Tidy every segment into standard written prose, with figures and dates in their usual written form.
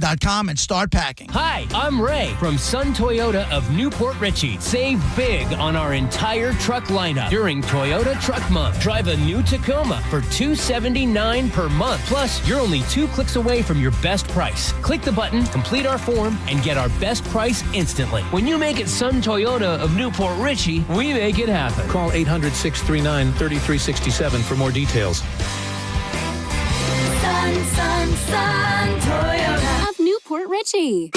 toyotapacking.com and start packing. Hi, I'm Ray from Sun Toyota of Newport Richey. Save big on our entire truck lineup during Toyota Truck Month. Drive a new Tacoma for $279 per month. Plus, you're only 2 clicks away from your best price. Click the button, complete our form, and get our best price instantly. When you make it Sun Toyota of Newport Richey, we make it happen. Call 800-639-3367 for more details. Sun Toyota of Newport Richey.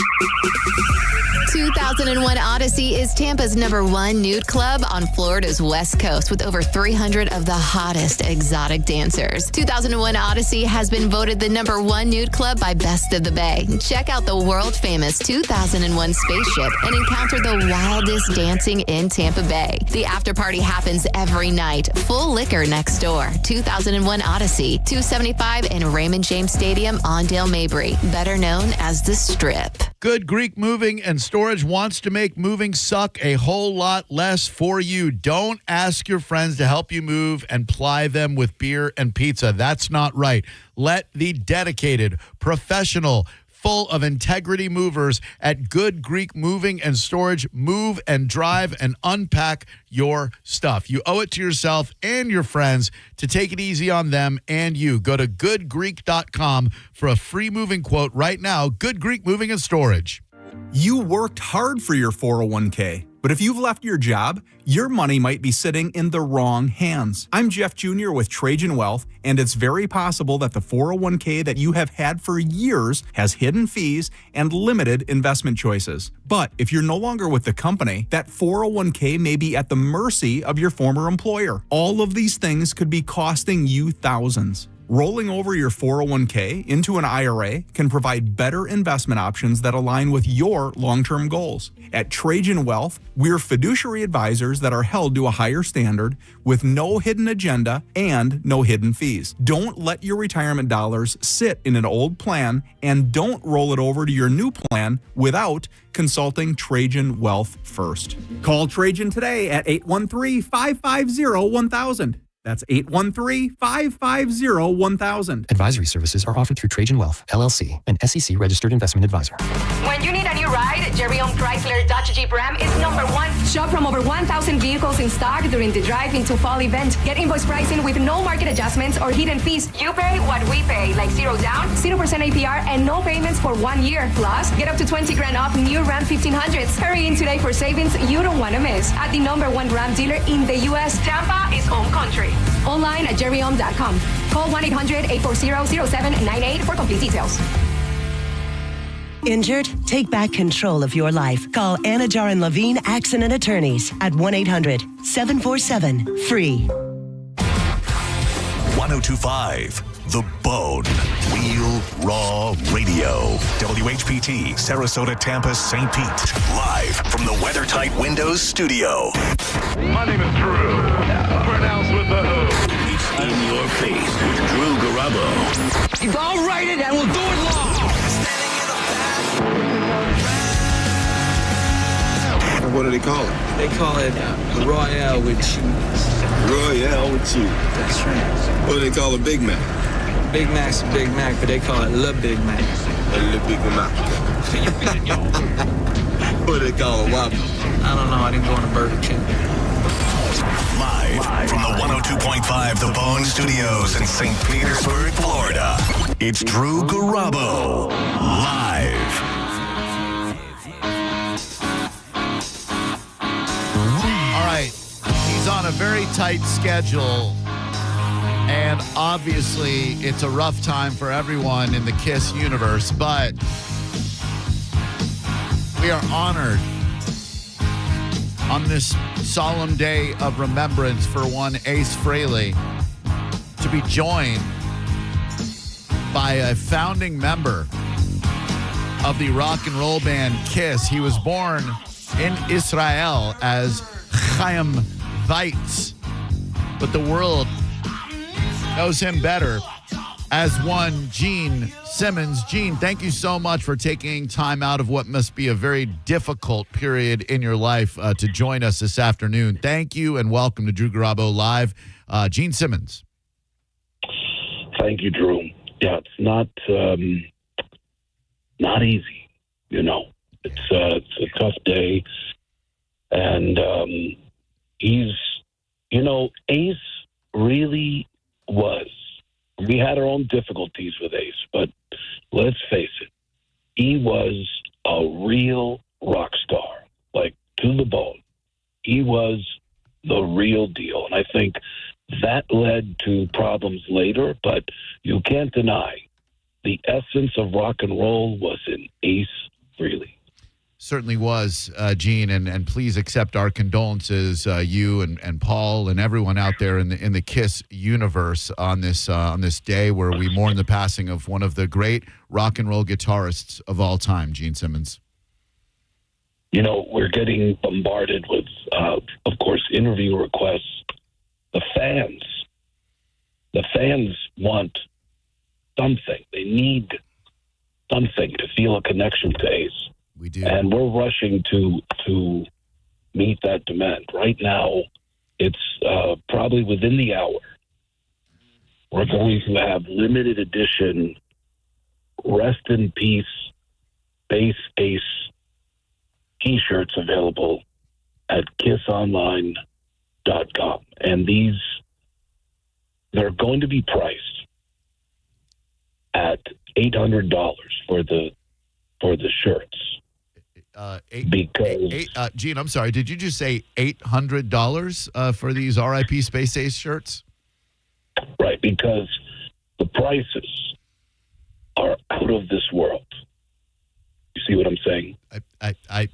2001 Odyssey is Tampa's #1 nude club on Florida's West Coast with over 300 of the hottest exotic dancers. 2001 Odyssey has been voted the #1 nude club by Best of the Bay. Check out the world-famous 2001 spaceship and encounter the wildest dancing in Tampa Bay. The after party happens every night. Full liquor next door. 2001 Odyssey, 275 in Raymond James Stadium on Dale Mabry, better known as the Strip. Good Greek Moving and Storage wants to make moving suck a whole lot less for you. Don't ask your friends to help you move and ply them with beer and pizza. That's not right. Let the dedicated, professional, full of integrity movers at Good Greek Moving and Storage move and drive and unpack your stuff. You owe it to yourself and your friends to take it easy on them and you. Go to goodgreek.com for a free moving quote right now. Good Greek Moving and Storage. You worked hard for your 401k, but if you've left your job, your money might be sitting in the wrong hands. I'm Jeff Jr. with Trajan Wealth, and it's very possible that the 401k that you have had for years has hidden fees and limited investment choices. But if you're no longer with the company, that 401k may be at the mercy of your former employer. All of these things could be costing you thousands. Rolling over your 401k into an IRA can provide better investment options that align with your long-term goals. At Trajan Wealth, we're fiduciary advisors that are held to a higher standard with no hidden agenda and no hidden fees. Don't let your retirement dollars sit in an old plan and don't roll it over to your new plan without consulting Trajan Wealth first. Call Trajan today at 813-550-1000. That's 813-550-1000. Advisory services are offered through Trajan Wealth, LLC, an SEC-registered investment advisor. When you need a new ride, Jerry Ohm Chrysler Dodge Jeep Ram is #1. Shop from over 1,000 vehicles in stock during the Drive Into Fall event. Get invoice pricing with no market adjustments or hidden fees. You pay what we pay, like 0 down, 0% APR, and no payments for 1 year. Plus, get up to $20,000 off new Ram 1500s. Hurry in today for savings you don't want to miss. At the #1 Ram dealer in the U.S., Tampa is home country. Online at jerryohm.com. Call 1-800-840-0798 for complete details. Injured? Take back control of your life. Call Anna Jar and Levine Accident Attorneys at 1-800-747-FREE. 1025 The Bone. Real Raw Radio. WHPT, Sarasota, Tampa, St. Pete. Live from the WeatherTight Windows studio. My name is Drew. Pronounced with the O. It's in your face with Drew Garabo. If I'll write it and we'll do it long. What do they call it? They call it Royale with cheese. Royale with cheese. That's right. What do they call a Big Mac? Big Mac's a Big Mac, but they call it Le Big Mac. Le Big Mac. What do they call a Whopper? I don't know. I didn't go on a Burger King. Live from the 102.5 The Bone Studios in St. Petersburg, Florida. It's Drew Garabo. Live. All right. He's on a very tight schedule. And obviously, it's a rough time for everyone in the KISS universe. But we are honored on this solemn day of remembrance for one Ace Frehley to be joined by a founding member of the rock and roll band KISS. He was born in Israel as Chaim Weitz, but the world knows him better as one Gene Simmons. Gene, thank you so much for taking time out of what must be a very difficult period in your life to join us this afternoon. Thank you and welcome to Drew Garabo Live. Gene Simmons. Thank you, Drew. Yeah, it's not not easy. It's a tough day. And Ace really was. We had our own difficulties with Ace, but let's face it, he was a real rock star, like to the bone. He was the real deal. And I think that led to problems later, but you can't deny the essence of rock and roll was in Ace Frehley. Certainly was, Gene, and please accept our condolences, you and Paul and everyone out there in the Kiss universe on this day where we mourn the passing of one of the great rock and roll guitarists of all time, Gene Simmons. We're getting bombarded with, of course, interview requests. The fans want something. They need something to feel a connection to Ace. We do. And we're rushing to meet that demand. Right now, it's probably within the hour. We're going to have limited edition Rest in Peace Bass Ace T-shirts available at kissonline.com. And they're going to be priced at $800 for the shirts. Gene, I'm sorry. Did you just say $800 for these RIP Space Ace shirts? Right, because the prices are out of this world. You see what I'm saying?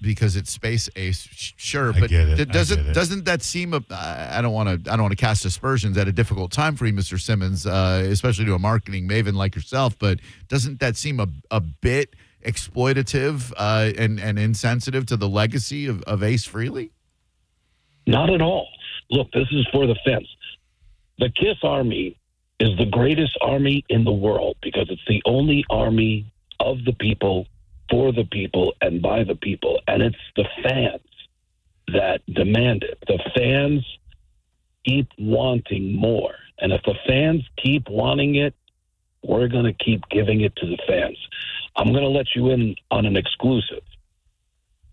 Because it's Space Ace, sure, but doesn't that seem? I don't want to cast aspersions at a difficult time for you, Mr. Simmons, especially to a marketing maven like yourself. But doesn't that seem a bit exploitative and insensitive to the legacy of Ace Frehley? Not at all. Look, this is for the fans. The Kiss Army is the greatest army in the world because it's the only army of the people, for the people, and by the people. And it's the fans that demand it. The fans keep wanting more. And if the fans keep wanting it, we're going to keep giving it to the fans. I'm going to let you in on an exclusive.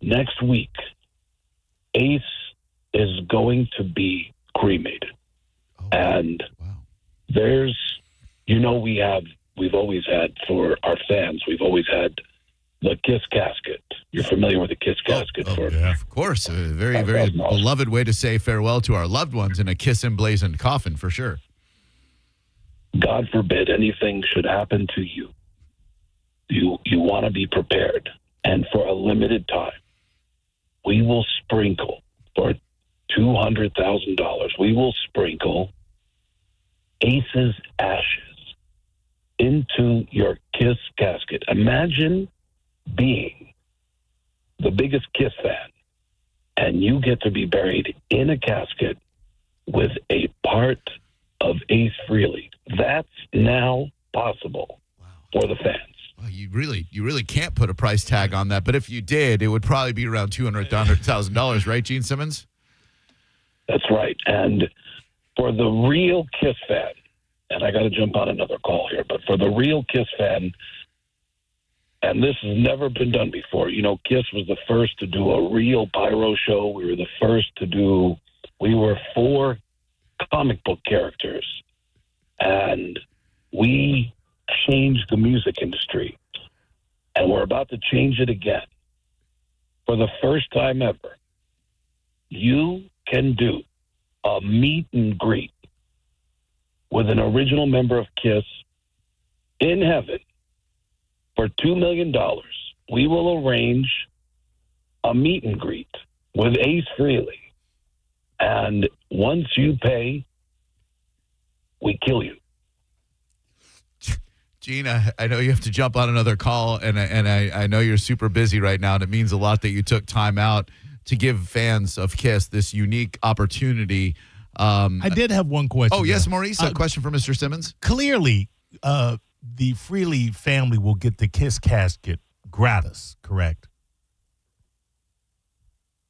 Next week, Ace is going to be cremated. And there's, we've always had, for our fans, we've always had the Kiss casket. You're familiar with the Kiss casket? Yeah, of course. A very, very beloved way to say farewell to our loved ones in a Kiss emblazoned coffin, for sure. God forbid anything should happen to you. You want to be prepared. And for a limited time, we will sprinkle for $200,000. We will sprinkle Ace's ashes into your Kiss casket. Imagine being the biggest Kiss fan, and you get to be buried in a casket with a part of Ace Frehley. That's now possible for the fans. Well, you really can't put a price tag on that, but if you did, it would probably be around $200,000, right, Gene Simmons? That's right. And for the real Kiss fan, and I got to jump on another call here, but for the real Kiss fan, and this has never been done before. Kiss was the first to do a real pyro show. We were the first to we were 4 comic book characters, and we changed the music industry, and we're about to change it again. For the first time ever, you can do a meet and greet with an original member of Kiss in heaven for $2 million. We will arrange a meet and greet with Ace Frehley. And once you pay, we kill you. Gene, I know you have to jump on another call, and I know you're super busy right now, and it means a lot that you took time out to give fans of Kiss this unique opportunity. I did have one question. Oh, yes, Maurice, a question for Mr. Simmons? Clearly, the Frehley family will get the Kiss casket gratis, correct?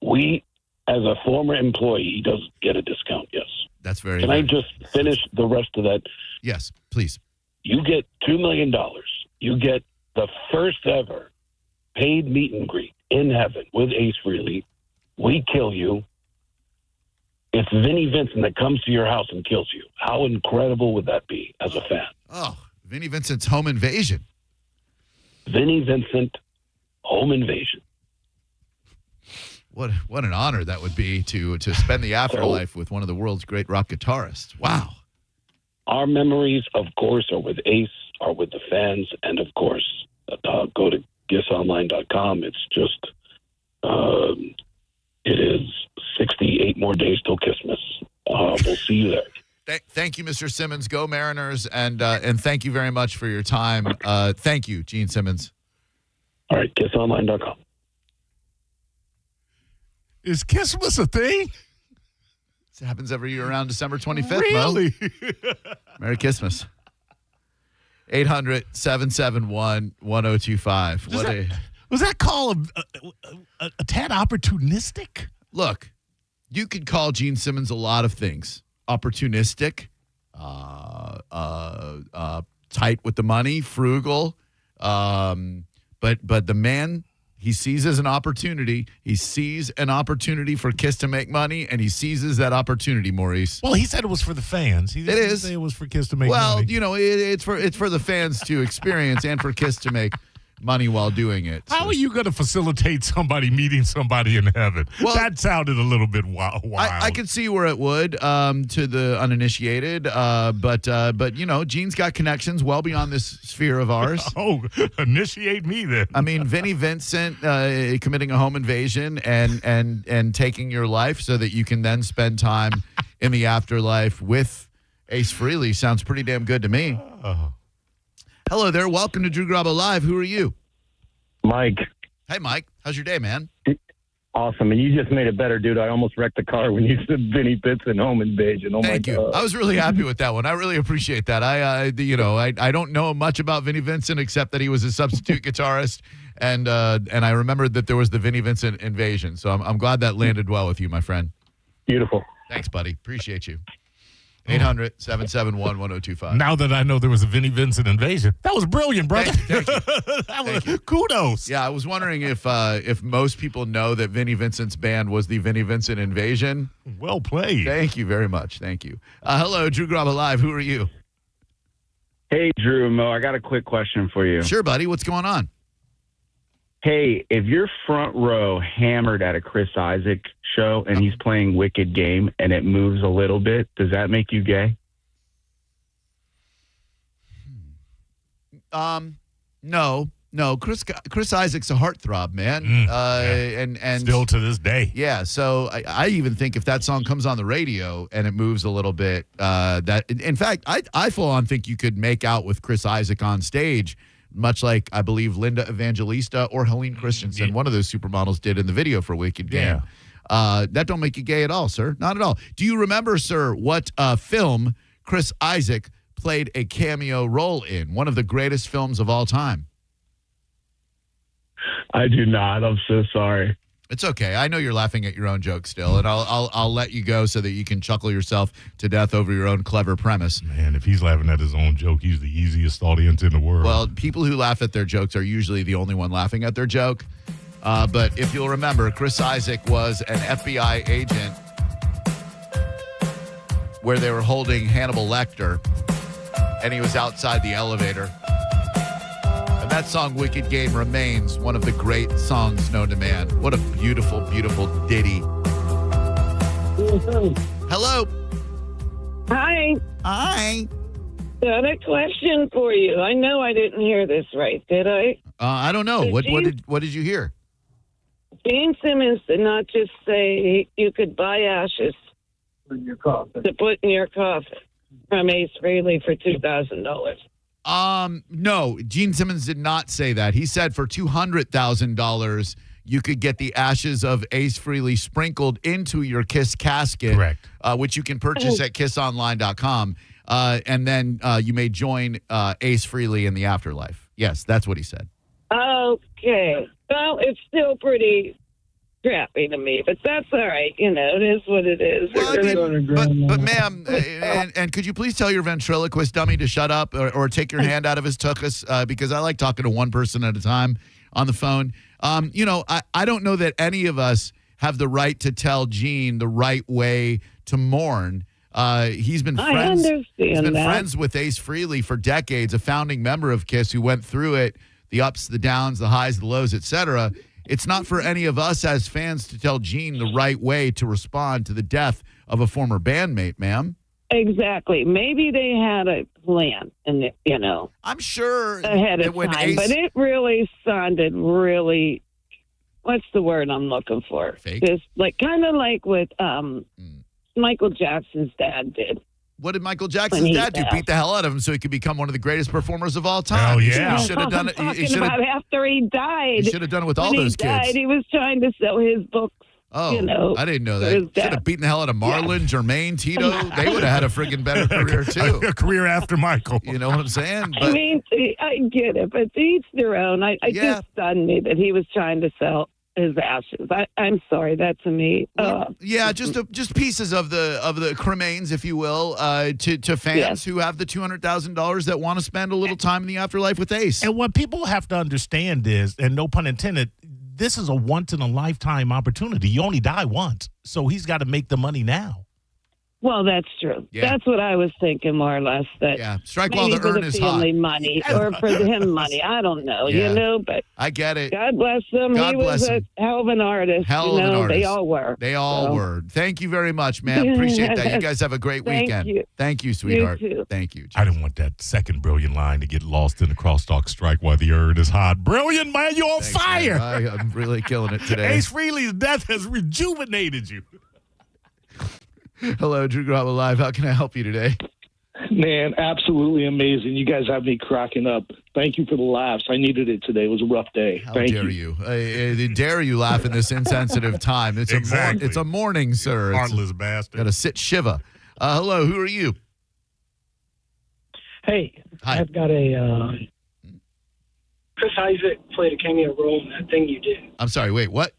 We, as a former employee, does get a discount, yes. That's very Can I just finish the rest of that? Yes, please. You get $2 million. You get the first ever paid meet and greet in heaven with Ace Frehley. We kill you. It's Vinnie Vincent that comes to your house and kills you. How incredible would that be as a fan? Oh, Vinnie Vincent's home invasion. Vinnie Vincent, home invasion. What an honor that would be to spend the afterlife with one of the world's great rock guitarists. Wow. Our memories, of course, are with Ace, are with the fans, and of course, go to gissonline.com. It's just, it is 68 more days till Christmas. We'll see you there. Thank you, Mr. Simmons. Go Mariners, and thank you very much for your time. Thank you, Gene Simmons. All right, gissonline.com. Is Christmas a thing? It happens every year around December 25th, Really? Mo. Merry Christmas. 800-771-1025. Was that call a tad opportunistic? Look, you could call Gene Simmons a lot of things. Opportunistic, tight with the money, frugal. But the man, he seizes an opportunity. He sees an opportunity for Kiss to make money, and he seizes that opportunity, Maurice. Well, he said it was for the fans. He didn't say it was for Kiss to make money. Well, you know, it's for the fans to experience and for Kiss to make money while doing it. How are you going to facilitate somebody meeting somebody in heaven? Well, that sounded a little bit wild. I could see where it would to the uninitiated, but you know, Gene's got connections well beyond this sphere of ours. Oh, initiate me then. I mean, Vinnie Vincent committing a home invasion and taking your life so that you can then spend time in the afterlife with Ace Frehley sounds pretty damn good to me. Hello there. Welcome to Drew Garabo Live. Who are you? Mike. Hey, Mike. How's your day, man? Awesome. And you just made it better, dude. I almost wrecked the car when you said Vinnie Vincent home invasion. Oh, Thank my you. God. I was really happy with that one. I really appreciate that. I don't know much about Vinnie Vincent except that he was a substitute guitarist, and I remembered that there was the Vinnie Vincent invasion. So I'm glad that landed well with you, my friend. Beautiful. Thanks, buddy. Appreciate you. 800-771-1025. Now that I know there was a Vinnie Vincent invasion, that was brilliant, brother. Thank you. Kudos. Yeah, I was wondering if most people know that Vinnie Vincent's band was the Vinnie Vincent Invasion. Well played. Thank you very much. Thank you. Hello, Drew Garabo Live. Who are you? Hey, Drew, Mo, I got a quick question for you. Sure, buddy. What's going on? Hey, if you're front row hammered at a Chris Isaak show and he's playing Wicked Game and it moves a little bit, does that make you gay? No. Chris Isaac's a heartthrob, man. And still to this day. Yeah. So I even think if that song comes on the radio and it moves a little bit, that in fact, I full on think you could make out with Chris Isaak on stage, much like I believe Linda Evangelista or Helene Christensen, one of those supermodels, did in the video for Wicked Game. Yeah. That don't make you gay at all, sir. Not at all. Do you remember, sir, what film Chris Isaak played a cameo role in? One of the greatest films of all time. I do not. I'm so sorry. It's okay. I know you're laughing at your own joke still, and I'll let you go so that you can chuckle yourself to death over your own clever premise. Man, if he's laughing at his own joke, he's the easiest audience in the world. Well, people who laugh at their jokes are usually the only one laughing at their joke. But if you'll remember, Chris Isaak was an FBI agent where they were holding Hannibal Lecter, and he was outside the elevator. And that song, Wicked Game, remains one of the great songs known to man. What a beautiful, beautiful ditty. Hello. Hi. Hi. Got a question for you. I know I didn't hear this right, did I? I don't know. What did you hear? Gene Simmons did not just say you could buy ashes to put in your coffin from Ace Frehley for $2,000. No, Gene Simmons did not say that. He said for $200,000, you could get the ashes of Ace Frehley sprinkled into your Kiss casket. Correct. Which you can purchase at kissonline.com. And then you may join Ace Frehley in the afterlife. Yes, that's what he said. Okay. Well, it's still pretty crappy to me, but that's all right. You know, it is what it is. Well, but ma'am, and could you please tell your ventriloquist dummy to shut up or take your hand out of his tuchus? Because I like talking to one person at a time on the phone. I don't know that any of us have the right to tell Gene the right way to mourn. He's been friends with Ace Frehley for decades, a founding member of KISS who went through it, the ups, the downs, the highs, the lows, etc. It's not for any of us as fans to tell Gene the right way to respond to the death of a former bandmate, ma'am. Exactly. Maybe they had a plan, and I'm sure ahead of time, but it really sounded really. What's the word I'm looking for? Fake? Just kind of like what Michael Jackson's dad did. What did Michael Jackson's dad do? Beat the hell out of him so he could become one of the greatest performers of all time. Oh, yeah. He should have done it. Talking about after he died. He should have done it with all those kids. He was trying to sell his books. Oh, I didn't know that. Should have beaten the hell out of Marlon, Jermaine, Tito. They would have had a friggin' better career, too. A career after Michael. You know what I'm saying? But, I get it, but to each their own. I just stunned me that he was trying to sell his ashes. I'm sorry, that's me. Just pieces of the cremains, if you will, to fans who have the $200,000 that want to spend a little time in the afterlife with Ace. And what people have to understand is, and no pun intended, this is a once-in-a-lifetime opportunity. You only die once, so he's got to make the money now. Well, that's true. Yeah. That's what I was thinking, more or less. That strike while the urn is hot. Family money or for him money. I don't know. But I get it. God bless him. He was a hell of an artist. They all were. They all were. Thank you very much, man. Appreciate that. You guys have a great weekend. Thank you, sweetheart. You too. Thank you. Cheers. I didn't want that second brilliant line to get lost in the crosstalk. Strike while the urn is hot. Brilliant, man. You're on fire. Man. I'm really killing it today. Ace Frehley's death has rejuvenated you. Hello, Drew Garabo Live. How can I help you today? Man, absolutely amazing. You guys have me cracking up. Thank you for the laughs. I needed it today. It was a rough day. How dare you? Dare you laugh in this insensitive time? It's it's a morning, sir. Heartless bastard. Got to sit shiva. Hello, who are you? Hey, hi. I've got a Chris Isaac played a cameo role in That Thing You Did. I'm sorry. Wait, what?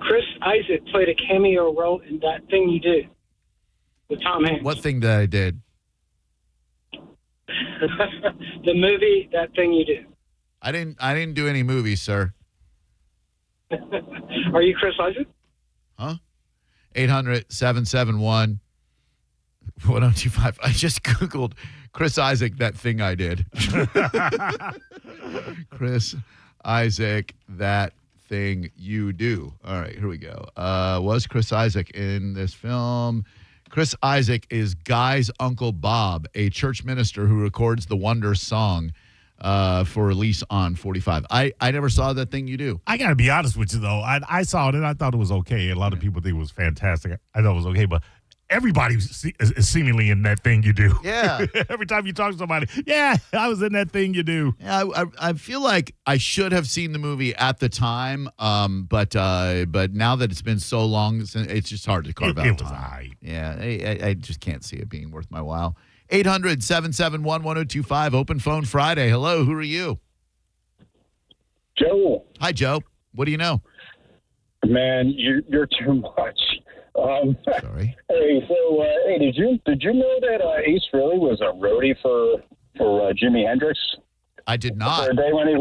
Chris Isaac played a cameo role in That Thing You Did with Tom Hanks. What thing that I did? The movie That Thing You Did. I didn't do any movies, sir. Are you Chris Isaac? Huh? 800-771-1025. I just Googled Chris Isaac, That Thing I Did. Chris Isaac, That Thing You Do. All right, here we go. Was Chris Isaac in this film? Chris Isaac is Guy's Uncle Bob, a church minister who records the Wonder song for release on 45. I never saw That Thing You Do. I got to be honest with you, though. I saw it, and I thought it was okay. A lot of people think it was fantastic. I thought it was okay, but everybody is seemingly in That Thing You Do. Yeah. Every time you talk to somebody, I was in That Thing You Do. Yeah, I feel like I should have seen the movie at the time, but now that it's been so long, it's just hard to carve out time. It was all right. Yeah, I just can't see it being worth my while. 800-771-1025, Open Phone Friday. Hello, who are you? Joe. Hi, Joe. What do you know? Man, you're too much. Sorry. Hey, so did you know that Ace Frehley was a roadie for Jimi Hendrix? I did not. For a day when he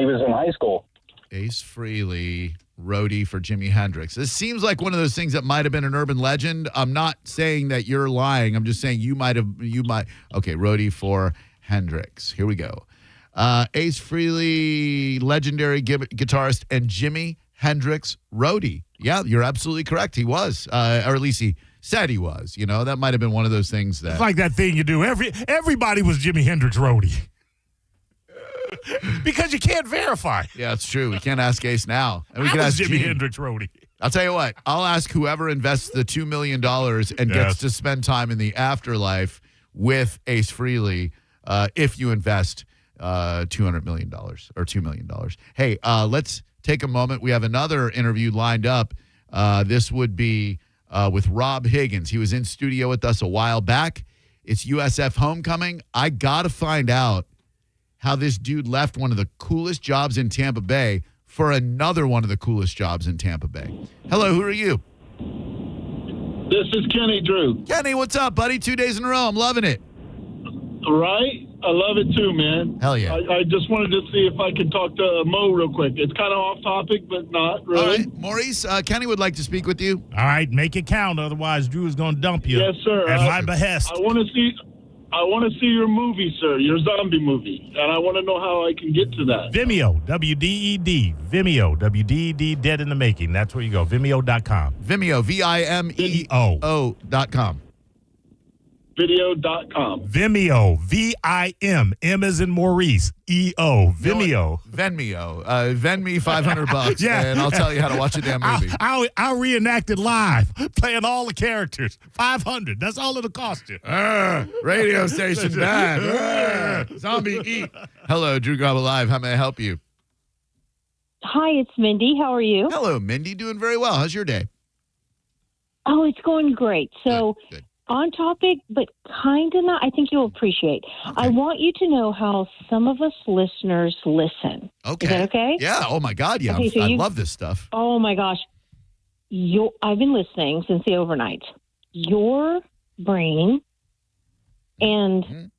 was in high school. Ace Frehley, roadie for Jimi Hendrix. This seems like one of those things that might have been an urban legend. I'm not saying that you're lying. I'm just saying you might. Okay, roadie for Hendrix. Here we go. Ace Frehley, legendary guitarist, and Jimi Hendrix roadie. Yeah, you're absolutely correct. He was, or at least he said he was. You know, that might have been one of those things that. It's like That Thing You Do. Everybody was Jimi Hendrix roadie. Because you can't verify. Yeah, it's true. We can't ask Ace now. And we can was ask Jimi Gene. Hendrix roadie. I'll tell you what. I'll ask whoever invests the $2 million and gets to spend time in the afterlife with Ace Frehley if you invest $200 million or $2 million. Hey, let's take a moment. We have another interview lined up. This would be with Rob Higgins. He was in studio with us a while back. It's USF Homecoming. I got to find out how this dude left one of the coolest jobs in Tampa Bay for another one of the coolest jobs in Tampa Bay. Hello, who are you? This is Kenny Drew. Kenny, what's up, buddy? 2 days in a row. I'm loving it. Right? I love it too, man. Hell yeah. I just wanted to see if I could talk to Mo real quick. It's kind of off topic, but not really. All right, Maurice, Kenny would like to speak with you. All right, make it count. Otherwise, Drew is going to dump you. Yes, sir. At my behest. I want to see your movie, sir, your zombie movie, and I want to know how I can get to that. Vimeo, WDED, Vimeo, WDED, Dead in the Making. That's where you go, Vimeo.com. Vimeo, Vimeo.com. Video.com. Vimeo, V-I-M, M as in Maurice, E-O, Vimeo. Venmeo. Vend me $500, Yeah. and I'll tell you how to watch a damn movie. I'll reenact it live, playing all the characters. $500. That's all it'll cost you. Radio station bad. Zombie eat. Hello, Drew Garabo Live. How may I help you? Hi, it's Mindy. How are you? Hello, Mindy. Doing very well. How's your day? Oh, it's going great. So, Good. on topic, but kind of not. I think you'll appreciate. Okay. I want you to know how some of us listeners listen. Okay. Is that okay? Yeah. Oh, my God. Yeah. Okay, so I love this stuff. Oh, my gosh. I've been listening since the overnight. Your brain, and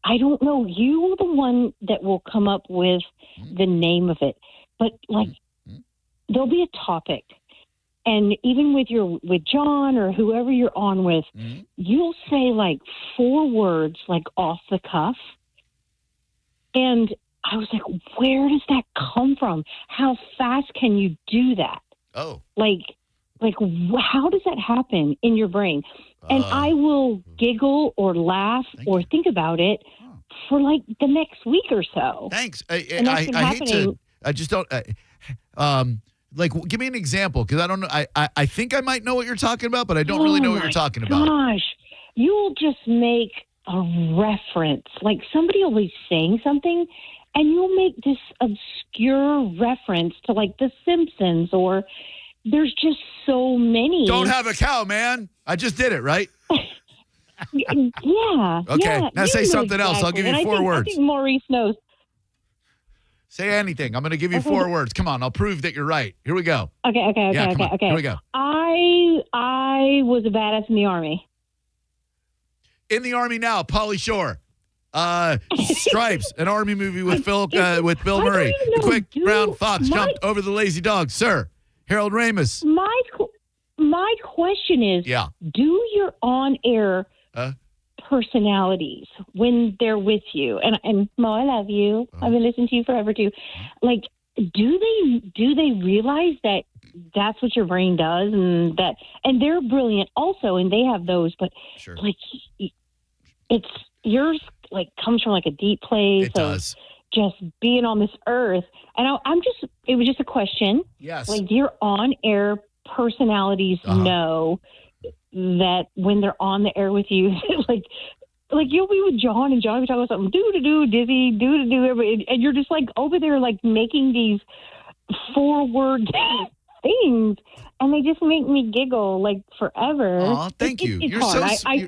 I don't know, you are the one that will come up with the name of it. But, like, there'll be a topic. And even with John or whoever you're on with, you'll say like 4 words like off the cuff. And I was like, where does that come from? How fast can you do that? Oh. Like how does that happen in your brain? And I will giggle or laugh or think about it for like the next week or so. Thanks. I hate to. I just don't. Like, give me an example, because I don't know. I think I might know what you're talking about, but I don't really know what you're talking about. Gosh, you'll just make a reference. Like somebody will be saying something, and you'll make this obscure reference to like The Simpsons, or there's just so many. Don't have a cow, man. I just did it, right? Yeah. Okay. Yeah, now say something else. I'll give you 4 words. I think Maurice knows. Say anything. I'm going to give you 4 words. Come on. I'll prove that you're right. Here we go. Okay. Here we go. I was a badass in the Army. In the Army now, Pauly Shore. Stripes, an Army movie with Bill Murray. The quick brown fox jumped over the lazy dog. Sir, Harold Ramis. My question is, do your on-air personalities when they're with you, and Mo, I love you. I've been listening to you forever too. Like, do they realize that that's what your brain does, and they're brilliant also, and they have those, but like it's yours. Like comes from like a deep place. It does. Just being on this earth, and it was just a question. Yes. Like, do your on-air personalities know that when they're on the air with you, like you'll be with John, and John will be talking about something, do-do-do, dizzy, do-do-do, and you're just like over there like making these 4-word things, and they just make me giggle like forever. Oh, thank you. You're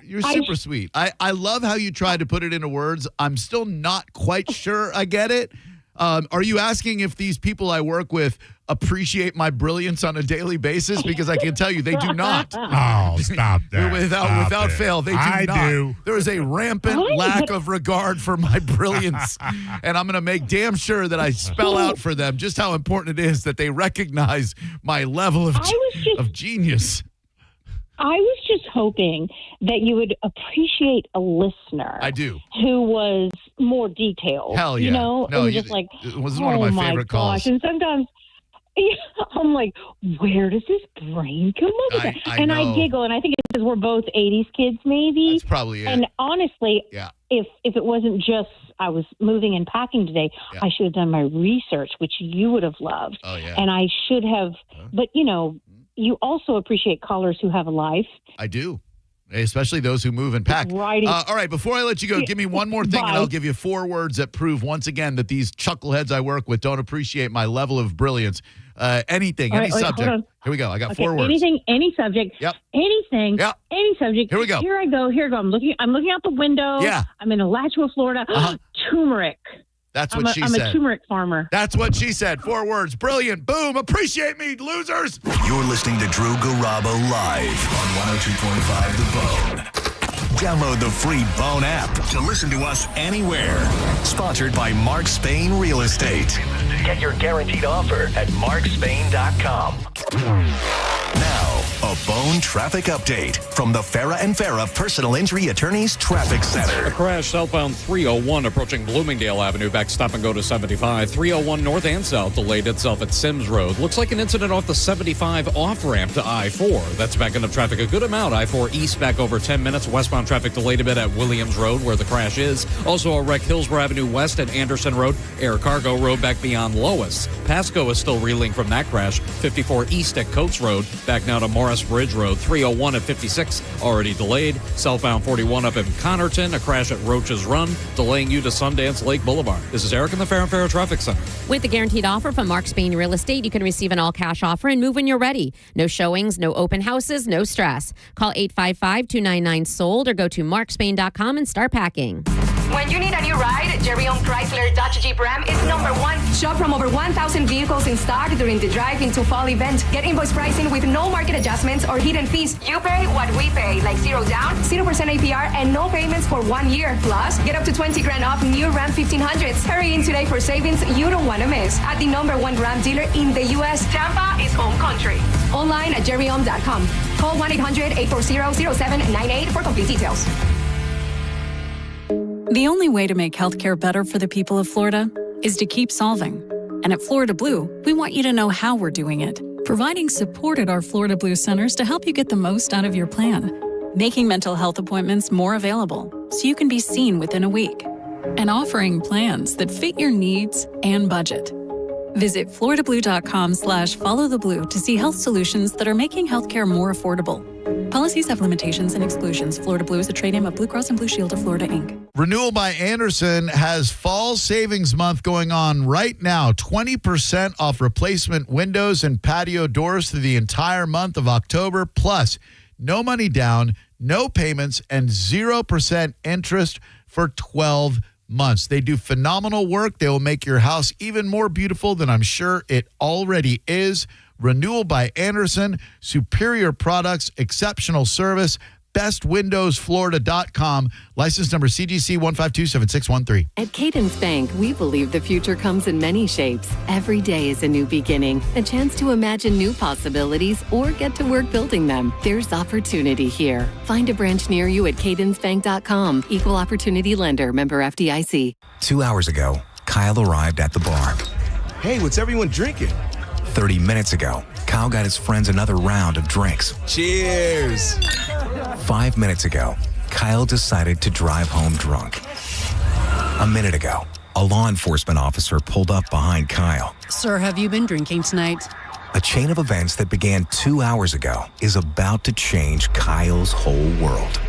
you're super sweet. I love how you try to put it into words. I'm still not quite sure I get it. Are you asking if these people I work with appreciate my brilliance on a daily basis? Because I can tell you they do not. Oh, stop that. Without fail, they do not. Do. There is a rampant lack of regard for my brilliance. And I'm going to make damn sure that I spell out for them just how important it is that they recognize my level of genius. I was just hoping that you would appreciate a listener. I do. Who was more detailed. Hell yeah. You know? No, and just like, it was one of my favorite calls. And sometimes I'm like, where does this brain come up with that? And I giggle, and I think it's because we're both 80s kids, maybe. That's probably it. And honestly, if it wasn't just I was moving and packing today, I should have done my research, which you would have loved. Oh, yeah. And I should have, but you also appreciate callers who have a life. I do. Especially those who move and pack. All right, before I let you go, give me one more thing, and I'll give you 4 words that prove once again that these chuckleheads I work with don't appreciate my level of brilliance. Anything, any subject. Here we go. I got 4 words. Anything, any subject. Yep. Anything. Yep. Any subject. Here we go. Here I go. I'm looking out the window. Yeah. I'm in Alachua, Florida. Turmeric. That's what she said. I'm a turmeric farmer. That's what she said. 4 words. Brilliant. Boom. Appreciate me, losers. You're listening to Drew Garabo live on 102.5 The Bone. Download the free Bone app to listen to us anywhere. Sponsored by Mark Spain Real Estate. Get your guaranteed offer at markspain.com. Now, a Bone traffic update from the Farah and Farah Personal Injury Attorneys Traffic Center. A crash southbound 301 approaching Bloomingdale Avenue. Back stop and go to 75. 301 north and south delayed itself at Sims Road. Looks like an incident off the 75 off-ramp to I-4. That's backing up traffic a good amount. I-4 east back over 10 minutes. Westbound traffic delayed a bit at Williams Road where the crash is. Also a wreck Hillsborough Avenue west at Anderson Road. Air Cargo Road back beyond Lois. Pasco is still reeling from that crash. 54 east at Coates Road. Back now to Morris Bridge Road. 301 at 56 already delayed. Southbound 41 up in Connerton. A crash at Roach's Run delaying you to Sundance Lake Boulevard. This is Eric in the Farah and Farah Traffic Center. With the guaranteed offer from Mark Spain Real Estate, you can receive an all-cash offer and move when you're ready. No showings, no open houses, no stress. Call 855-299-SOLD or go to markspain.com and start packing. When you need a new ride, Jerry-owned Chrysler Dodge Jeep Ram is number one. Shop from over 1,000 vehicles in stock during the Drive Into Fall event. Get invoice pricing with no market adjustments or hidden fees. You pay what we pay, like 0 down, 0% APR, and no payments for 1 year. Plus, get up to $20,000 off new Ram 1500s. Hurry in today for savings you don't want to miss. At the number one Ram dealer in the U.S., Tampa is home country. Online at jerryohm.com. Call 1-800-840-0798 for complete details. The only way to make healthcare better for the people of Florida is to keep solving. And at Florida Blue, we want you to know how we're doing it. Providing support at our Florida Blue centers to help you get the most out of your plan. Making mental health appointments more available so you can be seen within a week. And offering plans that fit your needs and budget. Visit floridablue.com/followtheblue to see health solutions that are making healthcare more affordable. Policies have limitations and exclusions. Florida Blue is a trade name of Blue Cross and Blue Shield of Florida, Inc. Renewal by Anderson has Fall Savings Month going on right now. 20% off replacement windows and patio doors through the entire month of October. Plus, no money down, no payments, and 0% interest for 12 months. They do phenomenal work. They will make your house even more beautiful than I'm sure it already is. Renewal by Anderson, superior products, exceptional service, bestwindowsflorida.com, license number CGC 1527613. At Cadence Bank, we believe the future comes in many shapes. Every day is a new beginning, a chance to imagine new possibilities or get to work building them. There's opportunity here. Find a branch near you at cadencebank.com. Equal opportunity lender, member FDIC. 2 hours ago, Kyle arrived at the bar. Hey, what's everyone drinking? 30 minutes ago, Kyle got his friends another round of drinks. Cheers! 5 minutes ago, Kyle decided to drive home drunk. A minute ago, a law enforcement officer pulled up behind Kyle. Sir, have you been drinking tonight? A chain of events that began 2 hours ago is about to change Kyle's whole world.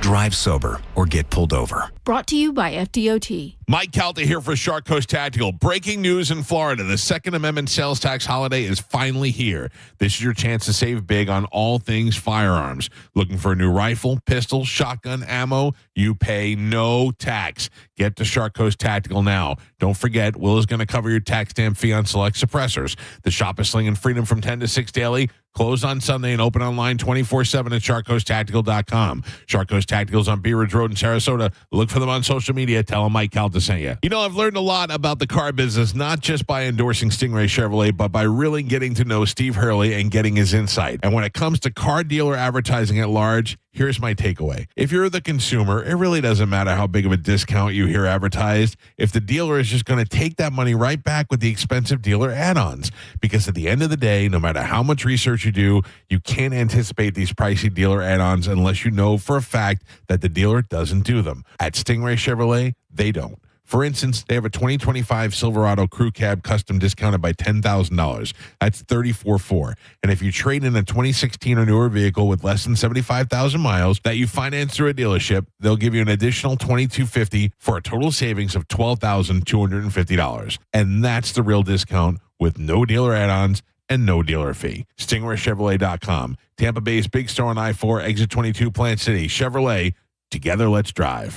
Drive sober or get pulled over. Brought to you by FDOT. Mike Calta here for Shark Coast Tactical. Breaking news in Florida. The Second Amendment sales tax holiday is finally here. This is your chance to save big on all things firearms. Looking for a new rifle, pistol, shotgun, ammo? You pay no tax. Get to Shark Coast Tactical now. Don't forget, Will is going to cover your tax stamp fee on select suppressors. The shop is slinging freedom from 10 to 6 daily. Closed on Sunday and open online 24/7 at SharkCoastTactical.com. Shark Coast Tactical's on Bee Ridge Road in Sarasota. Look for them on social media. Tell them Mike Calta sent you. You know, I've learned a lot about the car business, not just by endorsing Stingray Chevrolet, but by really getting to know Steve Hurley and getting his insight. And when it comes to car dealer advertising at large, here's my takeaway. If you're the consumer, it really doesn't matter how big of a discount you hear advertised if the dealer is just going to take that money right back with the expensive dealer add-ons. Because at the end of the day, no matter how much research you do, you can't anticipate these pricey dealer add-ons unless you know for a fact that the dealer doesn't do them. At Stingray Chevrolet, they don't. For instance, they have a 2025 Silverado Crew Cab custom discounted by $10,000. That's $34,400. And if you trade in a 2016 or newer vehicle with less than 75,000 miles that you finance through a dealership, they'll give you an additional $2,250 for a total savings of $12,250. And that's the real discount with no dealer add-ons and no dealer fee. StingrayChevrolet.com. Tampa Bay's big store on I-4, exit 22, Plant City. Chevrolet, together let's drive.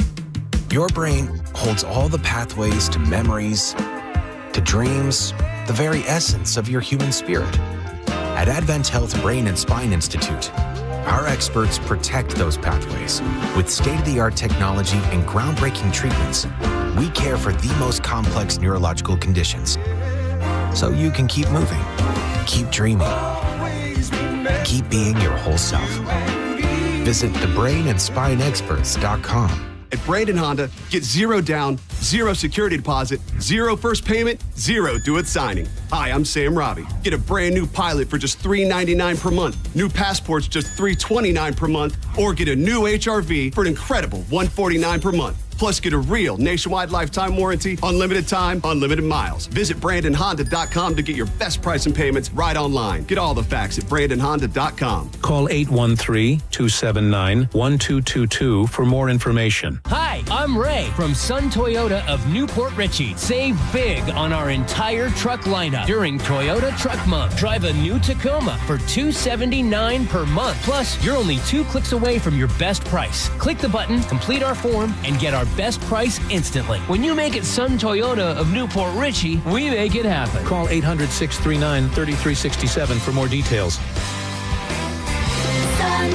Your brain holds all the pathways to memories, to dreams, the very essence of your human spirit. At Advent Health Brain and Spine Institute, Our experts protect those pathways. With state-of-the-art technology and groundbreaking treatments, we care for the most complex neurological conditions. So you can keep moving, keep dreaming, keep being your whole self. Visit thebrainandspineexperts.com. At Brandon Honda, get 0 down, 0 security deposit, 0 first payment, 0 do it signing. Hi, I'm Sam Robbie. Get a brand new Pilot for just $399 per month, new passports just $329 per month, or get a new HRV for an incredible $149 per month. Plus, get a real nationwide lifetime warranty, unlimited time, unlimited miles. Visit BrandonHonda.com to get your best price and payments right online. Get all the facts at BrandonHonda.com. Call 813-279-1222 for more information. Hi, I'm Ray from Sun Toyota of Newport Richey. Save big on our entire truck lineup during Toyota Truck Month. Drive a new Tacoma for $279 per month. Plus, you're only 2 clicks away from your best price. Click the button, complete our form, and get our best price instantly. When you make it Sun Toyota of Newport Richey, we make it happen. Call 800-639-3367 for more details. Sun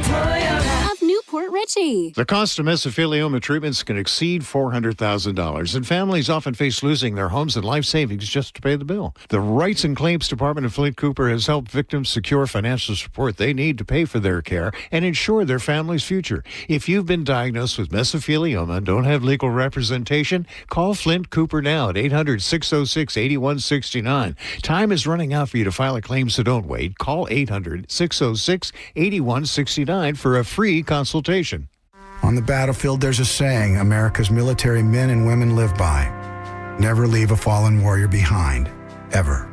Toyota of Newport Richey. The cost of mesothelioma treatments can exceed $400,000, and families often face losing their homes and life savings just to pay the bill. The Rights and Claims Department of Flint Cooper has helped victims secure financial support they need to pay for their care and ensure their family's future. If you've been diagnosed with mesothelioma and don't have legal representation, call Flint Cooper now at 800-606-8169. Time is running out for you to file a claim, so don't wait. Call 800-606-8169 for a free consultation. On the battlefield, there's a saying America's military men and women live by. Never leave a fallen warrior behind, ever.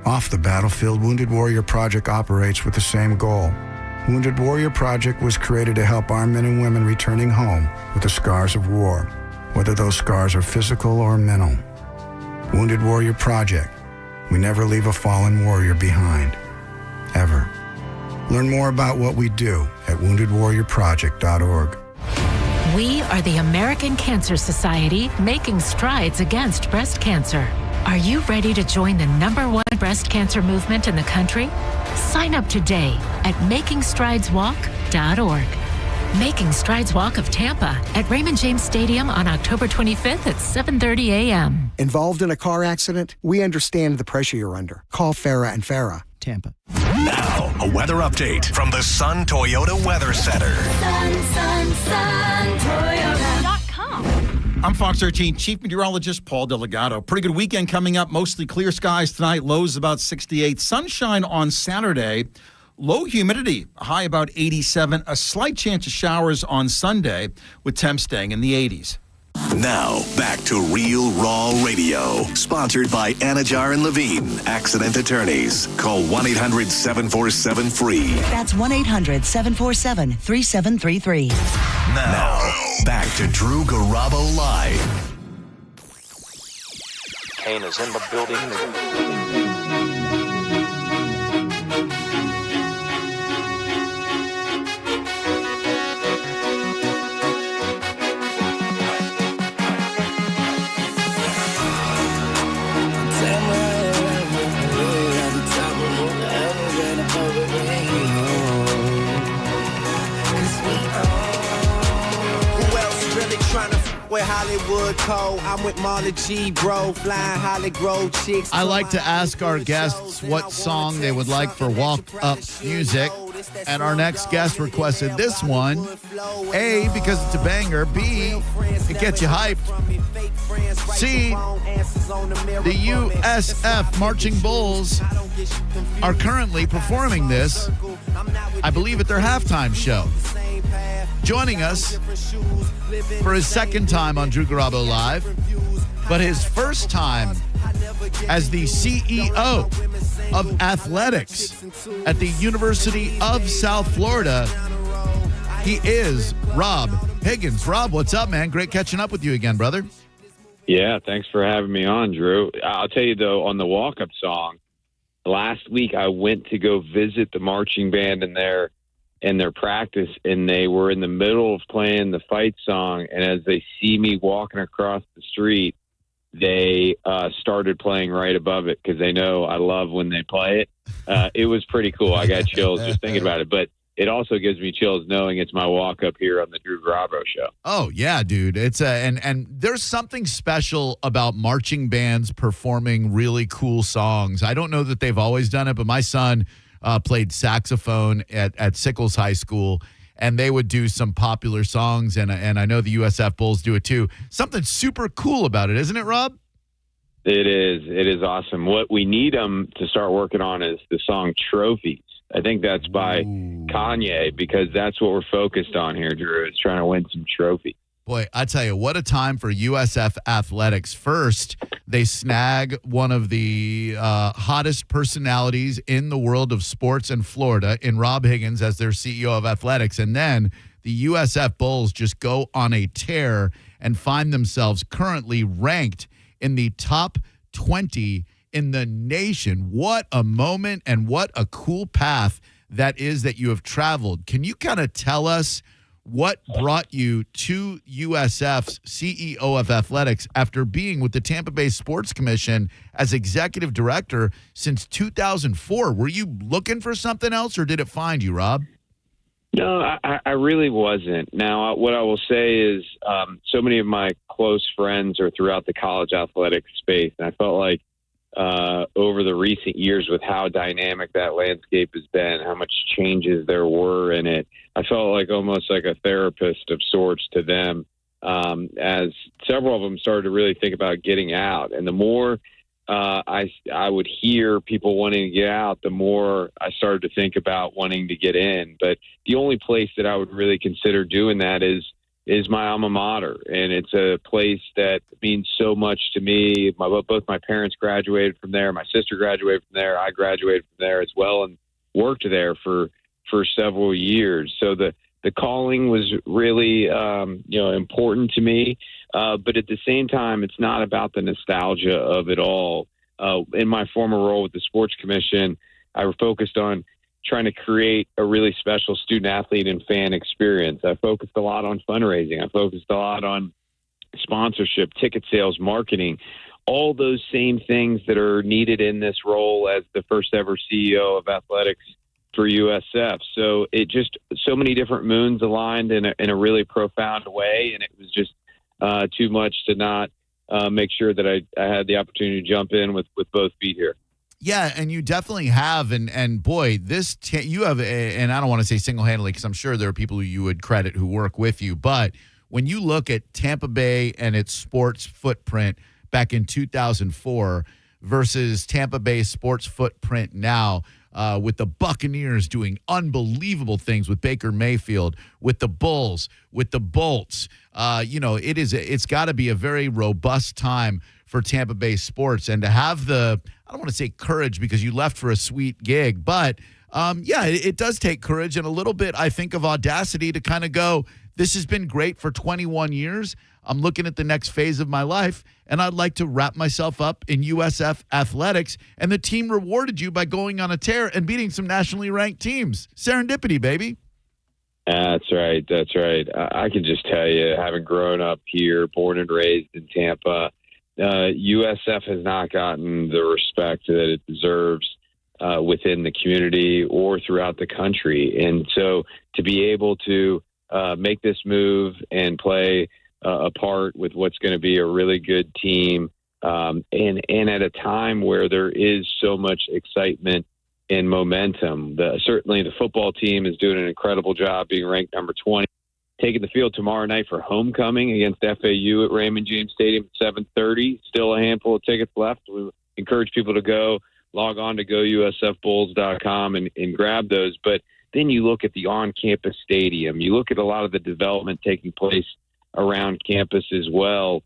Off the battlefield, Wounded Warrior Project operates with the same goal. Wounded Warrior Project was created to help our men and women returning home with the scars of war, whether those scars are physical or mental. Wounded Warrior Project. We never leave a fallen warrior behind, ever. Learn more about what we do at woundedwarriorproject.org. We are the American Cancer Society, making strides against breast cancer. Are you ready to join the #1 breast cancer movement in the country? Sign up today at makingstrideswalk.org. Making Strides Walk of Tampa at Raymond James Stadium on October 25th at 7:30 a.m. Involved in a car accident? We understand the pressure you're under. Call Farah and Farah, Tampa. Now, a weather update from the Sun Toyota Weather Center. SunToyota.com. I'm Fox 13 Chief Meteorologist Paul Delgado. Pretty good weekend coming up. Mostly clear skies tonight. Lows about 68. Sunshine on Saturday. Low humidity, a high about 87. A slight chance of showers on Sunday with temps staying in the 80s. Now, back to Real Raw Radio. Sponsored by Anajar and Levine, Accident Attorneys. Call 1-800-747-FREE. That's 1-800-747-3733. Now, back to Drew Garabo Live. Kane is in the building. With Hollywood Cole, I'm with Marla G, bro, flying Holly Grove chicks. I like to ask our guests what song they would like for walk-up music, and our next guest requested this one. A, because it's a banger. B, it gets you hyped. C, the USF Marching Bulls are currently performing this, I believe, at their halftime show. Joining us for his second time on Drew Garabo Live, but his first time as the CEO of athletics at the University of South Florida. He is Rob Higgins. Rob, what's up, man? Great catching up with you again, brother. Yeah, thanks for having me on, Drew. I'll tell you, though, on the walk-up song, last week I went to go visit the marching band in their practice, and they were in the middle of playing the fight song, and as they see me walking across the street, they started playing right above it because they know I love when they play it. it was pretty cool. I got chills just thinking about it, but it also gives me chills knowing it's my walk up here on the Drew Garabo show. Oh yeah, dude. It's and there's something special about marching bands performing really cool songs. I don't know that they've always done it, but my son played saxophone at Sickles High School, and they would do some popular songs, and I know the USF Bulls do it too. Something super cool about it, isn't it, Rob? It is. It is awesome. What we need them to start working on is the song Trophies. I think that's by Kanye, because that's what we're focused on here, Drew. It's trying to win some trophies. Boy, I tell you, what a time for USF athletics. First, they snag one of the hottest personalities in the world of sports in Florida in Rob Higgins as their CEO of athletics. And then the USF Bulls just go on a tear and find themselves currently ranked in the top 20 in the nation. What a moment and what a cool path that is that you have traveled. Can you kind of tell us what brought you to USF's CEO of athletics after being with the Tampa Bay Sports Commission as executive director since 2004? Were you looking for something else, or did it find you, Rob? No, I really wasn't. Now, what I will say is so many of my close friends are throughout the college athletic space, and I felt like over the recent years with how dynamic that landscape has been, how much changes there were in it, I felt like almost like a therapist of sorts to them as several of them started to really think about getting out. And the more I would hear people wanting to get out, the more I started to think about wanting to get in. But the only place that I would really consider doing that is my alma mater, and it's a place that means so much to me. Both my parents graduated from there. My sister graduated from there. I graduated from there as well, and worked there for several years. So the calling was really important to me, but at the same time, it's not about the nostalgia of it all. In my former role with the Sports Commission, I focused on trying to create a really special student athlete and fan experience. I focused a lot on fundraising. I focused a lot on sponsorship, ticket sales, marketing, all those same things that are needed in this role as the first ever CEO of athletics for USF. So it just, so many different moons aligned in a really profound way. And it was just too much to not make sure that I had the opportunity to jump in with both feet here. Yeah, and you definitely have, and boy, you have, and I don't want to say single-handedly because I'm sure there are people who you would credit who work with you, but when you look at Tampa Bay and its sports footprint back in 2004 versus Tampa Bay's sports footprint now, with the Buccaneers doing unbelievable things with Baker Mayfield, with the Bulls, with the Bolts, it's got to be a very robust time for Tampa Bay sports, and to have I don't want to say courage because you left for a sweet gig, but it does take courage and a little bit, I think, of audacity to kind of go, this has been great for 21 years. I'm looking at the next phase of my life, and I'd like to wrap myself up in USF athletics, and the team rewarded you by going on a tear and beating some nationally ranked teams. Serendipity, baby. That's right. That's right. I can just tell you, having grown up here, born and raised in Tampa, USF has not gotten the respect that it deserves within the community or throughout the country. And so to be able to make this move and play a part with what's going to be a really good team, and at a time where there is so much excitement and momentum, certainly the football team is doing an incredible job being ranked number 20. Taking the field tomorrow night for homecoming against FAU at Raymond James Stadium at 7:30. Still a handful of tickets left. We encourage people to log on to gousfbulls.com and grab those. But then you look at the on-campus stadium. You look at a lot of the development taking place around campus as well.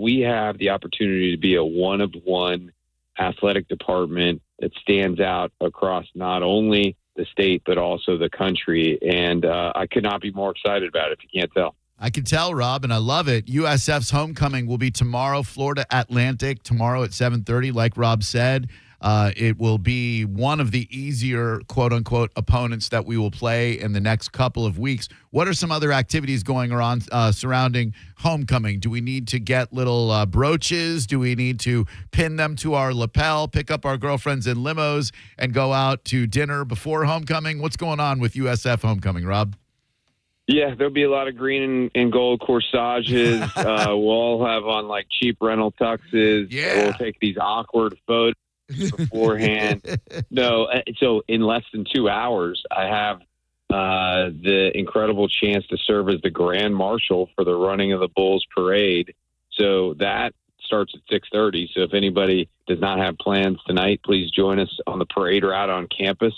We have the opportunity to be a one-of-one athletic department that stands out across not only the state, but also the country. And I could not be more excited about it, if you can't tell. I can tell, Rob, and I love it. USF's homecoming will be tomorrow, Florida Atlantic, tomorrow at 7:30, like Rob said. It will be one of the easier, quote-unquote, opponents that we will play in the next couple of weeks. What are some other activities going around surrounding homecoming? Do we need to get little brooches? Do we need to pin them to our lapel, pick up our girlfriends in limos, and go out to dinner before homecoming? What's going on with USF homecoming, Rob? Yeah, there'll be a lot of green and gold corsages. We'll all have on like cheap rental tuxes. Yeah. We'll take these awkward photos beforehand. No, so in less than 2 hours, I have the incredible chance to serve as the Grand Marshal for the running of the Bulls Parade. So that starts at 6:30. So if anybody does not have plans tonight, please join us on the parade route on campus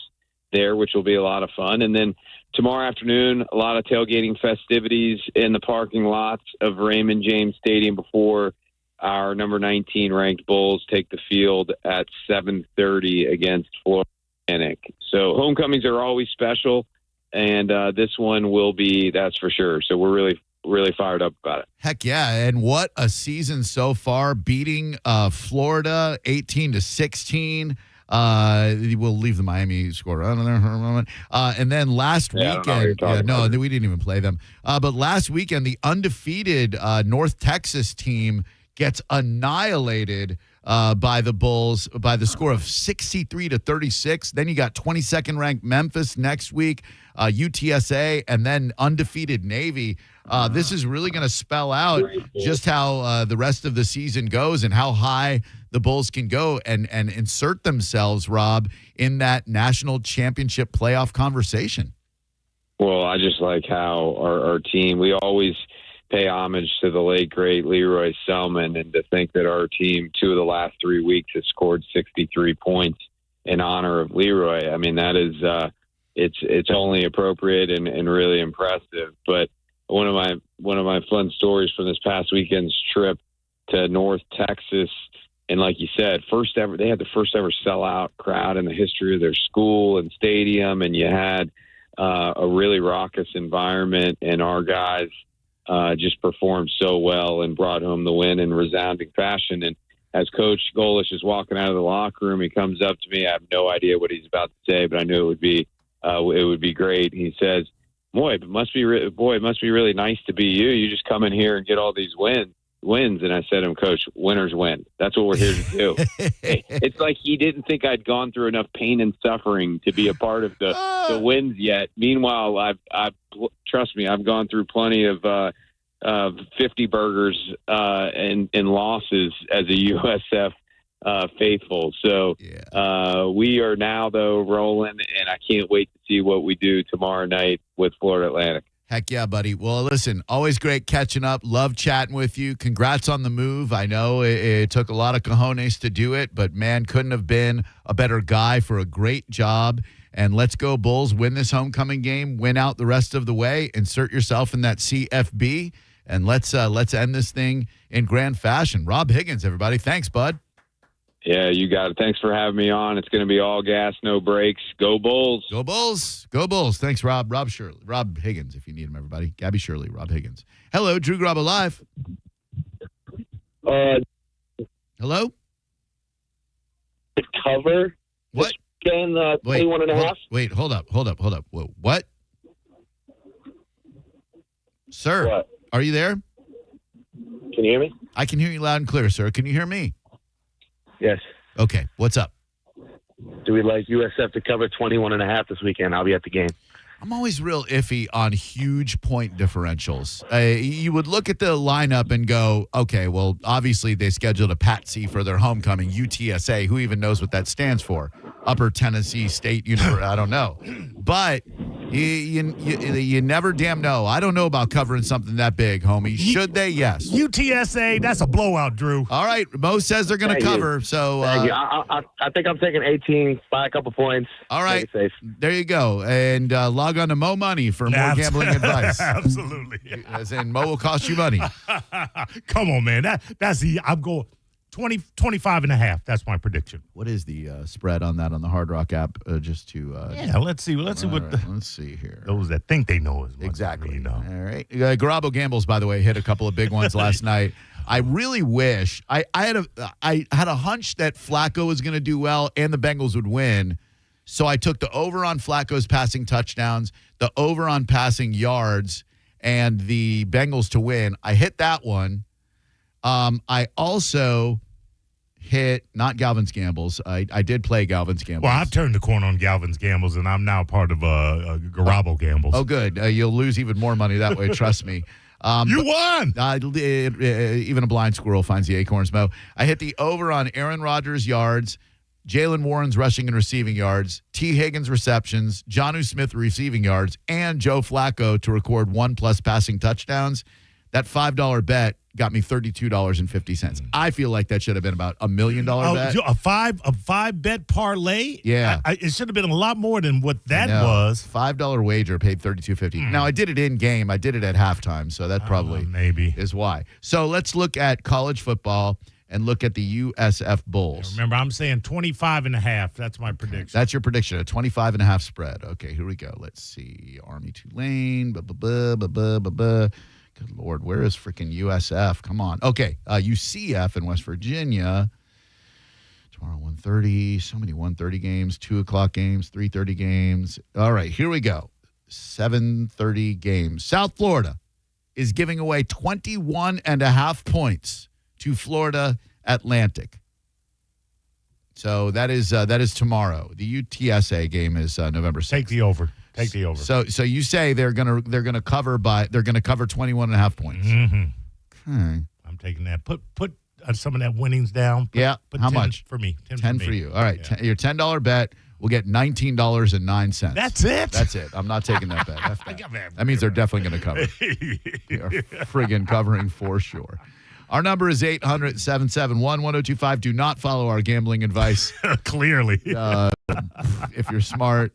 there, which will be a lot of fun. And then tomorrow afternoon, a lot of tailgating festivities in the parking lots of Raymond James Stadium before our number 19 ranked Bulls take the field at 7:30 against Florida Atlantic. So homecomings are always special, and this one will be, that's for sure. So we're really fired up about it. Heck yeah. And what a season so far, beating Florida 18-16. We'll leave the Miami score on there for a moment. And then last weekend, we didn't even play them. But last weekend, the undefeated North Texas team gets annihilated by the Bulls by the score of 63-36. Then you got 22nd ranked Memphis next week, UTSA, and then undefeated Navy. This is really going to spell out just how the rest of the season goes and how high the Bulls can go and insert themselves, Rob, in that national championship playoff conversation. Well, I just like how our team, we always pay homage to the late, great Leroy Selman, and to think that our team, 2 of the last 3 weeks, has scored 63 points in honor of Leroy. I mean, that is, it's only appropriate and really impressive. But one of my fun stories from this past weekend's trip to North Texas, and like you said, they had the first ever sellout crowd in the history of their school and stadium, and you had a really raucous environment, and our guys just performed so well and brought home the win in resounding fashion. And as Coach Golish is walking out of the locker room, he comes up to me. I have no idea what he's about to say, but I knew it would be great. He says, "Boy, it must be really nice to be you. You just come in here and get all these wins." And I said to him, "Coach, winners win. That's what we're here to do." It's like he didn't think I'd gone through enough pain and suffering to be a part of the wins yet. Meanwhile, I've trust me, I've gone through plenty of 50 burgers and losses as a USF faithful. So we are now, though, rolling, and I can't wait to see what we do tomorrow night with Florida Atlantic. Heck yeah, buddy. Well, listen, always great catching up. Love chatting with you. Congrats on the move. I know it took a lot of cojones to do it, but man, couldn't have been a better guy for a great job. And let's go Bulls. Win this homecoming game. Win out the rest of the way. Insert yourself in that CFB, and let's end this thing in grand fashion. Rob Higgins, everybody. Thanks, bud. Yeah, you got it. Thanks for having me on. It's going to be all gas, no brakes. Go Bulls. Go Bulls. Go Bulls. Thanks, Rob. Rob Higgins, if you need him, everybody. Gabby Shirley, Rob Higgins. Hello, Drew Garabo Live. Hello? The cover. What? Weekend, 21 and a half. Wait, hold up. Whoa, what? Sir, what? Are you there? Can you hear me? I can hear you loud and clear, sir. Can you hear me? Yes. Okay, what's up? Do we like USF to cover 21 and a half this weekend? I'll be at the game. I'm always real iffy on huge point differentials. You would look at the lineup and go, okay, well, obviously they scheduled a patsy for their homecoming, UTSA. Who even knows what that stands for? Upper Tennessee State University. I don't know. But you never damn know. I don't know about covering something that big, homie. Should they? Yes. UTSA, that's a blowout, Drew. All right. Mo says they're going to cover. So Thank you. I think I'm taking 18 by a couple points. All right. There you go. And log on to Mo Money for more gambling advice. Absolutely. As in, Mo will cost you money. Come on, man. I'm going 25 and a half. That's my prediction. What is the spread on that on the Hard Rock app? Just to let's see. Let's see here. Those that think they know as much exactly. As we know. All right. Garabo Gambles, by the way, hit a couple of big ones last night. I really wish I had a hunch that Flacco was going to do well and the Bengals would win. So I took the over on Flacco's passing touchdowns, the over on passing yards, and the Bengals to win. I hit that one. I also hit not Galvin's Gambles. I did play Galvin's Gambles. Well, I've turned the corner on Galvin's Gambles, and I'm now part of Garabo Gambles. Oh, good. You'll lose even more money that way. Trust me. You won. Even a blind squirrel finds the acorns, Mo. I hit the over on Aaron Rodgers' yards, Jalen Warren's rushing and receiving yards, T. Higgins receptions, Jonnu Smith receiving yards, and Joe Flacco to record 1+ passing touchdowns. That $5 bet got me $32.50. I feel like that should have been about $1 million bet. A five bet parlay? Yeah. It should have been a lot more than what that was. $5 wager paid $32.50. Now, I did it in game. I did it at halftime, so that probably maybe is why. So let's look at college football and look at the USF Bulls. Remember, I'm saying 25.5. That's my prediction. That's your prediction, a 25.5 spread. Okay, here we go. Let's see. Army Tulane. Good Lord, where is freaking USF? Come on. Okay, UCF in West Virginia. Tomorrow, 1:30. So many 1:30 games, 2 o'clock games, 3:30 games. All right, here we go. 7:30 games. South Florida is giving away 21.5 points to Florida Atlantic. So that is tomorrow. The UTSA game is November 6th. Take the over. Take the over. So you say they're gonna cover 21.5 points. Mm-hmm. Okay. I'm taking that. Put some of that winnings down. Put How 10 much for me? 10 for you. All right. Your $10 bet will get $19.09. That's it. That's it. I'm not taking that bet. That means they're definitely going to cover. They're friggin' covering for sure. Our number is 800-771-1025. Do not follow our gambling advice. Clearly. If you're smart,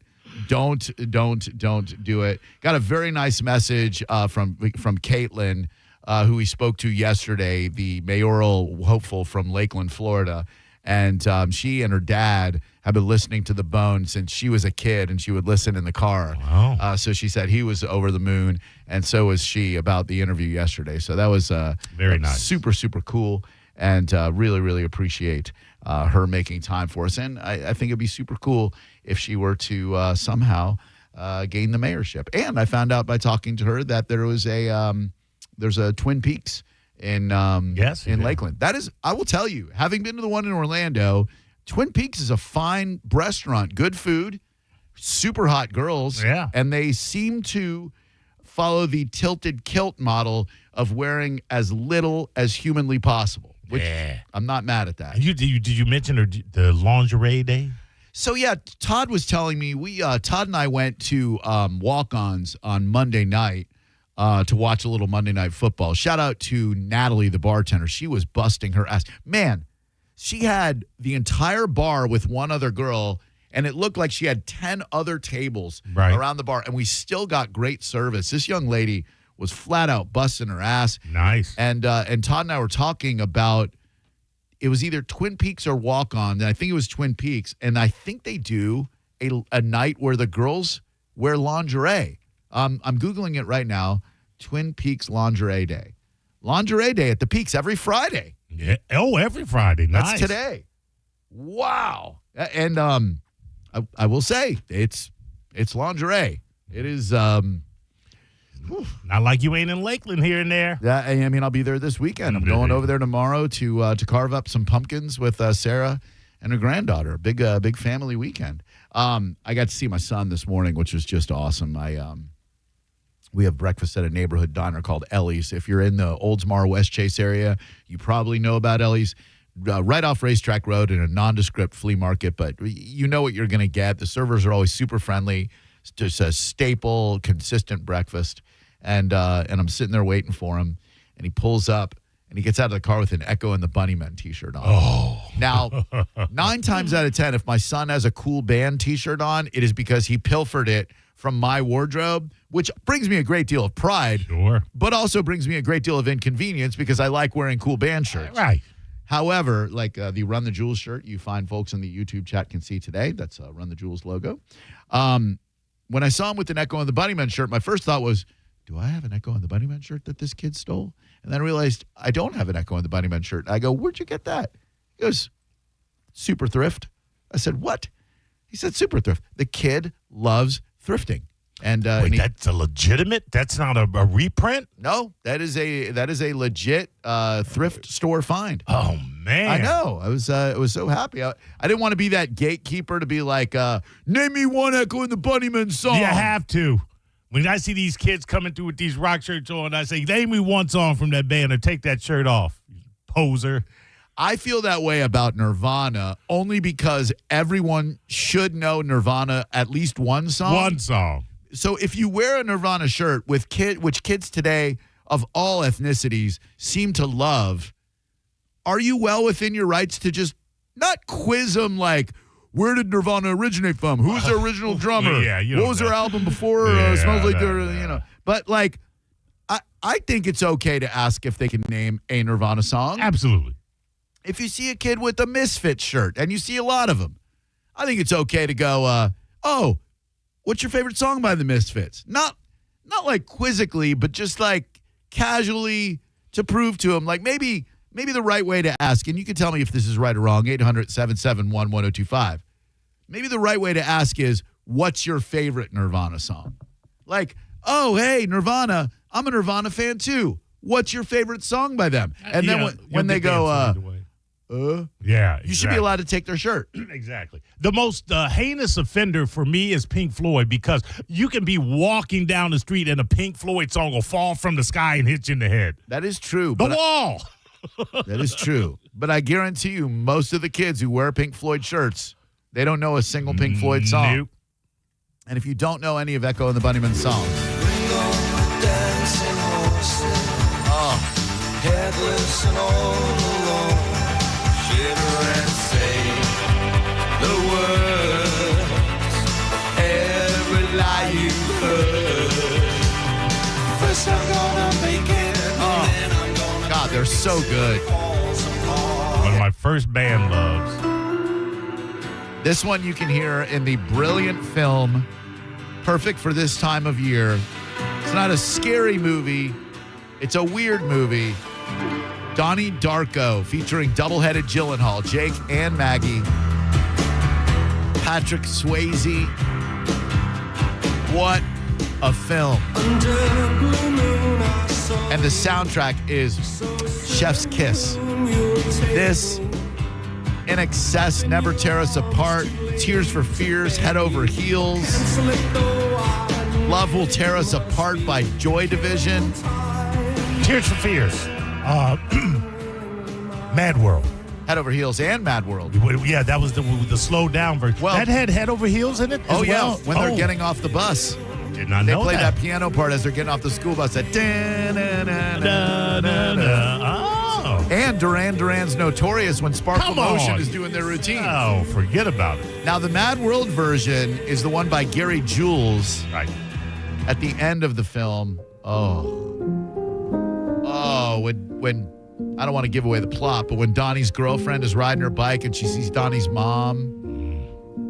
don't do it. Got a very nice message from Caitlin, who we spoke to yesterday, the mayoral hopeful from Lakeland, Florida. And she and her dad have been listening to The Bone since she was a kid, and she would listen in the car. Wow. So she said he was over the moon, and so was she about the interview yesterday. So that was very nice. Super, super cool, and really, really appreciate her making time for us. And I think it'd be super cool if she were to somehow gain the mayorship. And I found out by talking to her that there's a Twin Peaks in Lakeland. That is, I will tell you, having been to the one in Orlando, Twin Peaks is a fine restaurant, good food, super hot girls, and they seem to follow the tilted kilt model of wearing as little as humanly possible. Which I'm not mad at that. Did you mention the lingerie day? So yeah, Todd was telling me Todd and I went to walk-ons on Monday night. To watch a little Monday Night Football. Shout out to Natalie, the bartender. She was busting her ass. Man, she had the entire bar with one other girl, and it looked like she had 10 other tables around the bar, and we still got great service. This young lady was flat out busting her ass. Nice. And Todd and I were talking about, it was either Twin Peaks or Walk-On, and I think it was Twin Peaks, and I think they do a night where the girls wear lingerie. I'm Googling it right now. Twin Peaks Lingerie Day. Lingerie Day at the Peaks every Friday. Yeah. Oh, every Friday. Nice. That's today. Wow. And I will say, it's lingerie. It is not like you ain't in Lakeland here and there. Yeah, I mean, I'll be there this weekend. I'm going over there tomorrow to carve up some pumpkins with Sarah and her granddaughter. Big family weekend. I got to see my son this morning, which was just awesome. We have breakfast at a neighborhood diner called Ellie's. If you're in the Oldsmar West Chase area, you probably know about Ellie's. Right off Racetrack Road in a nondescript flea market, but you know what you're going to get. The servers are always super friendly. It's just a staple, consistent breakfast. And I'm sitting there waiting for him, and he pulls up, and he gets out of the car with an Echo and the Bunnymen T-shirt on. Oh. Now, 9 times out of 10, if my son has a cool band T-shirt on, it is because he pilfered it from my wardrobe, which brings me a great deal of pride, but also brings me a great deal of inconvenience because I like wearing cool band shirts. Right. However, like the Run the Jewels shirt you find folks in the YouTube chat can see today, that's a Run the Jewels logo. When I saw him with an Echo and the Bunnymen shirt, my first thought was, do I have an Echo and the Bunnymen shirt that this kid stole? And then I realized I don't have an Echo and the Bunnymen shirt. I go, where'd you get that? He goes, Super Thrift. I said, what? He said, Super Thrift. The kid loves thrifting. And wait, that's a legitimate? That's not a reprint? No, that is a legit thrift store find. Oh man, I know. I was so happy. I didn't want to be that gatekeeper to be like, name me one Echo and the Bunnymen song. You have to. When I see these kids coming through with these rock shirts on, I say, name me one song from that band or take that shirt off, poser. I feel that way about Nirvana only because everyone should know Nirvana at least one song. One song. So if you wear a Nirvana shirt which kids today of all ethnicities seem to love, are you well within your rights to just not quiz them like, where did Nirvana originate from? Who's their original drummer? What was their album before? Smells Like they're. But like, I think it's okay to ask if they can name a Nirvana song. Absolutely. If you see a kid with a Misfits shirt, and you see a lot of them, I think it's okay to go, oh, what's your favorite song by the Misfits? Not like quizzically, but just like casually to prove to them, like maybe the right way to ask, and you can tell me if this is right or wrong, 800-771-1025. Maybe the right way to ask is, what's your favorite Nirvana song? Like, oh, hey, Nirvana, I'm a Nirvana fan too. What's your favorite song by them? And then when they go, yeah, you should be allowed to take their shirt. Exactly. The most heinous offender for me is Pink Floyd, because you can be walking down the street and a Pink Floyd song will fall from the sky and hit you in the head. That is true. The wall. That is true. But I guarantee you, most of the kids who wear Pink Floyd shirts, they don't know a single Pink Floyd song. Nope. And if you don't know any of Echo and the Bunnymen songs, headless and all alone, shiver and say the words, every lie you heard. First I'm gonna make it, then I'm gonna. God, they're so good. One of my first band loves. This one you can hear in the brilliant film, perfect for this time of year. It's not a scary movie. It's a weird movie. Donnie Darko, featuring double-headed Gyllenhaal, Jake and Maggie, Patrick Swayze. What a film. And the soundtrack is Chef's Kiss. This, In Excess, Never Tear Us Apart, Tears for Fears, Head Over Heels, Love Will Tear Us Apart by Joy Division, Tears for Fears, Mad World, Head Over Heels, and Mad World. Yeah, that was the slowed down version. Well, that had Head Over Heels in it. Oh yeah, well? when they're getting off the bus. Did not they know play that. that piano part as they're getting off the school bus. That Oh. And Duran Duran's Notorious when Sparkle Motion is doing their routine. Oh, forget about it. Now, the Mad World version is the one by Gary Jules. Right. At the end of the film. When I don't want to give away the plot, but when Donnie's girlfriend is riding her bike and she sees Donnie's mom,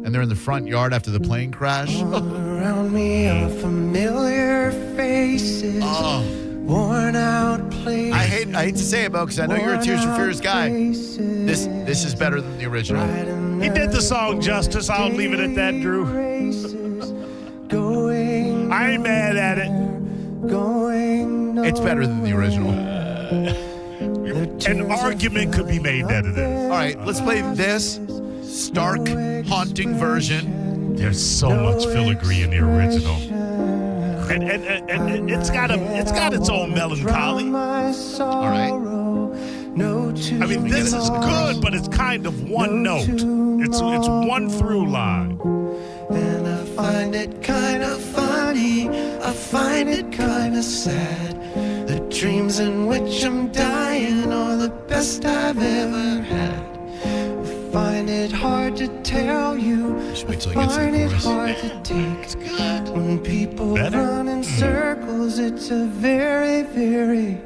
and they're in the front yard after the plane crash. Around me are familiar faces. Worn out places. I hate to say it, Bo, because I know you're a Tears for Fears guy. This is better than the original. He did the song justice. I'll leave it at that, Drew. I ain't mad at it. It's better than the original. An argument could be made out of this. All right, let's play this stark, haunting version. There's so much filigree in the original. And it's got its own melancholy. All right. I mean, this is good, but it's kind of one note. It's one through line. And I find it kind of funny. I find it kind of sad. The dreams in which I'm dying are the best I've ever had. I find it hard to tell you. I find it hard to take. When people run in circles, it's a very, very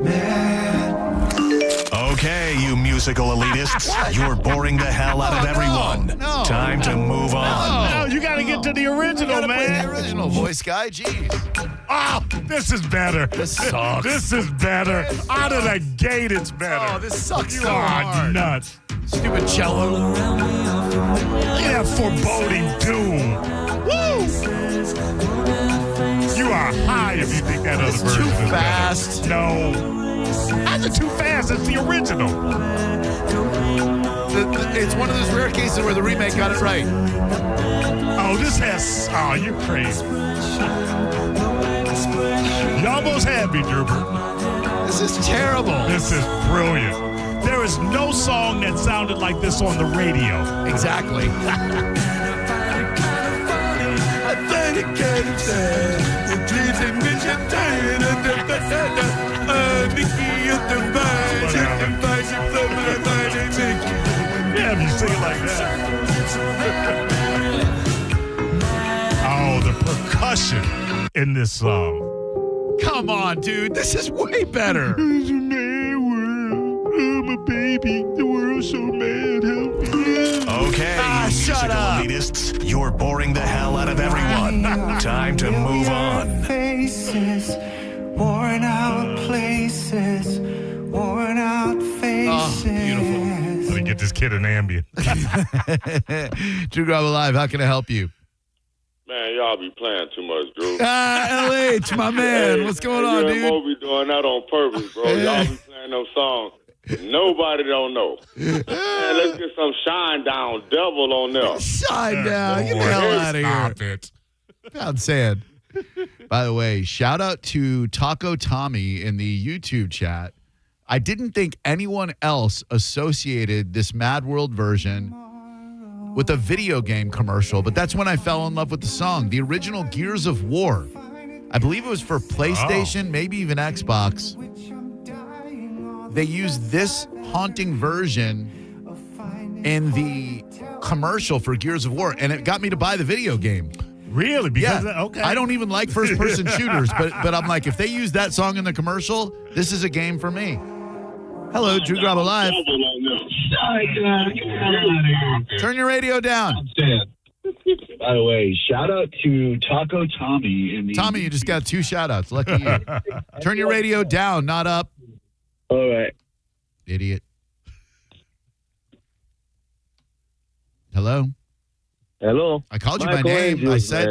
mad. Okay, you musical elitists, you're boring the hell out of everyone. No. Time to move on. No, you got to get to the original, man. The original voice guy. Jeez. Oh, this is better. This sucks. This is better. Out of the gate, it's better. Oh, this sucks You so are hard. nuts. Stupid cello. Look at that foreboding doom. Woo! You are high if you think that other It's version too is fast. better. No. How's it too fast? It's the original. It's one of those rare cases where the remake got it right. Oh, this has... Oh, you're crazy. You almost had me, Gerber. This is terrible. This is brilliant. There is no song that sounded like this on the radio. Exactly. Yeah, if you sing it like that. Oh, the percussion in this song. Come on, dude. This is way better. It's a mad world. I'm a baby. The world's so mad. Help me. Okay, you shut musical up. elitists, you're boring the hell out of everyone. Time to move on. Faces, worn out places, worn out faces. Oh, beautiful. Let me get this kid an Ambien. Drew Garabo Live, how can I help you? Man, y'all be playing too much, Drew. LH, my man. What's going on, dude? You be doing that on purpose, bro. Y'all be playing those songs nobody don't know. Man, let's get some Shine Down Devil on there. Shine down. Get the hell out of here. Stop it. I'm saying. By the way, shout out to Taco Tommy in the YouTube chat. I didn't think anyone else associated this Mad World version with a video game commercial, but that's when I fell in love with the song. The original Gears of War. I believe it was for PlayStation, maybe even Xbox. They used this haunting version in the commercial for Gears of War, and it got me to buy the video game. Really? Because okay. I don't even like first-person shooters, but I'm like, if they use that song in the commercial, this is a game for me. Hello, Drew Garabo Live. Turn your radio down. By the way, shout out to Taco Tommy. Tommy, you just got 2 shout-outs. Lucky you. Turn your radio down, not up. All right. Idiot. Hello? Hello. I called you Michael by name. Andrews, I said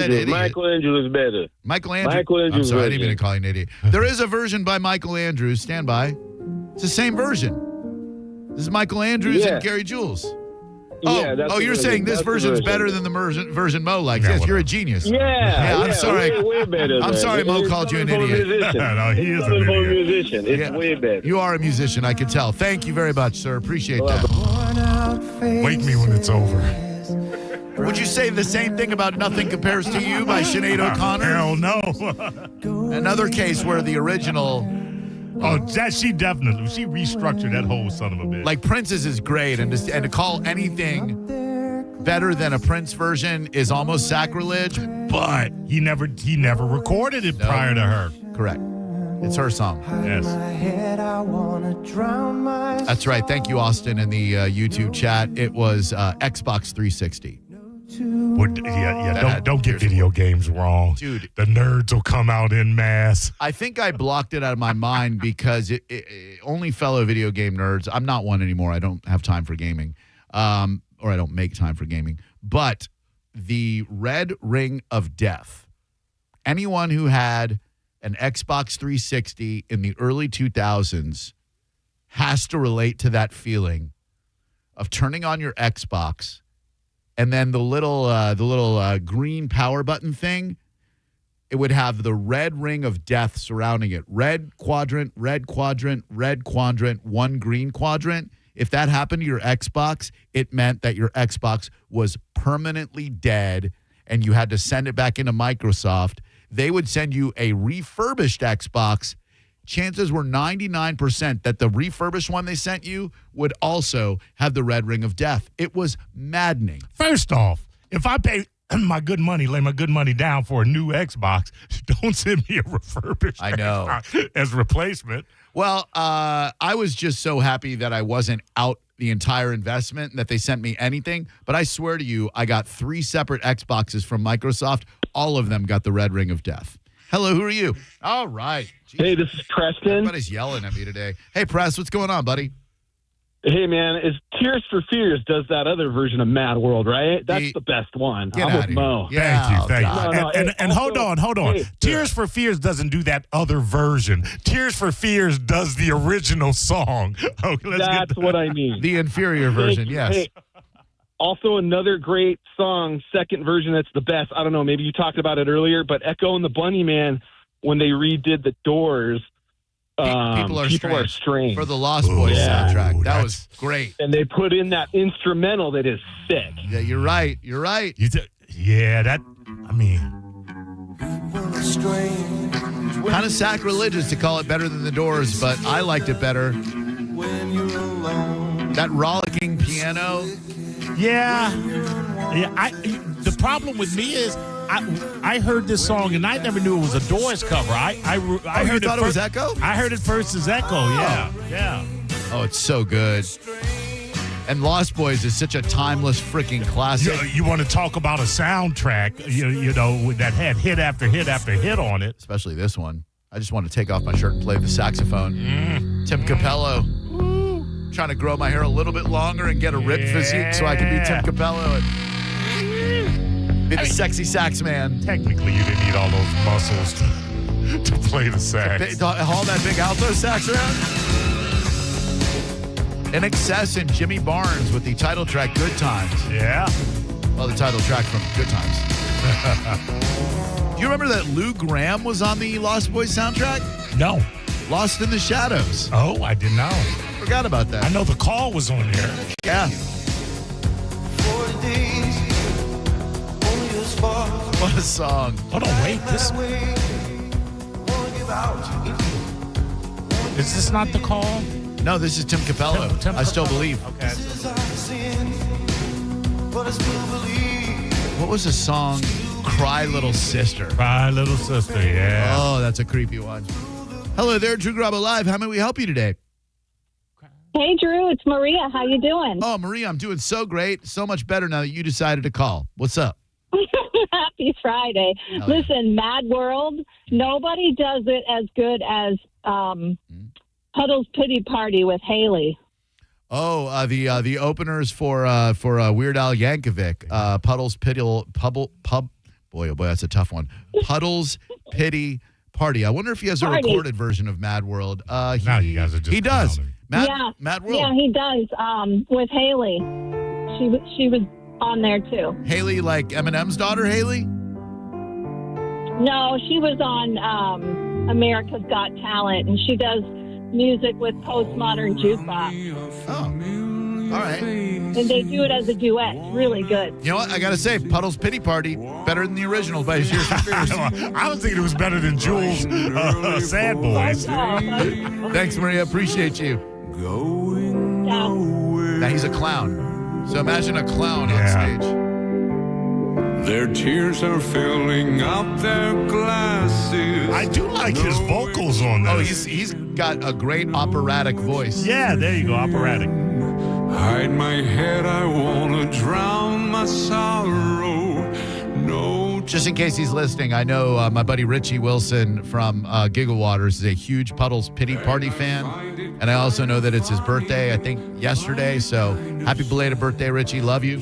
idiot. Michael Andrews is better. Michael Andrews. Michael Andrews I'm sorry, I didn't version. mean to call you an idiot. There is a version by Michael Andrews. Stand by. It's the same version. This is Michael Andrews and Gary Jules. Yeah, that's the you're version. saying this That's the version's version. better than the version Mo likes. Yes, you're a genius. Yeah, I'm sorry. Way better. I'm man. sorry Mo It's called you an coming from a idiot. musician. No, he is It's an coming from a idiot. musician. It's way better. You are a musician, I can tell. Thank you very much, sir. Appreciate that. Wake me when it's over. Would you say the same thing about Nothing Compares to You by Sinead O'Connor? Hell no. Another case where the original... Oh, she restructured that whole son of a bitch. Like Prince's is great, and to call anything better than a Prince version is almost sacrilege. But he never recorded it prior to her. Correct. It's her song. Yes. That's right. Thank you, Austin, in the YouTube chat. It was Xbox 360. Don't get video games wrong. Dude. The nerds will come out in mass. I think I blocked it out of my mind because it only fellow video game nerds. I'm not one anymore. I don't have time for gaming. Or I don't make time for gaming. But the Red Ring of Death. Anyone who had an Xbox 360 in the early 2000s has to relate to that feeling of turning on your Xbox and then the little green power button thing. It would have the red ring of death surrounding it. Red quadrant, red quadrant, red quadrant, one green quadrant. If that happened to your Xbox, it meant that your Xbox was permanently dead and you had to send it back into Microsoft. They would send you a refurbished Xbox. Chances were 99% that the refurbished one they sent you would also have the red ring of death. It was maddening. First off, if I pay my good money, lay my good money down for a new Xbox, don't send me a refurbished I know. Xbox as replacement. Well, I was just so happy that I wasn't out the entire investment and that they sent me anything. But I swear to you, I got 3 separate Xboxes from Microsoft. All of them got the red ring of death. Hello, who are you? All right. Jeez. Hey, this is Preston. Everybody's yelling at me today. Hey, Press, what's going on, buddy? Hey, man, it's Tears for Fears does that other version of Mad World, right? That's the best one. Get I'm out with of here. Mo. Thank you. No, And hold on. Hey, Tears for Fears doesn't do that other version. Tears for Fears does the original song. Okay, that's what I mean. The inferior version, yes. Hey, also, another great song, second version that's the best. I don't know, maybe you talked about it earlier, but Echo and the Bunnymen, when they redid The Doors, People Are Strange for the Lost Boys soundtrack. That was great. And they put in that instrumental that is sick. Yeah, you're right. You're right. Kind of sacrilegious to call it better than The Doors, but I liked it better. That rollicking piano. Yeah. The problem with me is I heard this song and I never knew it was a Doors cover. I heard you thought it was Echo? I heard it first as Echo. Yeah. Oh, it's so good. And Lost Boys is such a timeless freaking classic. You want to talk about a soundtrack, you know, that had hit after hit after hit on it. Especially this one. I just want to take off my shirt and play the saxophone. Tim Capello. Trying to grow my hair a little bit longer and get a ripped physique so I can be Tim Capello and be the sexy sax man. Technically, you didn't need all those muscles to play the sax. Haul that big alto sax around. In Excess and Jimmy Barnes with the title track Good Times. Yeah. Well, the title track from Good Times. Do you remember that Lou Gramm was on the Lost Boys soundtrack? No. Lost in the Shadows. Oh, I didn't know. Forgot about that. I know The Call was on there. Yeah. What a song. Hold on, wait. Is this not The Call? No, this is Tim Capello. I still believe. Okay. What was the song? Cry Little Sister. Cry Little Sister, yeah. Oh, that's a creepy one. Hello there, Drew Garabo Live. How may we help you today? Hey, Drew, it's Maria. How you doing? Oh, Maria, I'm doing so great. So much better now that you decided to call. What's up? Happy Friday. Hell Listen, Mad World, nobody does it as good as Puddle's Pity Party with Haley. Oh, the openers for Weird Al Yankovic. Puddle's Pity Boy, oh boy, that's a tough one. Puddle's Pity Party. I wonder if he has a recorded version of Mad World. Now you guys are just he does. Mad World. Yeah, he does. With Haley, she was on there too. Haley, like Eminem's daughter, Haley? No, she was on America's Got Talent, and she does music with postmodern jukebox. Oh, all right. And they do it as a duet. It's really good. You know what? I got to say, Puddle's Pity Party, better than the original by Tears for Fears. I was thinking it was better than Jules' Sad Boys. Thanks, Maria. Appreciate you. Now he's a clown. So imagine a clown on stage. Their tears are filling up their glasses. I do like his vocals on this. Oh, he's got a great operatic voice. Yeah, there you go, operatic. Hide my head, I wanna drown my sorrow. No. Just in case he's listening, I know my buddy Richie Wilson from Gigawaters is a huge Puddle's Pity Party fan. And I also know that it's his birthday, I think, yesterday. So happy belated birthday, Richie. Love you.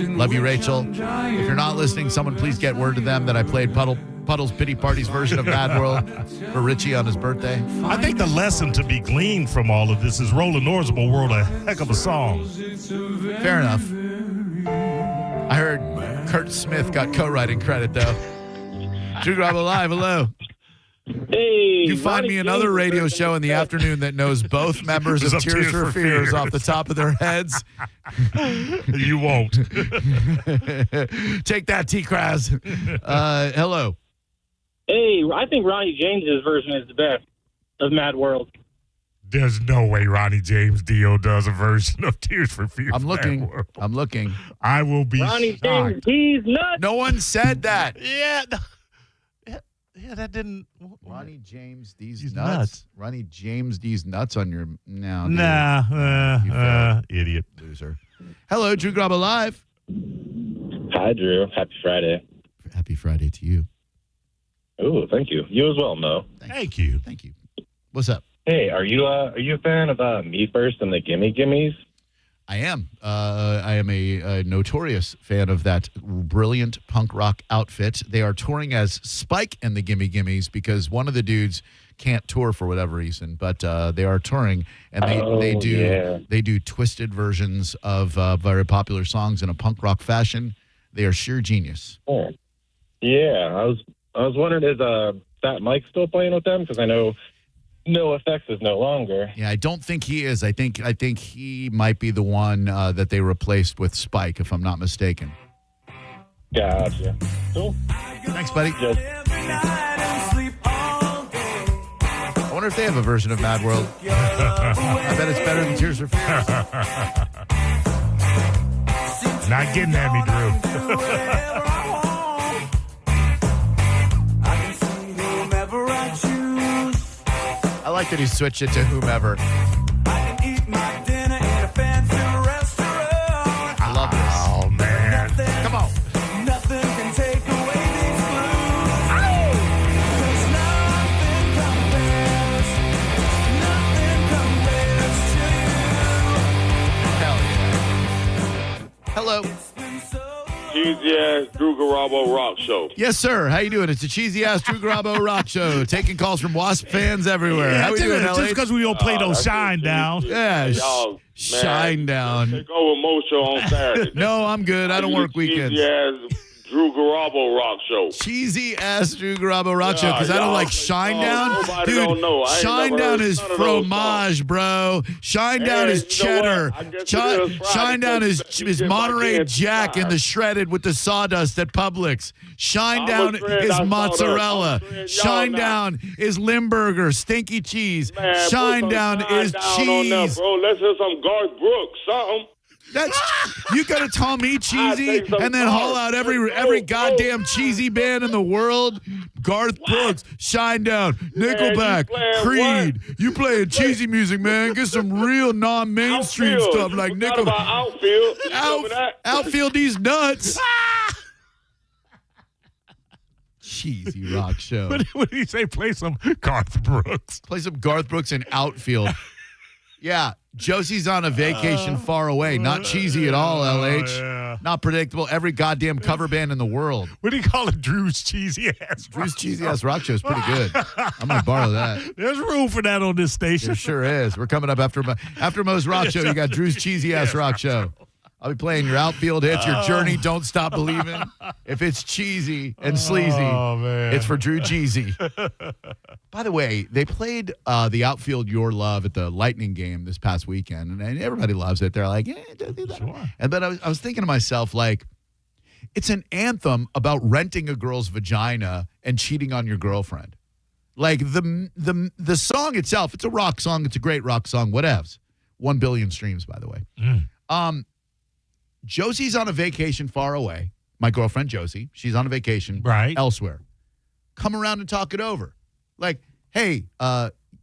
Love you, Rachel. If you're not listening, someone please get word to them that I played Puddle's Pity Party's version of Mad World for Richie on his birthday. I think the lesson to be gleaned from all of this is Roland Orsable World, a heck of a song. Fair enough. I heard Kurt Smith got co-writing credit, though. Drew Garabo Live, hello. Hey. You find me another radio show in the afternoon that knows both members of Tears for Fears off the top of their heads. You won't. Take that, T-Kraz. Hello. Hey, I think Ronnie James's version is the best of Mad World. There's no way Ronnie James Dio does a version of Tears for Fears. I'm looking. I will be Ronnie shocked. James, he's nuts. No one said that. Yeah. Yeah, that didn't. Ronnie James, these He's nuts. nuts. Ronnie James, these nuts on your. No, dude. Nah, idiot. Loser. Hello, Drew Garabo Live. Hi, Drew. Happy Friday. Happy Friday to you. Oh, thank you. You as well, Mo. Thank you. Thank you. What's up? Hey, are you a fan of Me First and the Gimme Gimmes? I am. I am a notorious fan of that brilliant punk rock outfit. They are touring as Spike and the Gimme Gimmes because one of the dudes can't tour for whatever reason, but they are touring and they do twisted versions of very popular songs in a punk rock fashion. They are sheer genius. Oh. Yeah, I was wondering, is Fat Mike still playing with them? Because I know No Effects is no longer. Yeah, I don't think he is. I think he might be the one that they replaced with Spike, if I'm not mistaken. Gotcha. Cool. Thanks, buddy. I wonder if they have a version of Mad World. I bet it's better than Tears for Fears. Not getting at me, Drew. I like that he switched it to whomever. I love this. Oh, man. Come on. Nothing can take away these blues. Cause nothing compares to you. Hell yeah. Hello. Cheesy ass Drew Garabo Rock Show. Yes, sir. How you doing? It's the cheesy ass Drew Garabo Rock Show. Taking calls from Wasp fans everywhere. Yeah, How we doing, just LH? because we don't play those Shine Down. Yeah, Y'all, Shine Down. Take over Mo Show on Saturday. No, I'm good. I don't work weekends. Cheesy ass Drew Garabo Rock Show. Cheesy ass Drew Garabo Rock Show because I don't y'all like say Shine songs Down. nobody Dude, don't know. I ain't Shine never Down heard is none of those fromage, bro. Shine Down Hey, is you know cheddar. what? I guess it Shine, is Friday Shine Down because you is get my Monterey kids Jack in tired. the shredded with the sawdust at Publix. Shine I'm Down a friend, is I saw that. mozzarella. I'm a friend, y'all Shine not. Down is Limburger, stinky cheese. Man, put Shine some Down Shine is Down on there, cheese. bro. Let's hear some Garth Brooks, something. That's you gotta tell me cheesy take some and then haul Garth. out every goddamn cheesy band in the world. Garth Brooks, Shine Down, Nickelback, playing Creed. You playing cheesy music, man. Get some real non-mainstream Outfield. stuff like You forgot Nickelback. about Outfield. You remember that? Outfield these nuts. Cheesy rock show. What did he say? Play some Garth Brooks. Play some Garth Brooks in Outfield. Yeah, Josie's on a vacation far away. Not cheesy at all, LH. Yeah. Not predictable. Every goddamn cover band in the world. What do you call it? Drew's cheesy ass. Drew's cheesy ass rock show is pretty good. I'm going to borrow that. There's room for that on this station. There sure is. We're coming up after Mo's rock show. You got Drew's cheesy ass rock show. I'll be playing your outfield hits, your Journey, Don't Stop Believing. If it's cheesy and sleazy, man. it's for Drew Cheesy. By the way, they played the outfield Your Love at the Lightning game this past weekend, and everybody loves it. They're like, don't do that. Sure. But I was thinking to myself, like, it's an anthem about renting a girl's vagina and cheating on your girlfriend. Like, the song itself, it's a rock song. It's a great rock song. Whatevs. 1 billion streams, by the way. Josie's on a vacation far away. My girlfriend, Josie, she's on a vacation elsewhere. Come around and talk it over. Like, hey,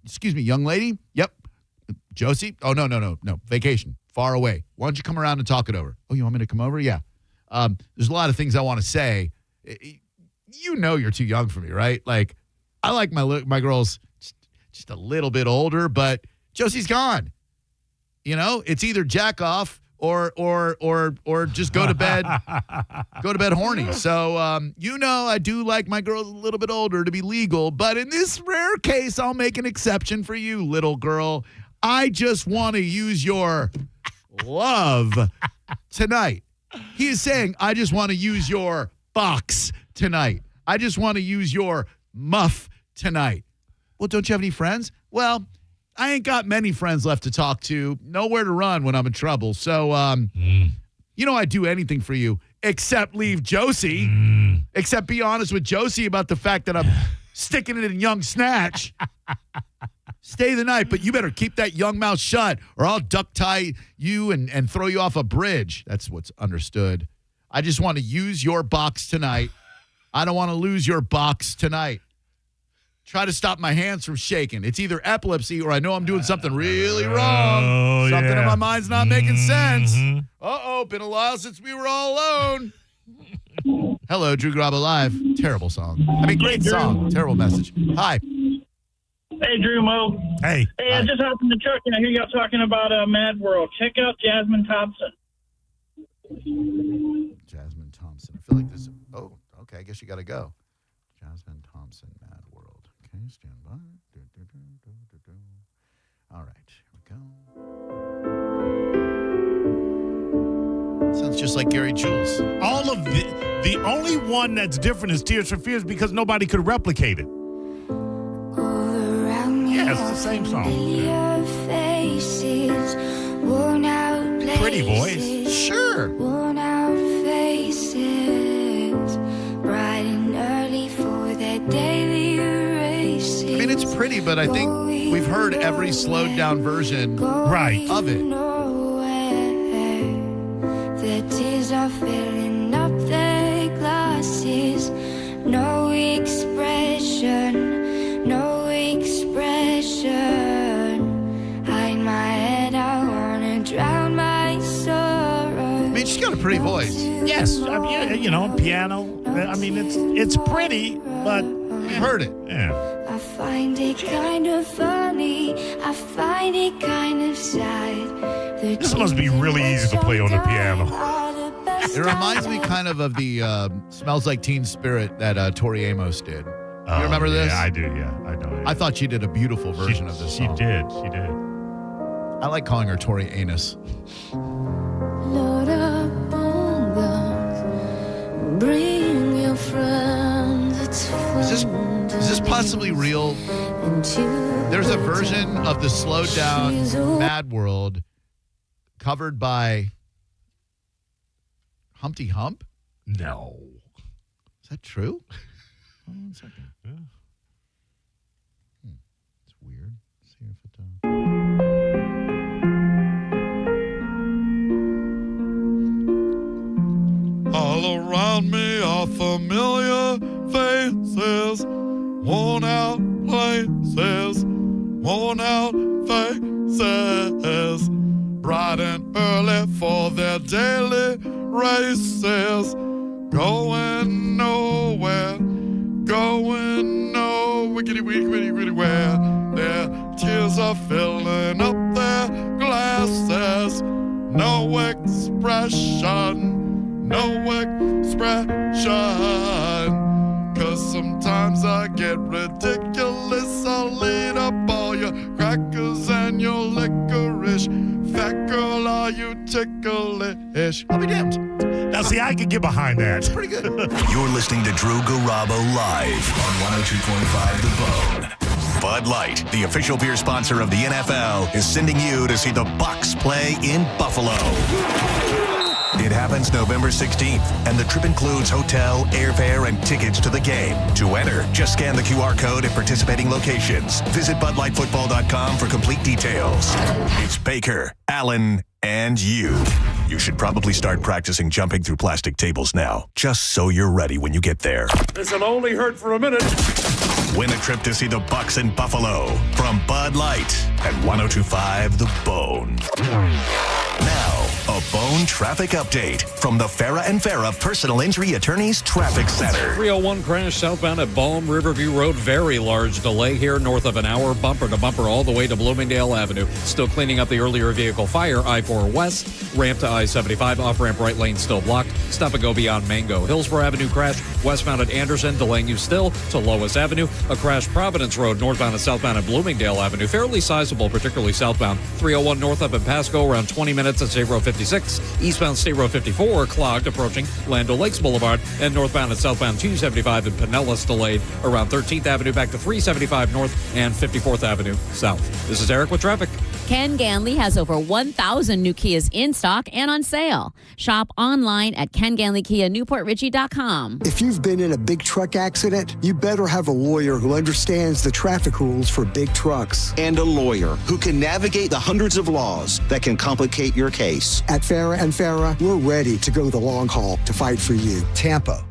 excuse me, young lady? Yep. Josie? Oh, no. Vacation. Far away. Why don't you come around and talk it over? Oh, you want me to come over? Yeah. There's a lot of things I want to say. You know you're too young for me, right? Like, I like my girls just a little bit older, but Josie's gone. You know, it's either jack off or just go to bed horny. So, I do like my girls a little bit older to be legal, but in this rare case, I'll make an exception for you, little girl. I just want to use your love tonight. He is saying, I just want to use your box tonight. I just want to use your muff tonight. Well, don't you have any friends? Well, I ain't got many friends left to talk to. Nowhere to run when I'm in trouble. So, I'd do anything for you except leave Josie. Except be honest with Josie about the fact that I'm sticking it in young snatch. Stay the night, but you better keep that young mouth shut or I'll duct tie you and throw you off a bridge. That's what's understood. I just want to use your box tonight. I don't want to lose your box tonight. try to stop my hands from shaking. It's either epilepsy or I know I'm doing something really wrong. Something in my mind's not making sense. Uh-oh, been a while since we were all alone. Hello, Drew Garabo Live. Terrible song. I mean, great song. Terrible message. Hi. Hey, Drew, Mo. Hey. Hey, I just hopped in the truck and I hear y'all talking about Mad World. Check out Jasmine Thompson. Jasmine Thompson. I feel like this. Oh, okay. I guess you got to go. Jasmine Thompson, Mad World. Okay, stand by. All right, here we go. Sounds just like Gary Jules. All of the only one that's different is Tears for Fears because nobody could replicate it. Yeah, it's the same song. Pretty voice. Sure. Worn out faces, bright and early for that daily race. I mean, it's pretty, but I think we've heard every slowed down version of it. The tears are filling up their glasses. No expression, no expression. Hide my head, I wanna drown my sorrow. I mean, she's got a pretty voice. Yes, I mean, you know, piano. I mean, it's pretty, but we've heard it. Yeah. I find it kind of funny. I find it kind of sad. This must be really easy to play on the piano. It reminds me kind of the Smells Like Teen Spirit that Tori Amos did. You remember this? Yeah, I do. Yeah, I know. Yeah. I thought she did a beautiful version of this song. She did. I like calling her Tori Anus. Load up on guns, bring your friends. It's Is this possibly real? There's a version of the slowed down Mad World covered by Humpty Hump? No. Is that true? Hold on a second. Yeah. It's weird. Let's see if it All around me are familiar faces, worn out places, worn out faces, bright and early for their daily races, going nowhere, where their tears are filling up their glasses, no expression, no expression. 'Cause sometimes I get ridiculous. I'll eat up all your crackers and your licorice. Fat girl, are you ticklish? I'll be damned. Now, see, I could get behind that. It's pretty good. You're listening to Drew Garabo live on 102.5 The Bone. Bud Light, the official beer sponsor of the NFL, is sending you to see the Bucs play in Buffalo. It happens November 16th, and the trip includes hotel, airfare, and tickets to the game. To enter, just scan the QR code at participating locations. Visit BudLightFootball.com for complete details. It's Baker, Allen, and you. You should probably start practicing jumping through plastic tables now, just so you're ready when you get there. This'll only hurt for a minute. Win a trip to see the Bucs in Buffalo from Bud Light at 102.5 The Bone. Now, a Bone traffic update from the Farah and Farah Personal Injury Attorneys Traffic Center. 301 crash southbound at Balm Riverview Road. Very large delay here, north of an hour, bumper to bumper all the way to Bloomingdale Avenue. Still cleaning up the earlier vehicle fire. I-4 west, ramp to I-75, off-ramp right lane still blocked. Stop and go beyond Mango. Hillsborough Avenue crash, westbound at Anderson, delaying you still to Lois Avenue. A crash Providence Road, northbound and southbound at Bloomingdale Avenue. Fairly sizable, particularly southbound. 301 north up in Pasco, around 20 minutes at State Road 56. Eastbound State Road 54 clogged approaching Land O'Lakes Boulevard, and northbound and southbound 275 in Pinellas delayed around 13th Avenue back to 375 north and 54th Avenue south. This is Eric with traffic. Ken Ganley has over 1,000 new Kias in stock and on sale. Shop online at KenGanleyKiaNewportRichie.com. If you've been in a big truck accident, you better have a lawyer who understands the traffic rules for big trucks. And a lawyer who can navigate the hundreds of laws that can complicate your case. At Farah and Farah, we're ready to go the long haul to fight for you. Tampa,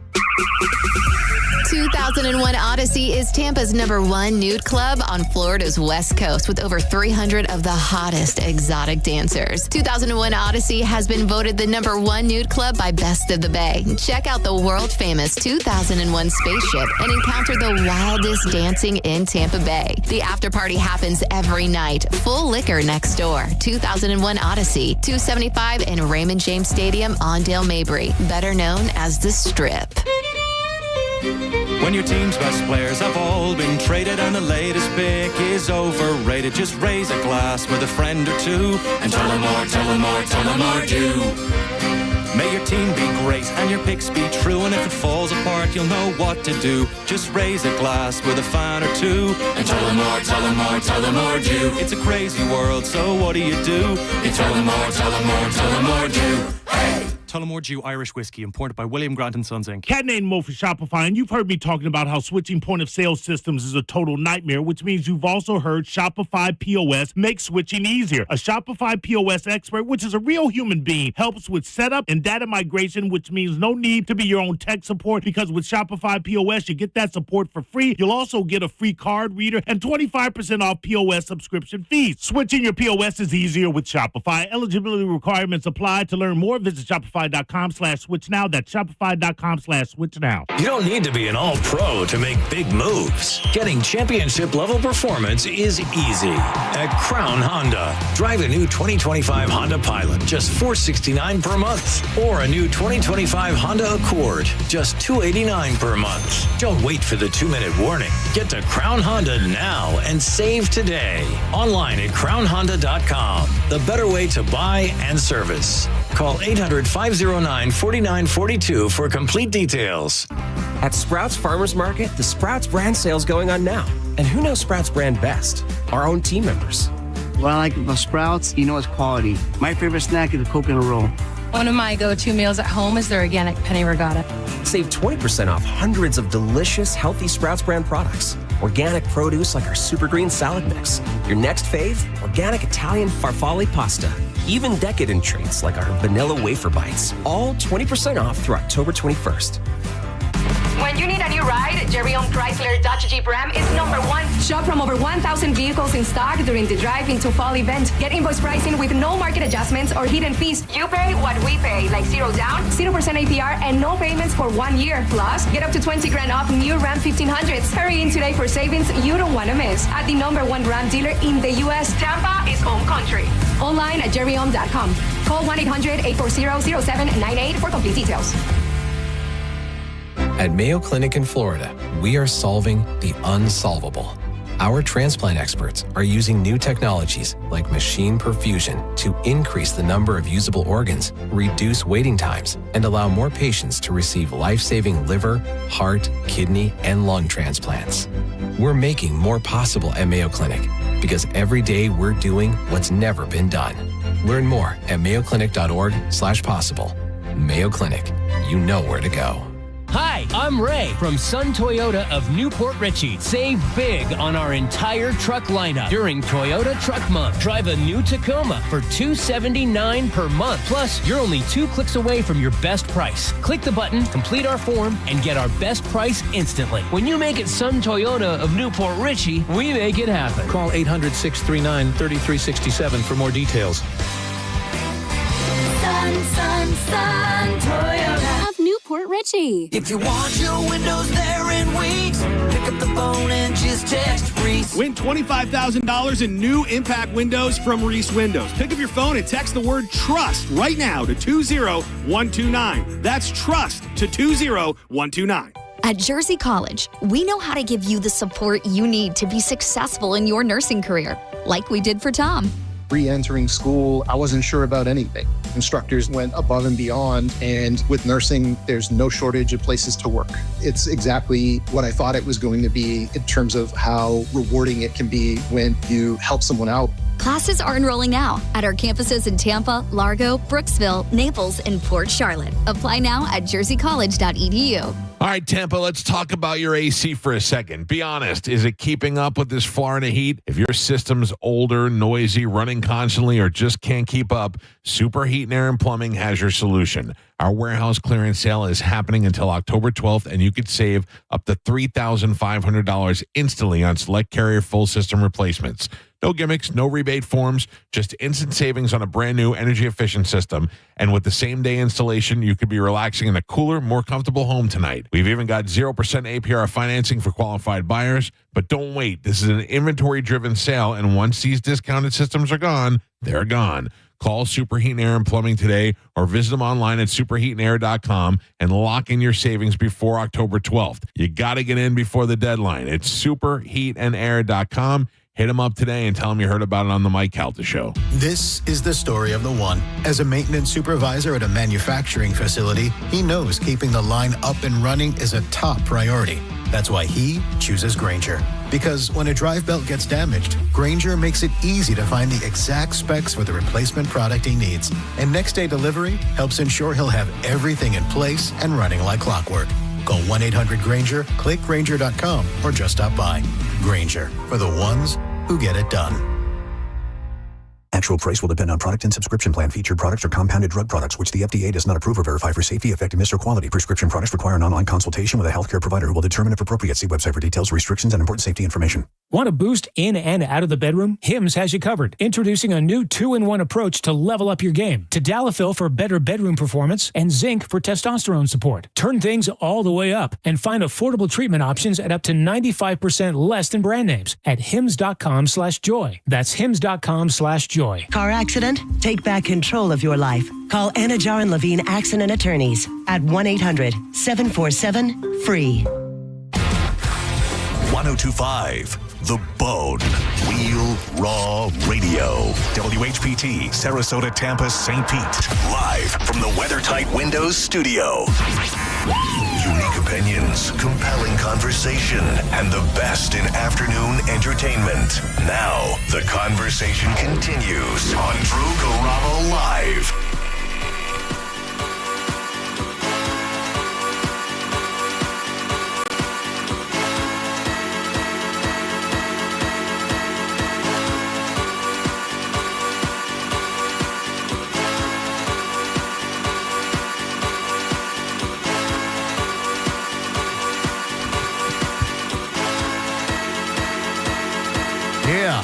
2001 Odyssey is Tampa's #1 nude club on Florida's West Coast with over 300 of the hottest exotic dancers. 2001 Odyssey has been voted the #1 nude club by Best of the Bay. Check out the world-famous 2001 spaceship and encounter the wildest dancing in Tampa Bay. The after party happens every night. Full liquor next door. 2001 Odyssey, 275 in Raymond James Stadium on Dale Mabry, better known as The Strip. When your team's best players have all been traded and the latest pick is overrated, just raise a glass with a friend or two and tell them more, tell them more, tell them more do. May your team be great and your picks be true, and if it falls apart, you'll know what to do. Just raise a glass with a fan or two and tell them more, tell them more, tell them more do. It's a crazy world, so what do? You tell them more, tell them more, tell them more do. Hey! Tullamore Dew Irish Whiskey, imported by William Grant & Sons, Inc. Cat named Mo for Shopify, and you've heard me talking about how switching point-of-sale systems is a total nightmare, which means you've also heard Shopify POS makes switching easier. A Shopify POS expert, which is a real human being, helps with setup and data migration, which means no need to be your own tech support, because with Shopify POS, you get that support for free. You'll also get a free card reader and 25% off POS subscription fees. Switching your POS is easier with Shopify. Eligibility requirements apply. To learn more, visit Shopify.com/switch now. That's Shopify.com/switch now. You don't need to be an all-pro to make big moves. Getting championship-level performance is easy at Crown Honda. Drive a new 2025 Honda Pilot, just $469 per month. Or a new 2025 Honda Accord, just $289 per month. Don't wait for the 2-minute warning. Get to Crown Honda now and save today. Online at crownhonda.com. The better way to buy and service. Call 800-509-4942 for complete details. At Sprouts Farmers Market, the Sprouts brand sale's going on now. And who knows Sprouts brand best? Our own team members. What I like about Sprouts, it's quality. My favorite snack is a coconut roll. One of my go-to meals at home is their organic penne ricotta. Save 20% off hundreds of delicious, healthy Sprouts brand products. Organic produce like our super green salad mix. Your next fave, organic Italian farfalle pasta. Even decadent treats like our vanilla wafer bites. All 20% off through October 21st. When you need a new ride, Jerry-owned Chrysler Dodge Jeep Ram is #1. Shop from over 1,000 vehicles in stock during the Drive Into Fall event. Get invoice pricing with no market adjustments or hidden fees. You pay what we pay, like 0 down, 0% APR, and no payments for 1 year. Plus, get up to $20,000 off new Ram 1500s. Hurry in today for savings you don't want to miss. At the #1 Ram dealer in the U.S., Tampa is home country. Online at jerryohm.com. Call 1-800-840-0798 for complete details. At Mayo Clinic in Florida, we are solving the unsolvable. Our transplant experts are using new technologies like machine perfusion to increase the number of usable organs, reduce waiting times, and allow more patients to receive life-saving liver, heart, kidney, and lung transplants. We're making more possible at Mayo Clinic because every day we're doing what's never been done. Learn more at mayoclinic.org/possible. Mayo Clinic, you know where to go. Hi, I'm Ray from Sun Toyota of Newport Richey. Save big on our entire truck lineup during Toyota Truck Month. Drive a new Tacoma for $279 per month. Plus, you're only 2 clicks away from your best price. Click the button, complete our form, and get our best price instantly. When you make it Sun Toyota of Newport Richey, we make it happen. Call 800-639-3367 for more details. Sun Toyota of Newport Richey. If you want your windows there in weeks, pick up the phone and just text Reese. Win $25,000 in new impact windows from Reese Windows. Pick up your phone and text the word TRUST right now to 20129. That's TRUST to 20129. At Jersey College, we know how to give you the support you need to be successful in your nursing career, like we did for Tom. Re-entering school, I wasn't sure about anything. Instructors went above and beyond, and with nursing, there's no shortage of places to work. It's exactly what I thought it was going to be in terms of how rewarding it can be when you help someone out. Classes are enrolling now at our campuses in Tampa, Largo, Brooksville, Naples, and Port Charlotte. Apply now at jerseycollege.edu. All right, Tampa, let's talk about your AC for a second. Be honest, is it keeping up with this Florida heat? If your system's older, noisy, running constantly, or just can't keep up, Super Heat and Air and Plumbing has your solution. Our warehouse clearance sale is happening until October 12th, and you could save up to $3,500 instantly on select Carrier full system replacements. No gimmicks, no rebate forms, just instant savings on a brand new energy efficient system. And with the same day installation, you could be relaxing in a cooler, more comfortable home tonight. We've even got 0% APR financing for qualified buyers. But don't wait. This is an inventory driven sale. And once these discounted systems are gone, they're gone. Call Super Heat and Air and Plumbing today or visit them online at superheatandair.com and lock in your savings before October 12th. You got to get in before the deadline. It's superheatandair.com. Hit him up today and tell him you heard about it on the Mike Calta Show. This is the story of the one. As a maintenance supervisor at a manufacturing facility, he knows keeping the line up and running is a top priority. That's why he chooses Grainger. Because when a drive belt gets damaged, Grainger makes it easy to find the exact specs for the replacement product he needs. And next day delivery helps ensure he'll have everything in place and running like clockwork. Call 1-800-GRAINGER, click Grainger.com, or just stop by. Grainger, for the ones who get it done. Actual price will depend on product and subscription plan. Featured products are compounded drug products, which the FDA does not approve or verify for safety, effectiveness, or quality. Prescription products require an online consultation with a healthcare provider who will determine if appropriate. See website for details, restrictions, and important safety information. Want a boost in and out of the bedroom? Hims has you covered. Introducing a new 2-in-1 approach to level up your game. Tadalafil for better bedroom performance and zinc for testosterone support. Turn things all the way up and find affordable treatment options at up to 95% less than brand names at hims.com/joy. That's hims.com/joy. Car accident? Take back control of your life. Call Anajar and Levine Accident Attorneys at 1-800-747-FREE. 1025 The Bone. Real Raw Radio. WHPT, Sarasota, Tampa, St. Pete. Live from the WeatherTight Windows studio. Unique opinions, compelling conversation, and the best in afternoon entertainment. Now, the conversation continues on Drew Garabo Live. Yeah.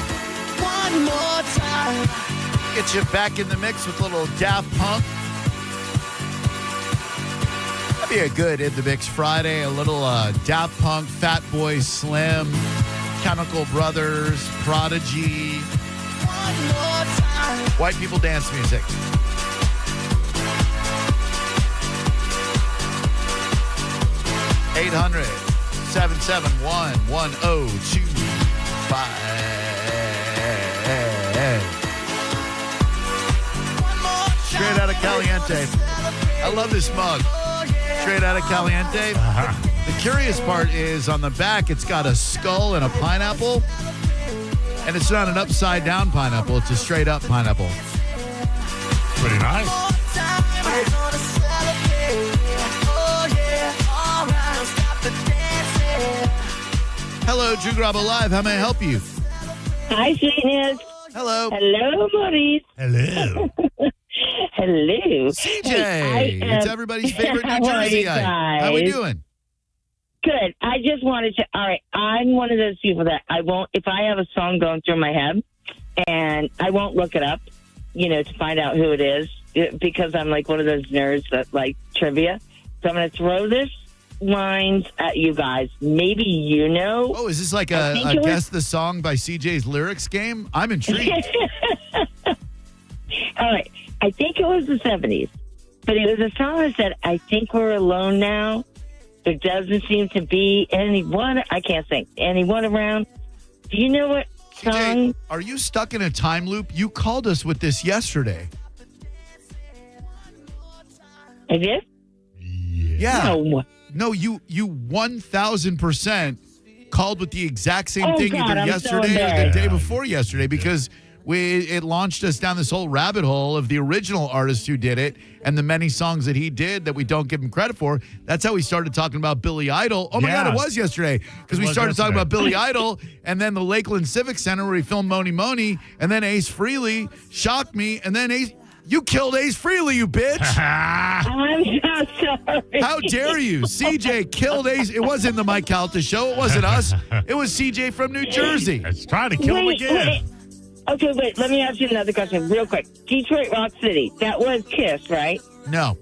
One more time. Get you back in the mix with a little Daft Punk. That'd be a good In the Mix Friday. A little Daft Punk, Fatboy Slim, Chemical Brothers, Prodigy. One more time. White people dance music. $800-771-1025. Straight out of Caliente. I love this mug. Straight out of Caliente. The curious part is on the back, it's got a skull and a pineapple. And it's not an upside down pineapple, it's a straight up pineapple. Pretty nice. Hello, Drew Garabo Live. How may I help you? Hi, sweetness. Hello. Hello, Maurice. Hello. Hello. CJ. It's everybody's favorite New Jerseyite. How we doing? Good. I just wanted to, all right, I'm one of those people that I won't, if I have a song going through my head, and I won't look it up, to find out who it is, because I'm like one of those nerds that like trivia. So I'm going to throw this lines at you guys. Maybe you know. Oh, is this like a guess the song by CJ's lyrics game? I'm intrigued. All right. I think it was the 70s, but it was a song that said, I think we're alone now. There doesn't seem to be anyone. I can't think. Anyone around. Do you know what song? CJ, are you stuck in a time loop? You called us with this yesterday. I did? Yeah. No, you 1,000% called with the exact same thing either yesterday or the day before yesterday, because it launched us down this whole rabbit hole of the original artist who did it and the many songs that he did that we don't give him credit for. That's how we started talking about Billy Idol. Oh, my God, it was yesterday because we started talking about Billy Idol and then the Lakeland Civic Center where he filmed Moni Moni, and then Ace Frehley shocked me, and then Ace... You killed Ace Frehley, you bitch. I'm so sorry. How dare you? CJ killed Ace. It wasn't the Mike Calta show. It wasn't us. It was CJ from New Jersey. It's trying to kill him again. Okay, wait. Let me ask you another question real quick. Detroit Rock City. That was Kiss, right? No.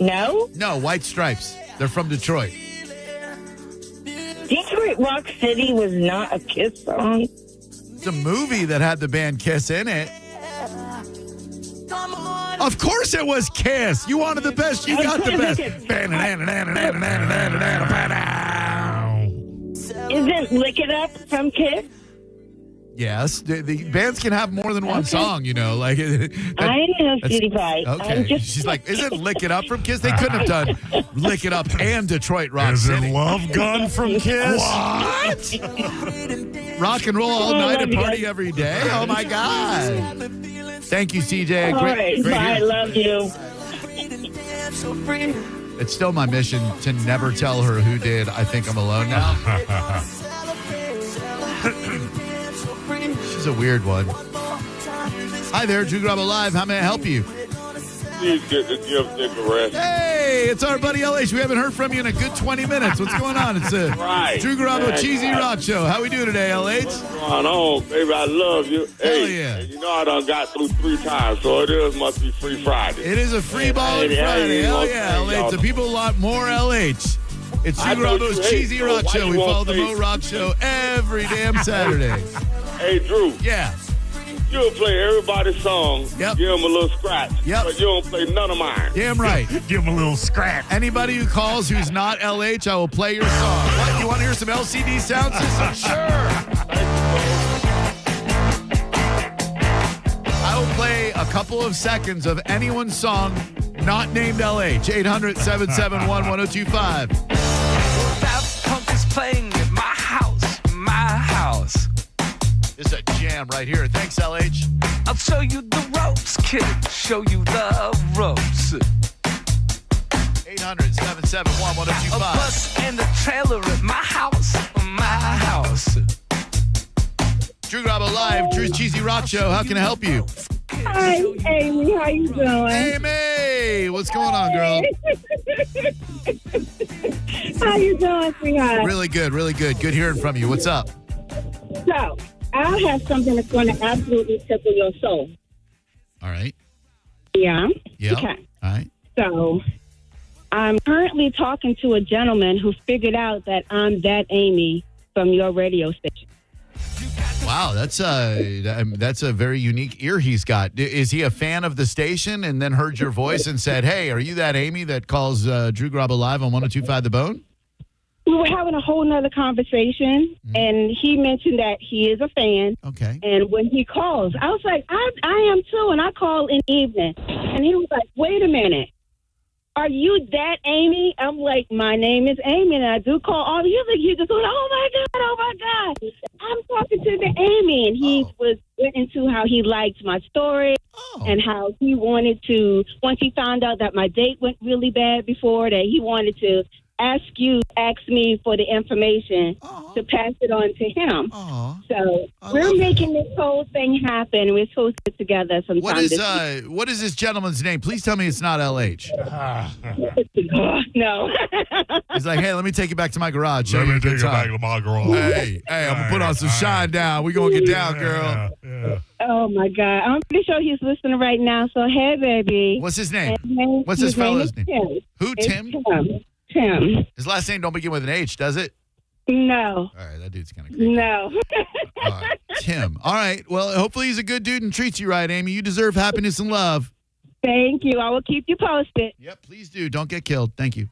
No? No, White Stripes. They're from Detroit. Detroit Rock City was not a Kiss song? It's a movie that had the band Kiss in it. Of course it was Kiss. You wanted the best. You got the best. Isn't Lick It Up from Kiss? Yes. The bands can have more than one song, you know. Like I know, Cutie Pie. Okay. She's like, isn't Lick It Up from Kiss? They couldn't have done Lick It Up and Detroit Rock City. Isn't Love Gun from Kiss? What? Rock and roll all night and party every day? Oh, my God. Thank you, CJ. Great I love you. It's still my mission to never tell her who did I Think I'm Alone Now. She's a weird one. Hi there, Drew Garabo Live. How may I help you? Please get the gift take a rest. Hey, it's our buddy LH. We haven't heard from you in a good 20 minutes. What's going on? It's a Drew Garabo Cheesy Rock Show. How we doing today, LH? What's going on, baby? I love you. Hell hey, yeah. You know I done got through 3 times, so it must be Free Friday. It is a free ball Friday. Hell yeah, LH. The people want more LH. It's Drew Garabo's Cheesy Rock Show. We follow the Mo Rock Show every damn Saturday. Hey, Drew. Yeah. You'll play everybody's song. Yep. Give them a little scratch. Yep. But you don't play none of mine. Damn right. Give them a little scratch. Anybody who calls who's not LH, I will play your song. What? You want to hear some LCD sound system? Sure. I will play a couple of seconds of anyone's song not named LH. 800-771-1025. Daft Punk is playing at my house. This is a jam right here. Thanks, LH. I'll show you the ropes, kid. Show you the ropes. 800-771-1025. A bus and a trailer at my house. Drew Garabo Live, Drew's Cheesy Rock Show. How can I help you? Hi, Amy. How you doing? Amy, what's going on, girl? How you doing, sweetheart? Really good, really good. Good hearing from you. What's up? So, I have something that's going to absolutely tickle your soul. All right. Yeah? Yeah. Okay. All right. So, I'm currently talking to a gentleman who figured out that I'm that Amy from your radio station. Wow, that's a very unique ear he's got. Is he a fan of the station and then heard your voice and said, hey, are you that Amy that calls Drew Garabo Live on 102.5 The Bone? We were having a whole nother conversation, and he mentioned that he is a fan. Okay. And when he calls, I was like, I am too, and I call in the evening. And he was like, wait a minute. Are you that Amy? I'm like, my name is Amy, and I do call all the music. He just went, oh, my God. I'm talking to the Amy. And he went into how he liked my story and how he wanted to, once he found out that my date went really bad before, that he wanted to ask me for the information to pass it on to him. So we're making this whole thing happen. We're supposed to get together sometime What is this gentleman's name? Please tell me it's not LH. No. He's like, hey, let me take you back to my garage. Let me take you back to my garage. Hey, I'm going to put on some shine down. We're going to get down, girl. Yeah. Oh, my God. I'm pretty sure he's listening right now. So, hey, baby. What's his name? What's this fellow's name? Tim. Who, Tim? Tim. His last name don't begin with an H, does it? No. All right, that dude's kind of creepy. No. All right, Tim. All right, well, hopefully he's a good dude and treats you right, Amy. You deserve happiness and love. Thank you. I will keep you posted. Yep, please do. Don't get killed. Thank you.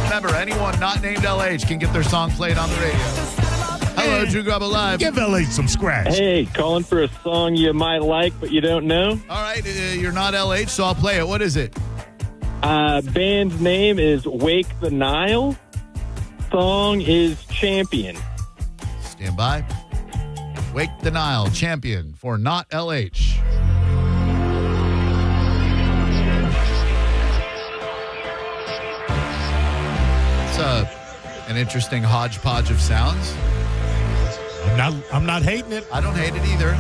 Remember, anyone not named LH can get their song played on the radio. Hello, Drew Garabo Live. Give LH some scratch. Hey, calling for a song you might like, but you don't know. All right, you're not LH, so I'll play it. What is it? Band's name is Wake the Nile. Song is Champion. Stand by. Wake the Nile, Champion for Not LH. It's an interesting hodgepodge of sounds. I'm not hating it. I don't hate it either.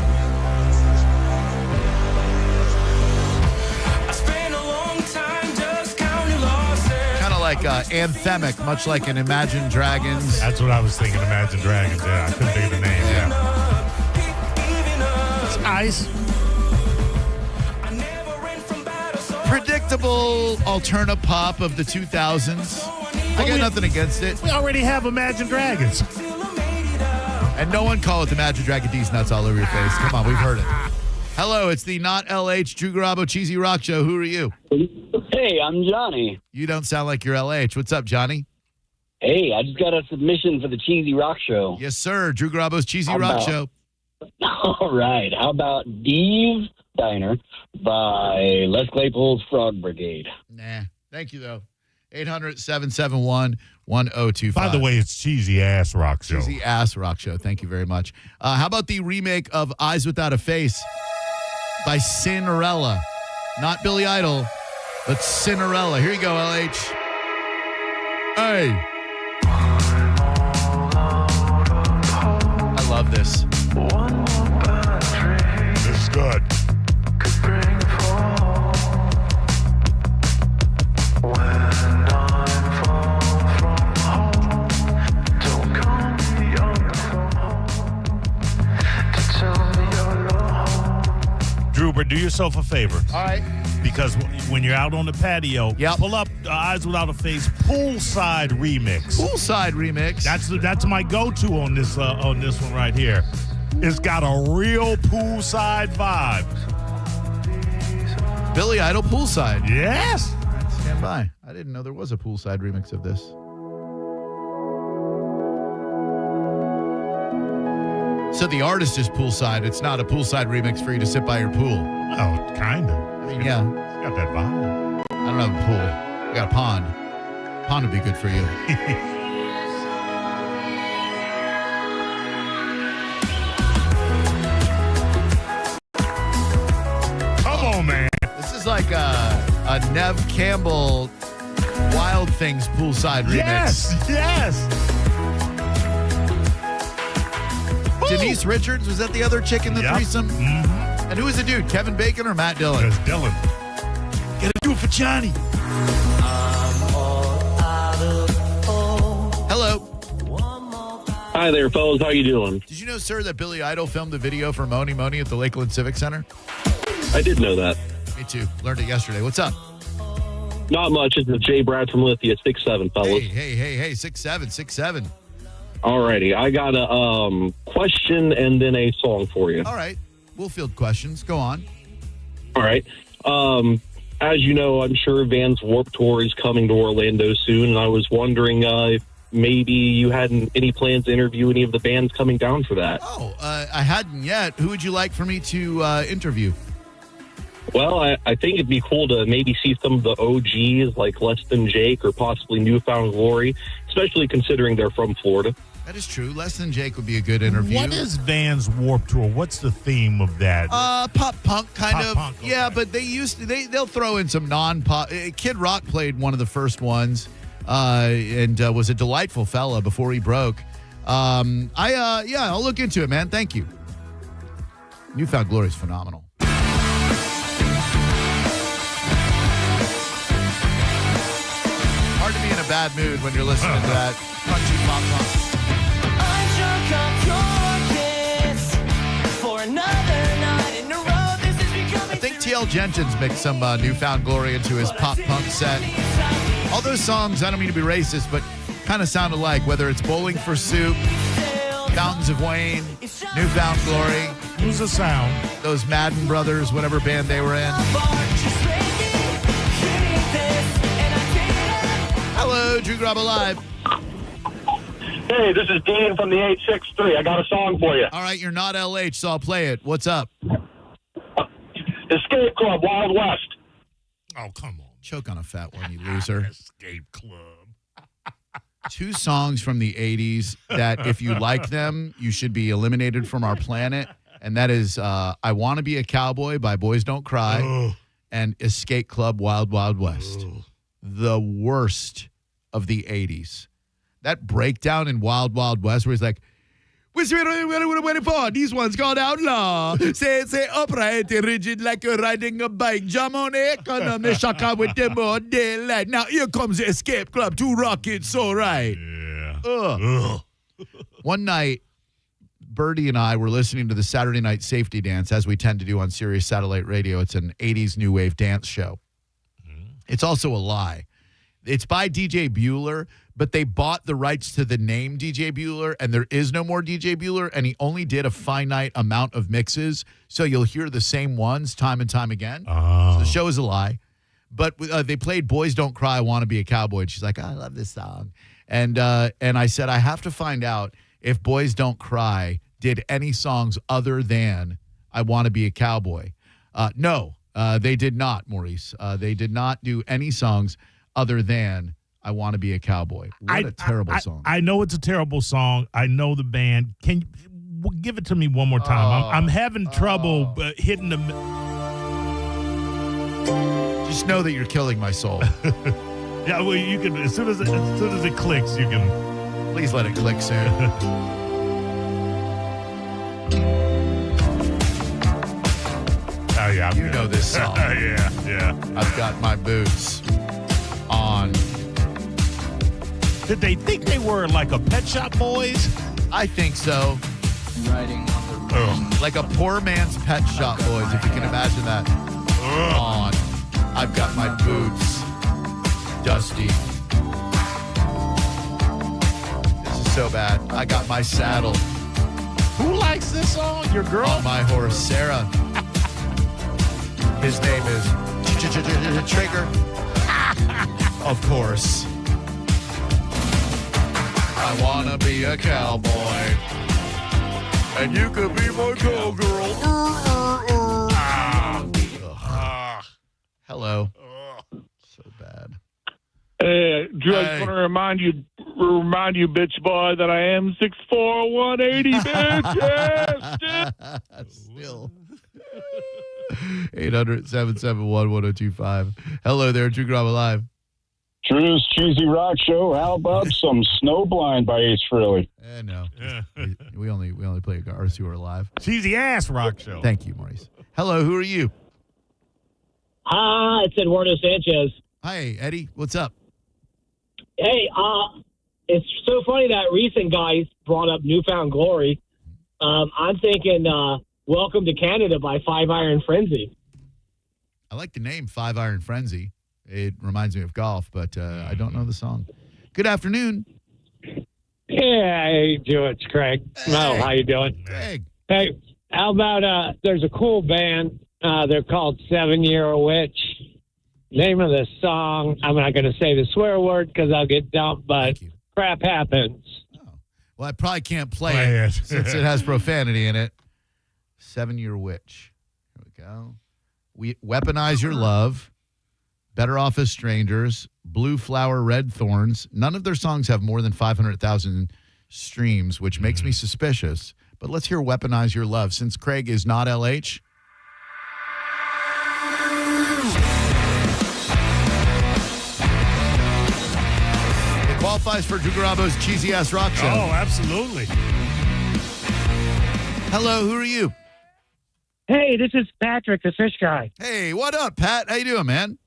Kind of like anthemic, much like an Imagine Dragons. That's what I was thinking, Imagine Dragons. Yeah, I couldn't think of the name. Yeah. It's nice. Predictable alterna pop of the 2000s. I got nothing against it. We already have Imagine Dragons. And no one call it the Imagine Dragon D's nuts all over your face. Come on, we've heard it. Hello, it's the Not LH Drew Garabo Cheesy Rock Show. Who are you? Hey, I'm Johnny. You don't sound like you're LH. What's up, Johnny? Hey, I just got a submission for the Cheesy Rock Show. Yes, sir. Drew Garabo's Cheesy Rock Show. All right. How about Deve's Diner by Les Claypool's Frog Brigade? Nah. Thank you, though. 800-771-1025. By the way, it's Cheesy Ass Rock Show. Cheesy Ass Rock Show. Thank you very much. How about the remake of Eyes Without a Face by Cinderella? Not Billy Idol, but Cinderella. Here you go, LH. Hey. I love this. This is good. Drew, but do yourself a favor. All right. Because when you're out on the patio, pull up Eyes Without a Face poolside remix. Poolside remix. That's my go-to on this one right here. It's got a real poolside vibe. Billy Idol poolside. Yes. Stand by. I didn't know there was a poolside remix of this. So the artist is poolside. It's not a poolside remix for you to sit by your pool. Oh, kind of. I mean, yeah. It's got that vibe. I don't have a pool. I got a pond. Pond would be good for you. Come on, man. This is like a Nev Campbell Wild Things poolside remix. Yes. Denise Richards, was that the other chick in the threesome? Mm-hmm. And who was the dude? Kevin Bacon or Matt Dillon? It's Dillon. Gotta do it for Johnny. Hello. Hi there, fellas. How you doing? Did you know, sir, that Billy Idol filmed a video for Moni Moni at the Lakeland Civic Center? I did know that. Me too. Learned it yesterday. What's up? Not much. It's Jay Brad from Lithia, 6'7", fellas. Hey, 6'7". Alrighty. I got a question and then a song for you. All right. We'll field questions. Go on. All right. As you know, I'm sure Vans Warped Tour is coming to Orlando soon, and I was wondering if maybe you had any plans to interview any of the bands coming down for that. Oh, I hadn't yet. Who would you like for me to interview? Well, I think it'd be cool to maybe see some of the OGs like Less Than Jake or possibly Newfound Glory, especially considering they're from Florida. That is true. Less Than Jake would be a good interview. What is Vans Warped Tour? What's the theme of that? Pop punk kind of. Punk, okay. Yeah, but they'll throw in some non-pop. Kid Rock played one of the first ones and was a delightful fella before he broke. I'll look into it, man. Thank you. Newfound Glory is phenomenal. Hard to be in a bad mood when you're listening to that punchy pop punk. I think T.L. Jenkins mixed some Newfound Glory into his pop punk set. All those songs, I don't mean to be racist, but kind of sound alike, whether it's Bowling for Soup, Fountains of Wayne, Newfound Glory. Who's the sound? Those Madden Brothers, whatever band they were in. Hello, Drew Garabo Live. Hey, this is Dean from the 863. I got a song for you. All right, you're not LH, so I'll play it. What's up? Escape Club, Wild West. Oh, come on. Choke on a fat one, you loser. Escape Club. 2 songs from the 80s that if you like them, you should be eliminated from our planet. And that is I Want to Be a Cowboy by Boys Don't Cry and Escape Club Wild Wild West. The worst of the 80s. That breakdown in Wild Wild West where he's like, "What's waiting for? These ones called outlaw. Say upright and rigid like you're riding a bike. Jam on it, economy shaka with them all daylight. Now here comes the Escape Club to rock it so right." Yeah. One night, Birdie and I were listening to the Saturday Night Safety Dance, as we tend to do on Sirius Satellite Radio. It's an 80s new wave dance show. It's also a lie. It's by DJ Bueller, but they bought the rights to the name DJ Bueller, and there is no more DJ Bueller, and he only did a finite amount of mixes, so you'll hear the same ones time and time again. So the show is a lie. But they played Boys Don't Cry, I Want to Be a Cowboy, and she's like, "I love this song." And I said, I have to find out if Boys Don't Cry did any songs other than I Want to Be a Cowboy. No, they did not, Maurice. They did not do any songs other than I Want to Be a Cowboy. What a terrible song. I know it's a terrible song. I know the band. Can you give it to me one more time? I'm having trouble hitting the... Just know that you're killing my soul. Yeah, well, you can, as soon as it clicks, you can... Please let it click soon. Oh, yeah. You know this song. Yeah. I've got my boots on. Did they think they were like a Pet Shop Boys? I think so. Riding on the Like a poor man's Pet Shop Boys, if you can imagine that. On. I've got my boots dusty. This is so bad. I got my saddle. Who likes this song? Your girl? On my horse, Sarah. His name is Trigger. Of course. I wanna be a cowboy, and you could be my cowgirl. Hello. So bad. Hey, Drew, I just want to remind you, bitch boy, that I am 6'4", 180, bitch. Still. 800-771-1025. Hello there, Drew Garabo Live. Drew's Cheesy Rock Show. How about some Snowblind by Ace Frehley? No. We only play artists who are alive. Cheesy ass rock show. Thank you, Maurice. Hello, who are you? It's Eduardo Sanchez. Hi, Eddie. What's up? Hey, it's so funny that recent guys brought up Newfound Glory. I'm thinking Welcome to Canada by Five Iron Frenzy. I like the name Five Iron Frenzy. It reminds me of golf, but I don't know the song. Good afternoon. Yeah, how you doing? It's Craig. Hey. Mel, how you doing? Craig. Hey, how about there's a cool band. They're called 7 Year Witch. Name of the song, I'm not going to say the swear word because I'll get dumped, but crap happens. Well, I probably can't play it since it has profanity in it. 7 Year Witch. Here we go. We Weaponize Your Love. Better Off as Strangers. Blue Flower, Red Thorns. None of their songs have more than 500,000 streams, which makes me suspicious. But let's hear Weaponize Your Love. Since Craig is not LH. It qualifies for Drew Garabo's Cheesy Ass Rock Show. Oh, absolutely. Hello, who are you? Hey, this is Patrick, the fish guy. Hey, what up, Pat? How you doing, man?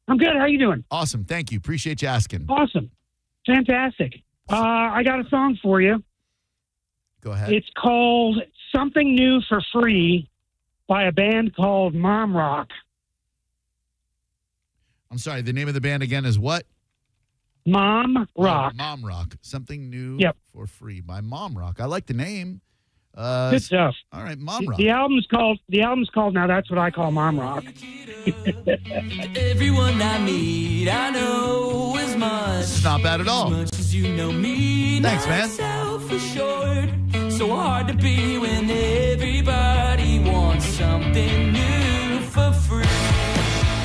I'm good. How you doing? Awesome. Thank you. Appreciate you asking. Awesome. Fantastic. I got a song for you. Go ahead. It's called Something New for Free by a band called Mom Rock. I'm sorry, the name of the band again is what? Mom Rock. Mom Rock. Something new for free by Mom Rock. I like the name. Good stuff. All right, Mom Rock. The album's called Now That's What I Call Mom Rock. Everyone I meet, I know as much. It's not bad at all. As much as you know me. Thanks, man. Self-assured, so hard to be when everybody wants something new for free.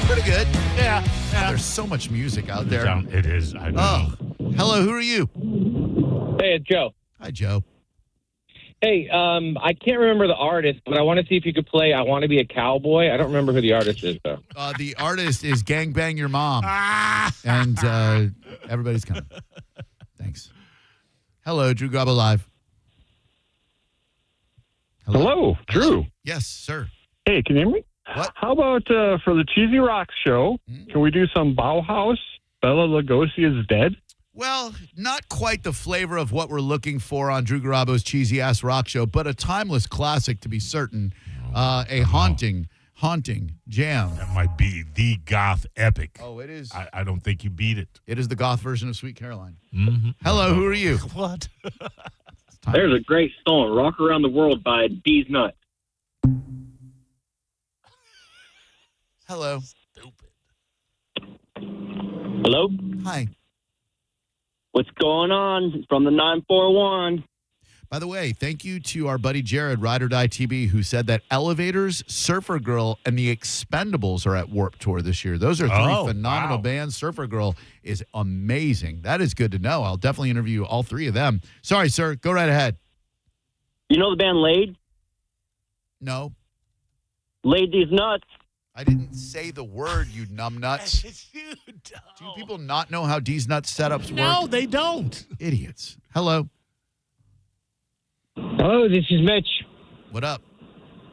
Pretty good. Yeah. There's so much music out there. It is. I know. Hello, who are you? Hey, it's Joe. Hi, Joe. Hey, I can't remember the artist, but I want to see if you could play I Want to Be a Cowboy. I don't remember who the artist is, though. The artist is Gang Bang Your Mom. And everybody's coming. Thanks. Hello, Drew Garabo Live. Hello, Drew. Yes, sir. Hey, can you hear me? What? How about for the Cheesy Rock show, can we do some Bauhaus? Bela Lugosi is dead? Well, not quite the flavor of what we're looking for on Drew Garabo's Cheesy Ass Rock Show, but a timeless classic to be certain. A haunting jam. That might be the goth epic. Oh, it is. I don't think you beat it. It is the goth version of Sweet Caroline. Mm-hmm. Hello, who are you? What? There's a great song, Rock Around the World by D's Nuts. Hello. Hello? Hi. What's going on from the 941? By the way, thank you to our buddy Jared, Ride or Die TB, who said that Elevators, Surfer Girl, and the Expendables are at Warped Tour this year. Those are three phenomenal bands. Surfer Girl is amazing. That is good to know. I'll definitely interview all three of them. Sorry, sir. Go right ahead. You know the band Laid? No. Laid These Nuts. I didn't say the word, you numbnuts. Do people not know how D's Nuts setups work? No, they don't. Idiots. Hello. Hello, this is Mitch. What up?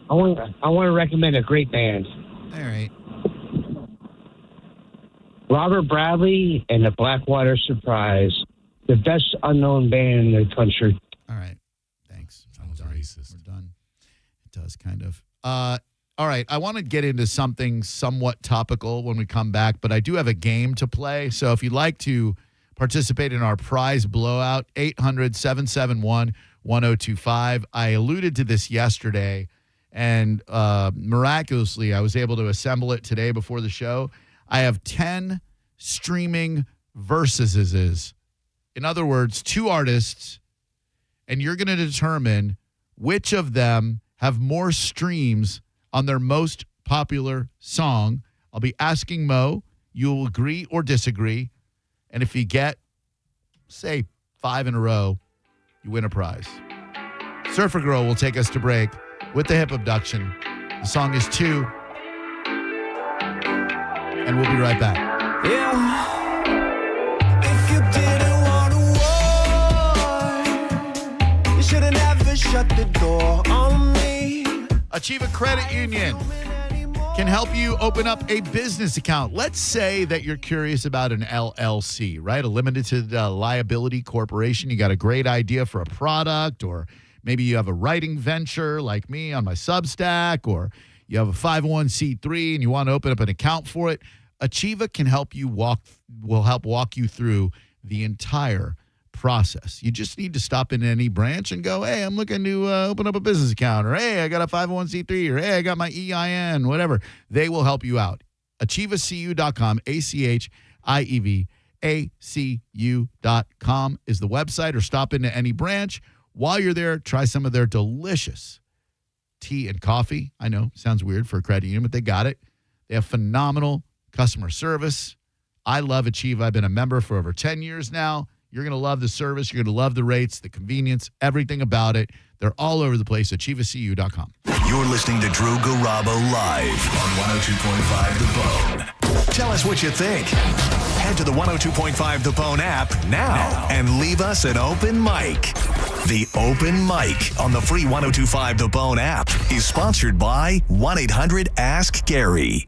I want to recommend a great band. All right. Robert Bradley and the Blackwater Surprise, the best unknown band in the country. All right. Thanks. That was racist. We're done. It does kind of. All right. I want to get into something somewhat topical when we come back, but I do have a game to play. So if you'd like to participate in our prize blowout, 800-771-1025. I alluded to this yesterday, and miraculously, I was able to assemble it today before the show. I have 10 streaming versuses. In other words, 2 artists, and you're going to determine which of them have more streams on their most popular song. I'll be asking Mo. You'll agree or disagree. And if you get, say, 5 in a row, you win a prize. Surfer Girl will take us to break with the hip abduction. The song is 2. And we'll be right back. Yeah. If you didn't want a war, you should have never shut the door on me. Achieva Credit Union can help you open up a business account. Let's say that you're curious about an LLC, right? A limited liability corporation. You got a great idea for a product, or maybe you have a writing venture like me on my Substack, or you have a 501c3 and you want to open up an account for it. Achieva can help walk you through the entire process. You just need to stop in any branch and go, hey, I'm looking to open up a business account, or hey, I got a 501c3, or hey, I got my EIN, whatever. They will help you out. AchievaCU.com, AchievaCU.com is the website, or stop into any branch. While you're there, try some of their delicious tea and coffee. I know, sounds weird for a credit union, but they got it. They have phenomenal customer service. I love Achieva. I've been a member for over 10 years now. You're going to love the service. You're going to love the rates, the convenience, everything about it. They're all over the place. AchievaCU.com. You're listening to Drew Garabo live on 102.5 The Bone. Tell us what you think. Head to the 102.5 The Bone app now and leave us an open mic. The Open Mic on the free 102.5 The Bone app is sponsored by 1-800-ASK-GARY.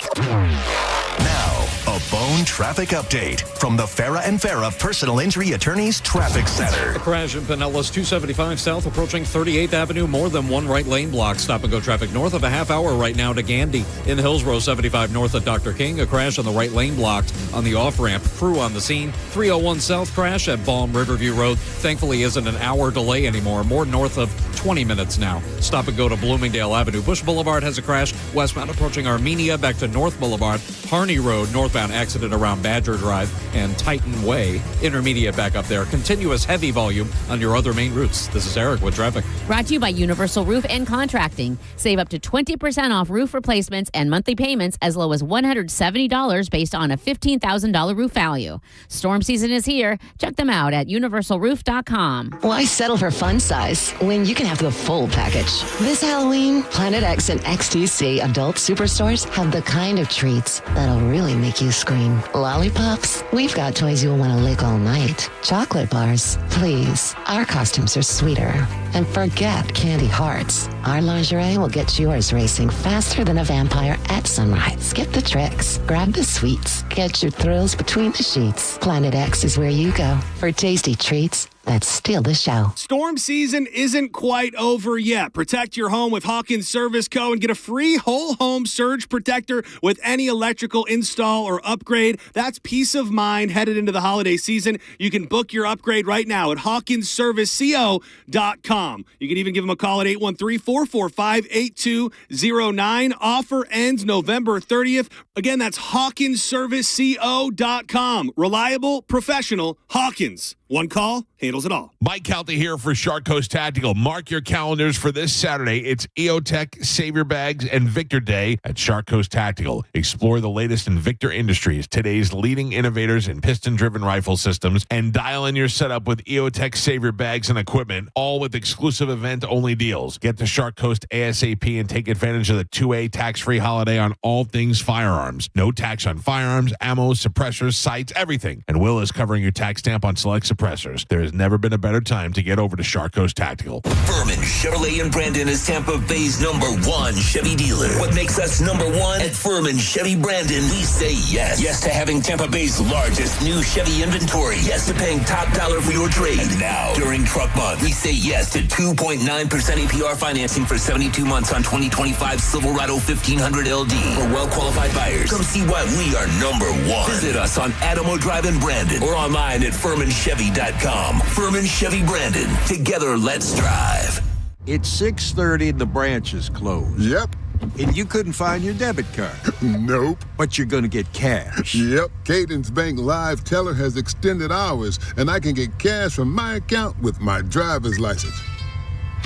Now, a Bone traffic update from the Farah and Farah Personal Injury Attorneys Traffic Center. A crash in Pinellas 275 South approaching 38th Avenue. More than one right lane block. Stop and go traffic north of a half hour right now to Gandy. In Hillsborough 75 north at Dr. King. A crash on the right lane blocked on the off-ramp. Crew on the scene. 301 South crash at Balm Riverview Road. Thankfully isn't an hour delay anymore. More north of 20 minutes now. Stop and go to Bloomingdale Avenue. Bush Boulevard has a crash. Westbound approaching Armenia back to North Boulevard. Harney Road, northbound accident around Badger Drive and Titan Way. Intermediate back up there. Continuous heavy volume on your other main routes. This is Eric with traffic. Brought to you by Universal Roof and Contracting. Save up to 20% off roof replacements and monthly payments as low as $170 based on a $15,000 roof value. Storm season is here. Check them out at universalroof.com. Why settle for fun size when you can have the full package? This Halloween, Planet X and XTC adult superstores have the kind of treats that'll really make you scream. Lollipops? We've got toys you'll want to lick all night. Chocolate bars? Please. Our costumes are sweeter. And forget candy hearts. Our lingerie will get yours racing faster than a vampire at sunrise. Skip the tricks. Grab the sweets. Get your thrills between the sheets. Planet X is where you go for tasty treats that steal the show. Storm season isn't quite over yet. Protect your home with Hawkins Service Co. and get a free whole home surge protector with any electrical install or upgrade. That's peace of mind headed into the holiday season. You can book your upgrade right now at hawkinsserviceco.com. You can even give them a call at 813-445-8209. Offer ends November 30th. Again, that's hawkinsserviceco.com. Reliable, professional, Hawkins. One call handles it all. Mike Calta here for Shark Coast Tactical. Mark your calendars for this Saturday. It's EOTech, Savior Bags, and Victor Day at Shark Coast Tactical. Explore the latest in Victor Industries, today's leading innovators in piston-driven rifle systems, and dial in your setup with EOTech Savior Bags and equipment, all with exclusive event-only deals. Get to Shark Coast ASAP and take advantage of the 2A tax-free holiday on all things firearms. No tax on firearms, ammo, suppressors, sights, everything. And Will is covering your tax stamp on select suppressors. There has never been a better time to get over to Shark Coast Tactical. Furman Chevrolet in Brandon is Tampa Bay's #1 Chevy dealer. What makes us #1? At Furman Chevy Brandon, we say yes. Yes to having Tampa Bay's largest new Chevy inventory. Yes to paying top dollar for your trade. And now, during Truck Month, we say yes to 2.9% APR financing for 72 months on 2025 Silverado 1500 LD. For well-qualified buyers, come see why we are #1. Visit us on Adamo Drive in Brandon or online at FurmanChevy.com. Furman Chevy Brandon. Together, let's drive. It's 6:30 and the branch is closed. Yep. And you couldn't find your debit card. Nope. But you're going to get cash. Yep. Cadence Bank Live Teller has extended hours, and I can get cash from my account with my driver's license.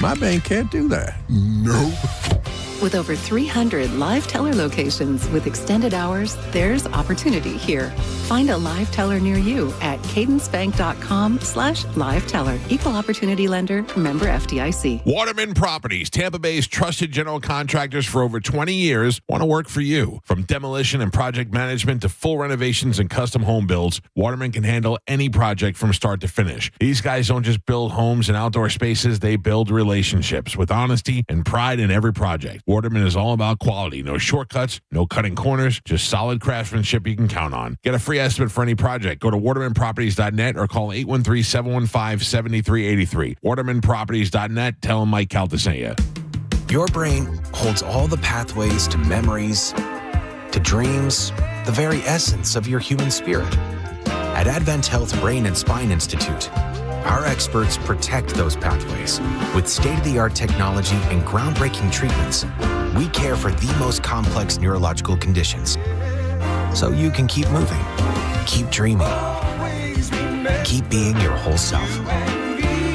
My bank can't do that. Nope. With over 300 live teller locations with extended hours, there's opportunity here. Find a live teller near you at cadencebank.com/live teller. Equal opportunity lender, member FDIC. Waterman Properties, Tampa Bay's trusted general contractors for over 20 years, want to work for you. From demolition and project management to full renovations and custom home builds, Waterman can handle any project from start to finish. These guys don't just build homes and outdoor spaces, they build relationships with honesty and pride in every project. Waterman is all about quality. No shortcuts, no cutting corners, just solid craftsmanship you can count on. Get a free estimate for any project. Go to watermanproperties.net or call 813-715-7383. watermanproperties.net. Tell them Mike Calta sent you. Your brain holds all the pathways to memories, to dreams, the very essence of your human spirit. At Advent Health Brain and Spine Institute, our experts protect those pathways. With state-of-the-art technology and groundbreaking treatments, we care for the most complex neurological conditions. So you can keep moving, keep dreaming, keep being your whole self.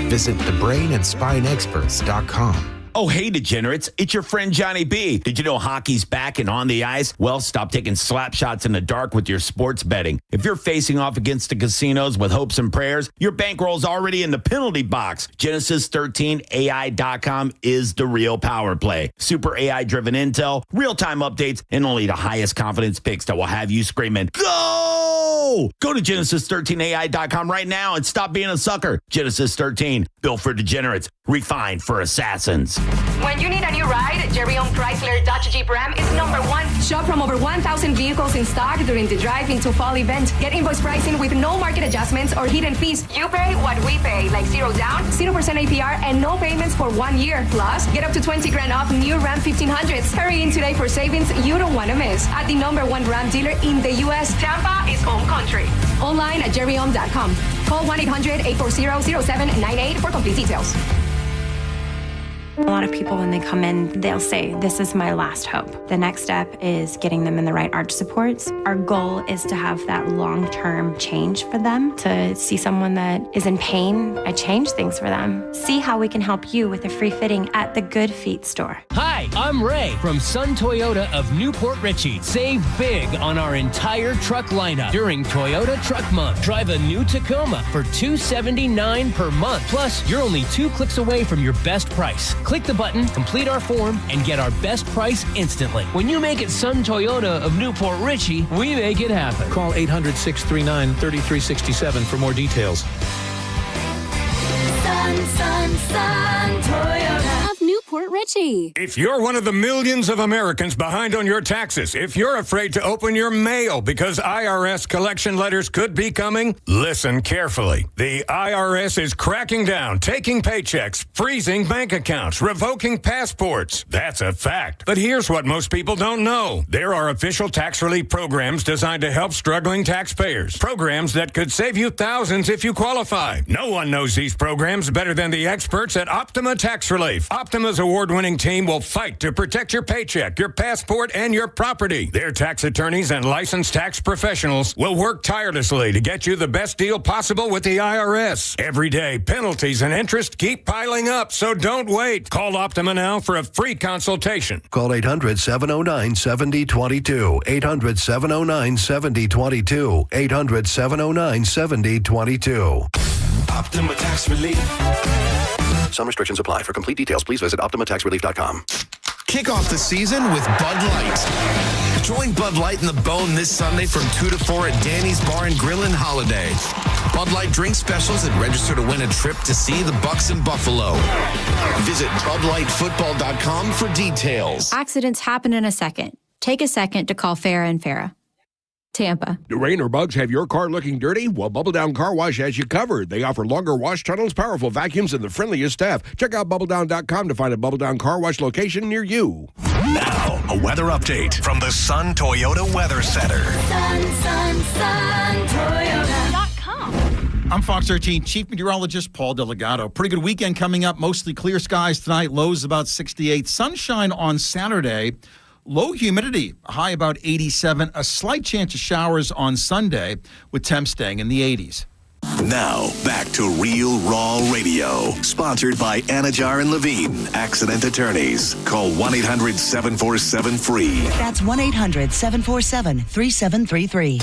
Visit thebrainandspineexperts.com. Oh, hey, degenerates. It's your friend Johnny B. Did you know hockey's back and on the ice? Well, stop taking slap shots in the dark with your sports betting. If you're facing off against the casinos with hopes and prayers, your bankroll's already in the penalty box. Genesis13AI.com is the real power play. Super AI-driven intel, real-time updates, and only the highest confidence picks that will have you screaming, go! Go to Genesis13AI.com right now and stop being a sucker. Genesis 13, built for degenerates, refined for assassins. When you need a new ride, Jerry-owned Chrysler Dodge Jeep Ram is #1. Shop from over 1,000 vehicles in stock during the Drive Into Fall event. Get invoice pricing with no market adjustments or hidden fees. You pay what we pay, like 0 down, 0% APR, and no payments for 1 year. Plus, get up to $20,000 off new Ram 1500s. Hurry in today for savings you don't want to miss. At the #1 Ram dealer in the U.S., Tampa is home country. Online at jerryhome.com. Call 1-800-840-0798 for complete details. A lot of people, when they come in, they'll say, this is my last hope. The next step is getting them in the right arch supports. Our goal is to have that long-term change for them, to see someone that is in pain. I change things for them. See how we can help you with a free fitting at the Good Feet store. Hi, I'm Ray from Sun Toyota of Newport Richey. Save big on our entire truck lineup during Toyota Truck Month. Drive a new Tacoma for $279 per month. Plus, you're only 2 clicks away from your best price. Click the button, complete our form, and get our best price instantly. When you make it Sun Toyota of Newport Richey, we make it happen. Call 800-639-3367 for more details. Sun Toyota of Newport Richey. If you're one of the millions of Americans behind on your taxes, if you're afraid to open your mail because IRS collection letters could be coming, listen carefully. The IRS is cracking down, taking paychecks, freezing bank accounts, revoking passports. That's a fact. But here's what most people don't know. There are official tax relief programs designed to help struggling taxpayers. Programs that could save you thousands if you qualify. No one knows these programs better than the experts at Optima Tax Relief. Optima's award-winning team will fight to protect your paycheck, your passport, and your property. Their tax attorneys and licensed tax professionals will work tirelessly to get you the best deal possible with the IRS. Every day, penalties and interest keep piling up, so don't wait. Call Optima now for a free consultation. Call 800-709-7022. 800-709-7022. 800-709-7022. Optima Tax Relief. Some restrictions apply. For complete details, please visit OptimaTaxRelief.com. Kick off the season with Bud Light. Join Bud Light in the Bone this Sunday from 2 to 4 at Danny's Bar and Grill in Holiday. Bud Light drink specials and register to win a trip to see the Bucks in Buffalo. Visit BudLightFootball.com for details. Accidents happen in a second. Take a second to call Farah and Farah. Tampa. Do rain or bugs have your car looking dirty? Well, Bubble Down Car Wash has you covered. They offer longer wash tunnels, powerful vacuums, and the friendliest staff. Check out BubbleDown.com to find a Bubble Down Car Wash location near you. Now, a weather update from the Sun Toyota Weather Center. I'm Fox 13 Chief Meteorologist Paul Delgado. Pretty good weekend coming up. Mostly clear skies tonight. Lows about 68. Sunshine on Saturday. Low humidity, high about 87. A slight chance of showers on Sunday with temps staying in the 80s. Now, back to Real Raw Radio. Sponsored by Anajar and Levine, Accident Attorneys. Call 1-800-747-FREE. That's 1-800-747-3733.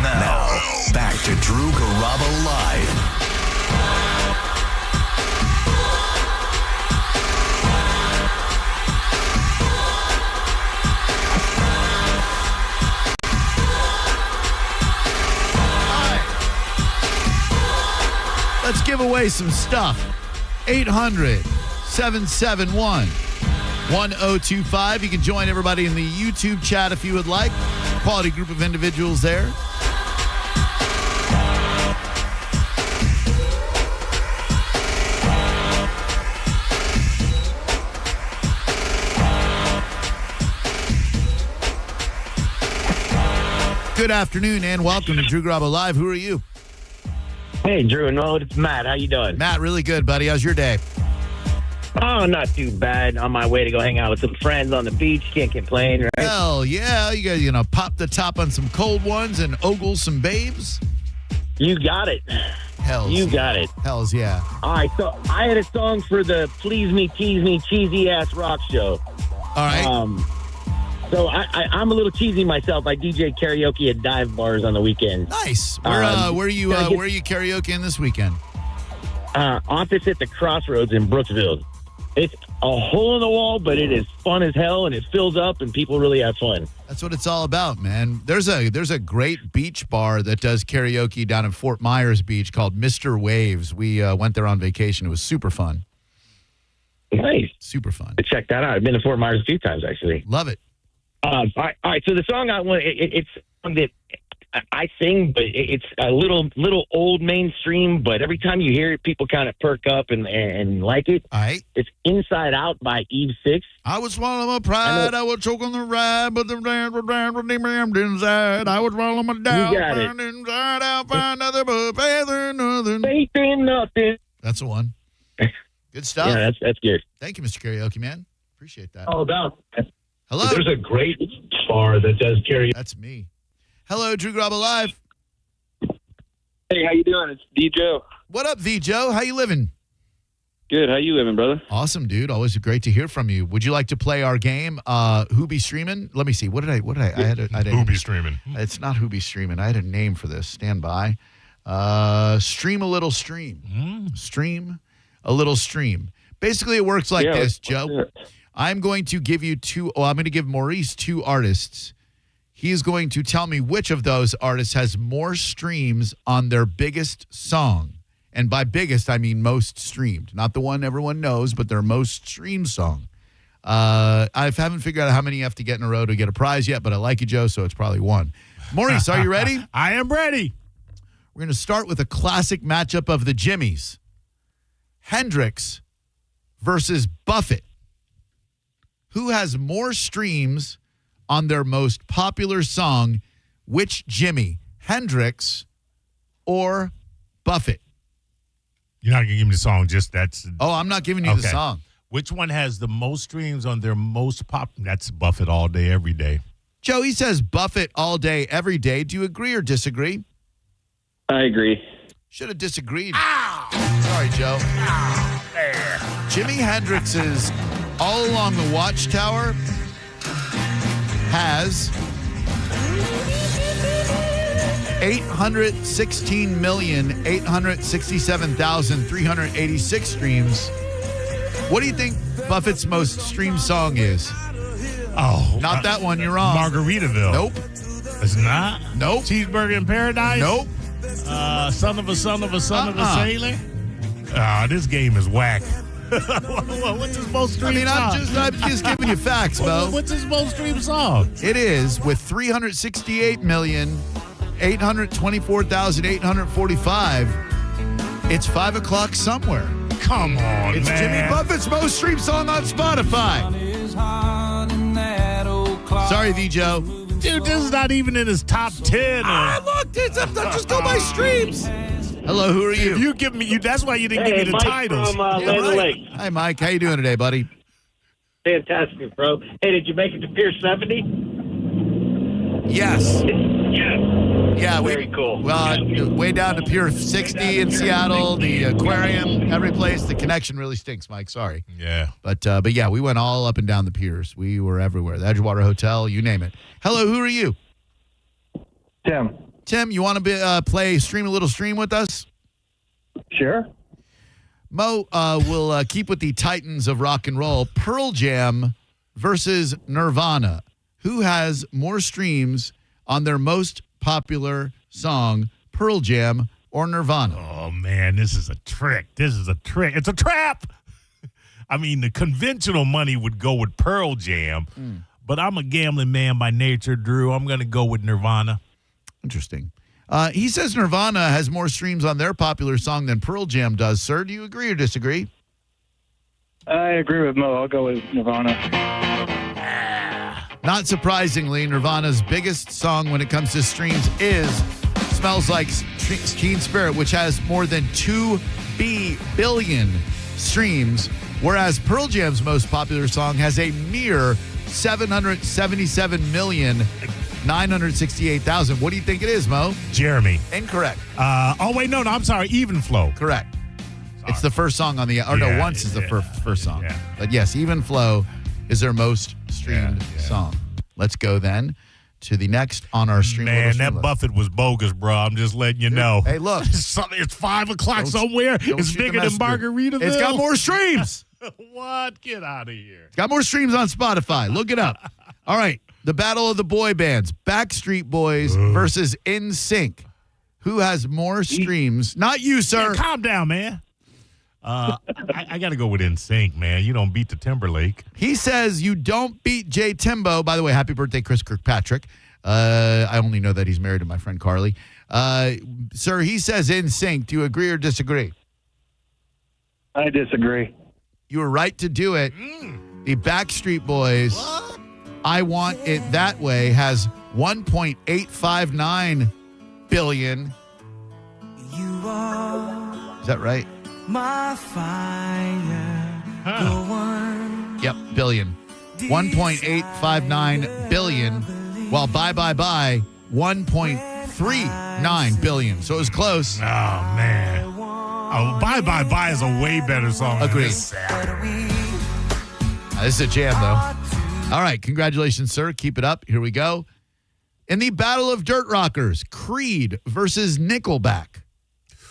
Now, back to Drew Garabo Live. Let's give away some stuff. 800-771-1025. You can join everybody in the YouTube chat if you would like. Quality group of individuals there. Good afternoon and welcome to Drew Garabo Live. Who are you? Hey, Drew and Rod, it's Matt. How you doing? Matt, really good, buddy. How's your day? Oh, not too bad. On my way to go hang out with some friends on the beach. Can't complain, right? Hell yeah. You guys, pop the top on some cold ones and ogle some babes? You got it. You got it. Hells yeah. All right, so I had a song for the Please Me, Tease Me, Cheesy-Ass Rock Show. All right. So I'm a little cheesy myself. I DJ karaoke at dive bars on the weekend. Nice. Where are you karaokeing this weekend? Opposite the Crossroads in Brooksville. It's a hole in the wall, but it is fun as hell, and it fills up, and people really have fun. That's what it's all about, man. There's a great beach bar that does karaoke down in Fort Myers Beach called Mr. Waves. We went there on vacation. It was super fun. Nice. Super fun. Check that out. I've been to Fort Myers a few times, actually. Love it. All right. So the song I want, it's one that I sing, but it's a little old mainstream. But every time you hear it, people kind of perk up and like it. All right. It's Inside Out by Eve Six. I would swallow my pride, I would choke on the ride, but the dance would damned inside. I would swallow my doubt, find inside out, find nothing but faith in nothing. Faith in nothing. That's the one. Good stuff. Yeah, that's good. Thank you, Mr. Karaoke Man. Appreciate that. All about. Hello. There's a great bar that does karaoke. That's me. Hello, Drew Garabo Live. Hey, how you doing? It's D. Joe. What up, V. Joe? How you living? Good. How you living, brother? Awesome, dude. Always great to hear from you. Would you like to play our game, Who Be Streamin'? Let me see. What did I had Who Be Streamin'? It's not Who Be Streamin'. I had a name for this. Stand by. Stream a little stream. Stream a little stream. Basically, it works like this, Joe. I'm going to give you I'm going to give Maurice 2 artists. He's going to tell me which of those artists has more streams on their biggest song. And by biggest, I mean most streamed. Not the one everyone knows, but their most streamed song. I haven't figured out how many you have to get in a row to get a prize yet, but I like you, Joe, so it's probably 1. Maurice, are you ready? I am ready. We're going to start with a classic matchup of the Jimmies. Hendrix versus Buffett. Who has more streams on their most popular song? Which Jimmy? Hendrix or Buffett? You're not going to give me the song, just that's... Oh, I'm not giving you the song. Which one has the most streams on their most pop? That's Buffett all day, every day. Joe, he says Buffett all day, every day. Do you agree or disagree? I agree. Should have disagreed. Ow! Sorry, Joe. Ow, there. Jimi Hendrix's All Along the Watchtower has 816,867,386 streams. What do you think Buffett's most streamed song is? Oh. Not that one. You're wrong. Margaritaville. Nope. It's not? Nope. Cheeseburger in Paradise? Nope. Son of a sailor? This game is whack. What's his most streamed song? I'm just giving you facts, Bo. What's his most streamed song? It is with 368,824,845. It's 5 o'clock somewhere. Come on, it's man. Jimmy Buffett's most streamed song on Spotify. Sorry, V. Joe. Dude, this is not even in his top 10. Look, just go by streams. Hello, who are you? If you give me, that's why you didn't give me the Mike titles. from Land Lake. Hi, Mike. How you doing today, buddy? Fantastic, bro. Hey, did you make it to Pier 70? Yes. Yeah, very cool. Well, way down to Pier 60 in Seattle, the aquarium, every place. The connection really stinks, Mike. Sorry. Yeah. But yeah, we went all up and down the piers. We were everywhere. The Edgewater Hotel, you name it. Hello, who are you? Tim. Tim, you want to play Stream a Little Stream with us? Sure. Mo will keep with the Titans of rock and roll. Pearl Jam versus Nirvana. Who has more streams on their most popular song, Pearl Jam or Nirvana? Oh, man, this is a trick. It's a trap. I mean, the conventional money would go with Pearl Jam, but I'm a gambling man by nature, Drew. I'm going to go with Nirvana. Interesting. He says Nirvana has more streams on their popular song than Pearl Jam does, sir. Do you agree or disagree? I agree with Mo. I'll go with Nirvana. Not surprisingly, Nirvana's biggest song when it comes to streams is Smells Like Teen Spirit, which has more than 2 billion streams, whereas Pearl Jam's most popular song has a mere 777,968,000. What do you think it is, Mo? Jeremy. Incorrect. No, I'm sorry. Even Flow. Correct. It's the first song on the... Once is the first song. Yeah. But yes, Even Flow is their most streamed song. Let's go then to the next on our stream. Man, that Buffett was bogus, bro. I'm just letting you know. Hey, look. It's 5 o'clock somewhere. It's bigger than Margaritaville. It's got more streams. What? Get out of here. It's got more streams on Spotify. Look it up. All right. The battle of the boy bands. Backstreet Boys versus NSYNC. Who has more streams? Not you, sir. Yeah, calm down, man. I got to go with NSYNC, man. You don't beat the Timberlake. He says you don't beat J Timbo. By the way, happy birthday, Chris Kirkpatrick. I only know that he's married to my friend Carly. Sir, he says NSYNC. Do you agree or disagree? I disagree. You were right to do it. The Backstreet Boys, I Want It That Way, has 1.859 billion. Is that right? my fire. Go on. Yep, billion. 1.859 billion, while Bye Bye Bye, 1.39 billion. So it was close. Oh, man. Oh, Bye Bye Bye is a way better song. Agreed. This is a jam, though. All right, congratulations, sir. Keep it up. Here we go. In the Battle of Dirt Rockers, Creed versus Nickelback.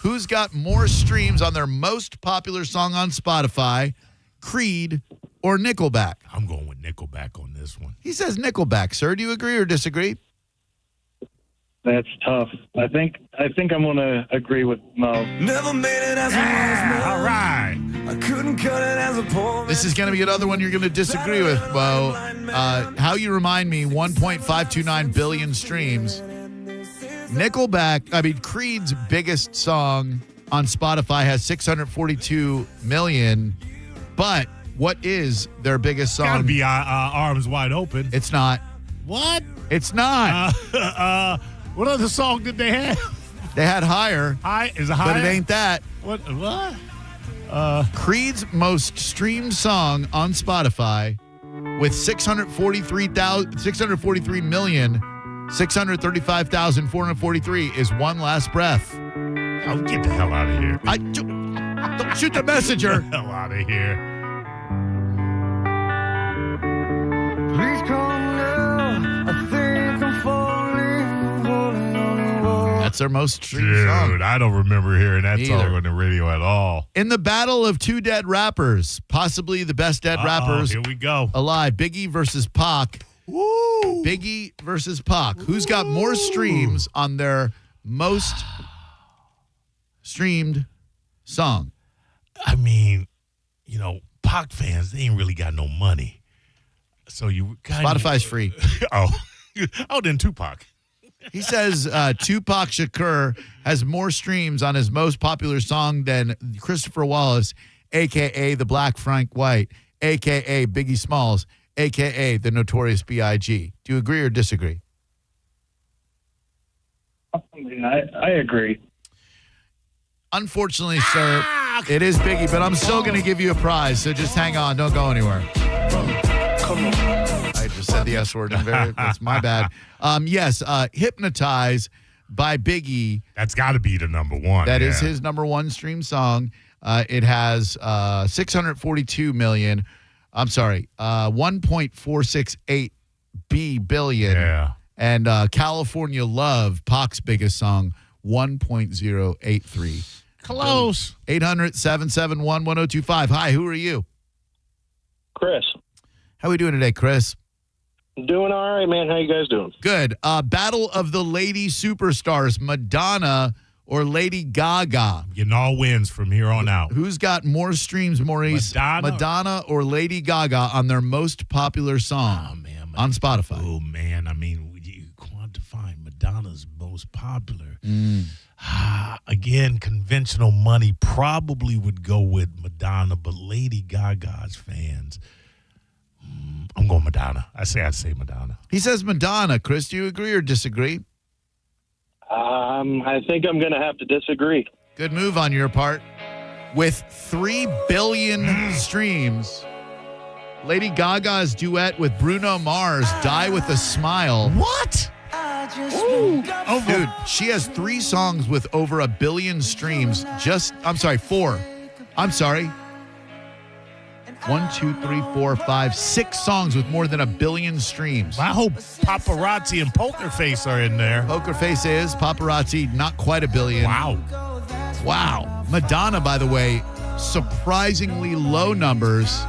Who's got more streams on their most popular song on Spotify, Creed or Nickelback? I'm going with Nickelback on this one. He says Nickelback, sir. Do you agree or disagree? That's tough. I think I'm going to agree with Mo. Never made it as a All right. I couldn't cut it as a poor. This is going to be another one you're going to disagree with, Mo. How You Remind Me, 1.529 billion streams. Creed's biggest song on Spotify has 642 million. But what is their biggest song? Gotta be Arms Wide Open. It's not. What? It's not. What other song did they have? They had Higher. Is it Higher? But it ain't that. What? Creed's most streamed song on Spotify with 635,443 is One Last Breath. Oh, get the hell out of here. Don't shoot the messenger. Get the hell out of here. Please come now. I think I'm falling on the wall. That's their most streamed song. Dude, I don't remember hearing that song on the radio at all. In the battle of two dead rappers, possibly the best dead rappers here we go. alive, Biggie versus Pac. Woo. Biggie versus Pac. Who's got more streams on their most streamed song? I mean, Pac fans, they ain't really got no money. So you Spotify's free. Oh, then Tupac. He says Tupac Shakur has more streams on his most popular song than Christopher Wallace, a.k.a. the Black Frank White, a.k.a. Biggie Smalls, a.k.a. the Notorious B.I.G. Do you agree or disagree? I agree. Unfortunately, sir, it is Biggie, but I'm still going to give you a prize, so just hang on. Don't go anywhere. I just said the S word. That's my bad. Yes, Hypnotize by Biggie. That's got to be the number one. That is his number one stream song. It has 642 million. I'm sorry, 1.468 billion. Yeah. And California Love, Pac's biggest song, 1.083. Close. 800-771-1025. Hi, who are you? Chris. How we doing today, Chris? Doing all right, man. How you guys doing? Good. Battle of the Lady Superstars, Madonna or Lady Gaga? Getting all wins from here on out. Who's got more streams, Maurice? Madonna or Lady Gaga on their most popular song on Spotify? Oh, man. I mean, you quantify Madonna's most popular. Again, conventional money probably would go with Madonna, but Lady Gaga's fans, I'm going Madonna. I'd say Madonna. He says Madonna. Chris, do you agree or disagree? I think I'm going to have to disagree. Good move on your part. With 3 billion streams, Lady Gaga's duet with Bruno Mars, Die With a Smile. What? Dude, she has 3 songs with over 1 billion streams. 4. I'm sorry. 1, 2, 3, 4, 5, 6 songs with more than 1 billion streams. I hope Paparazzi and Poker Face are in there. Poker Face is. Paparazzi, not quite 1 billion. Wow. Madonna, by the way, surprisingly low numbers.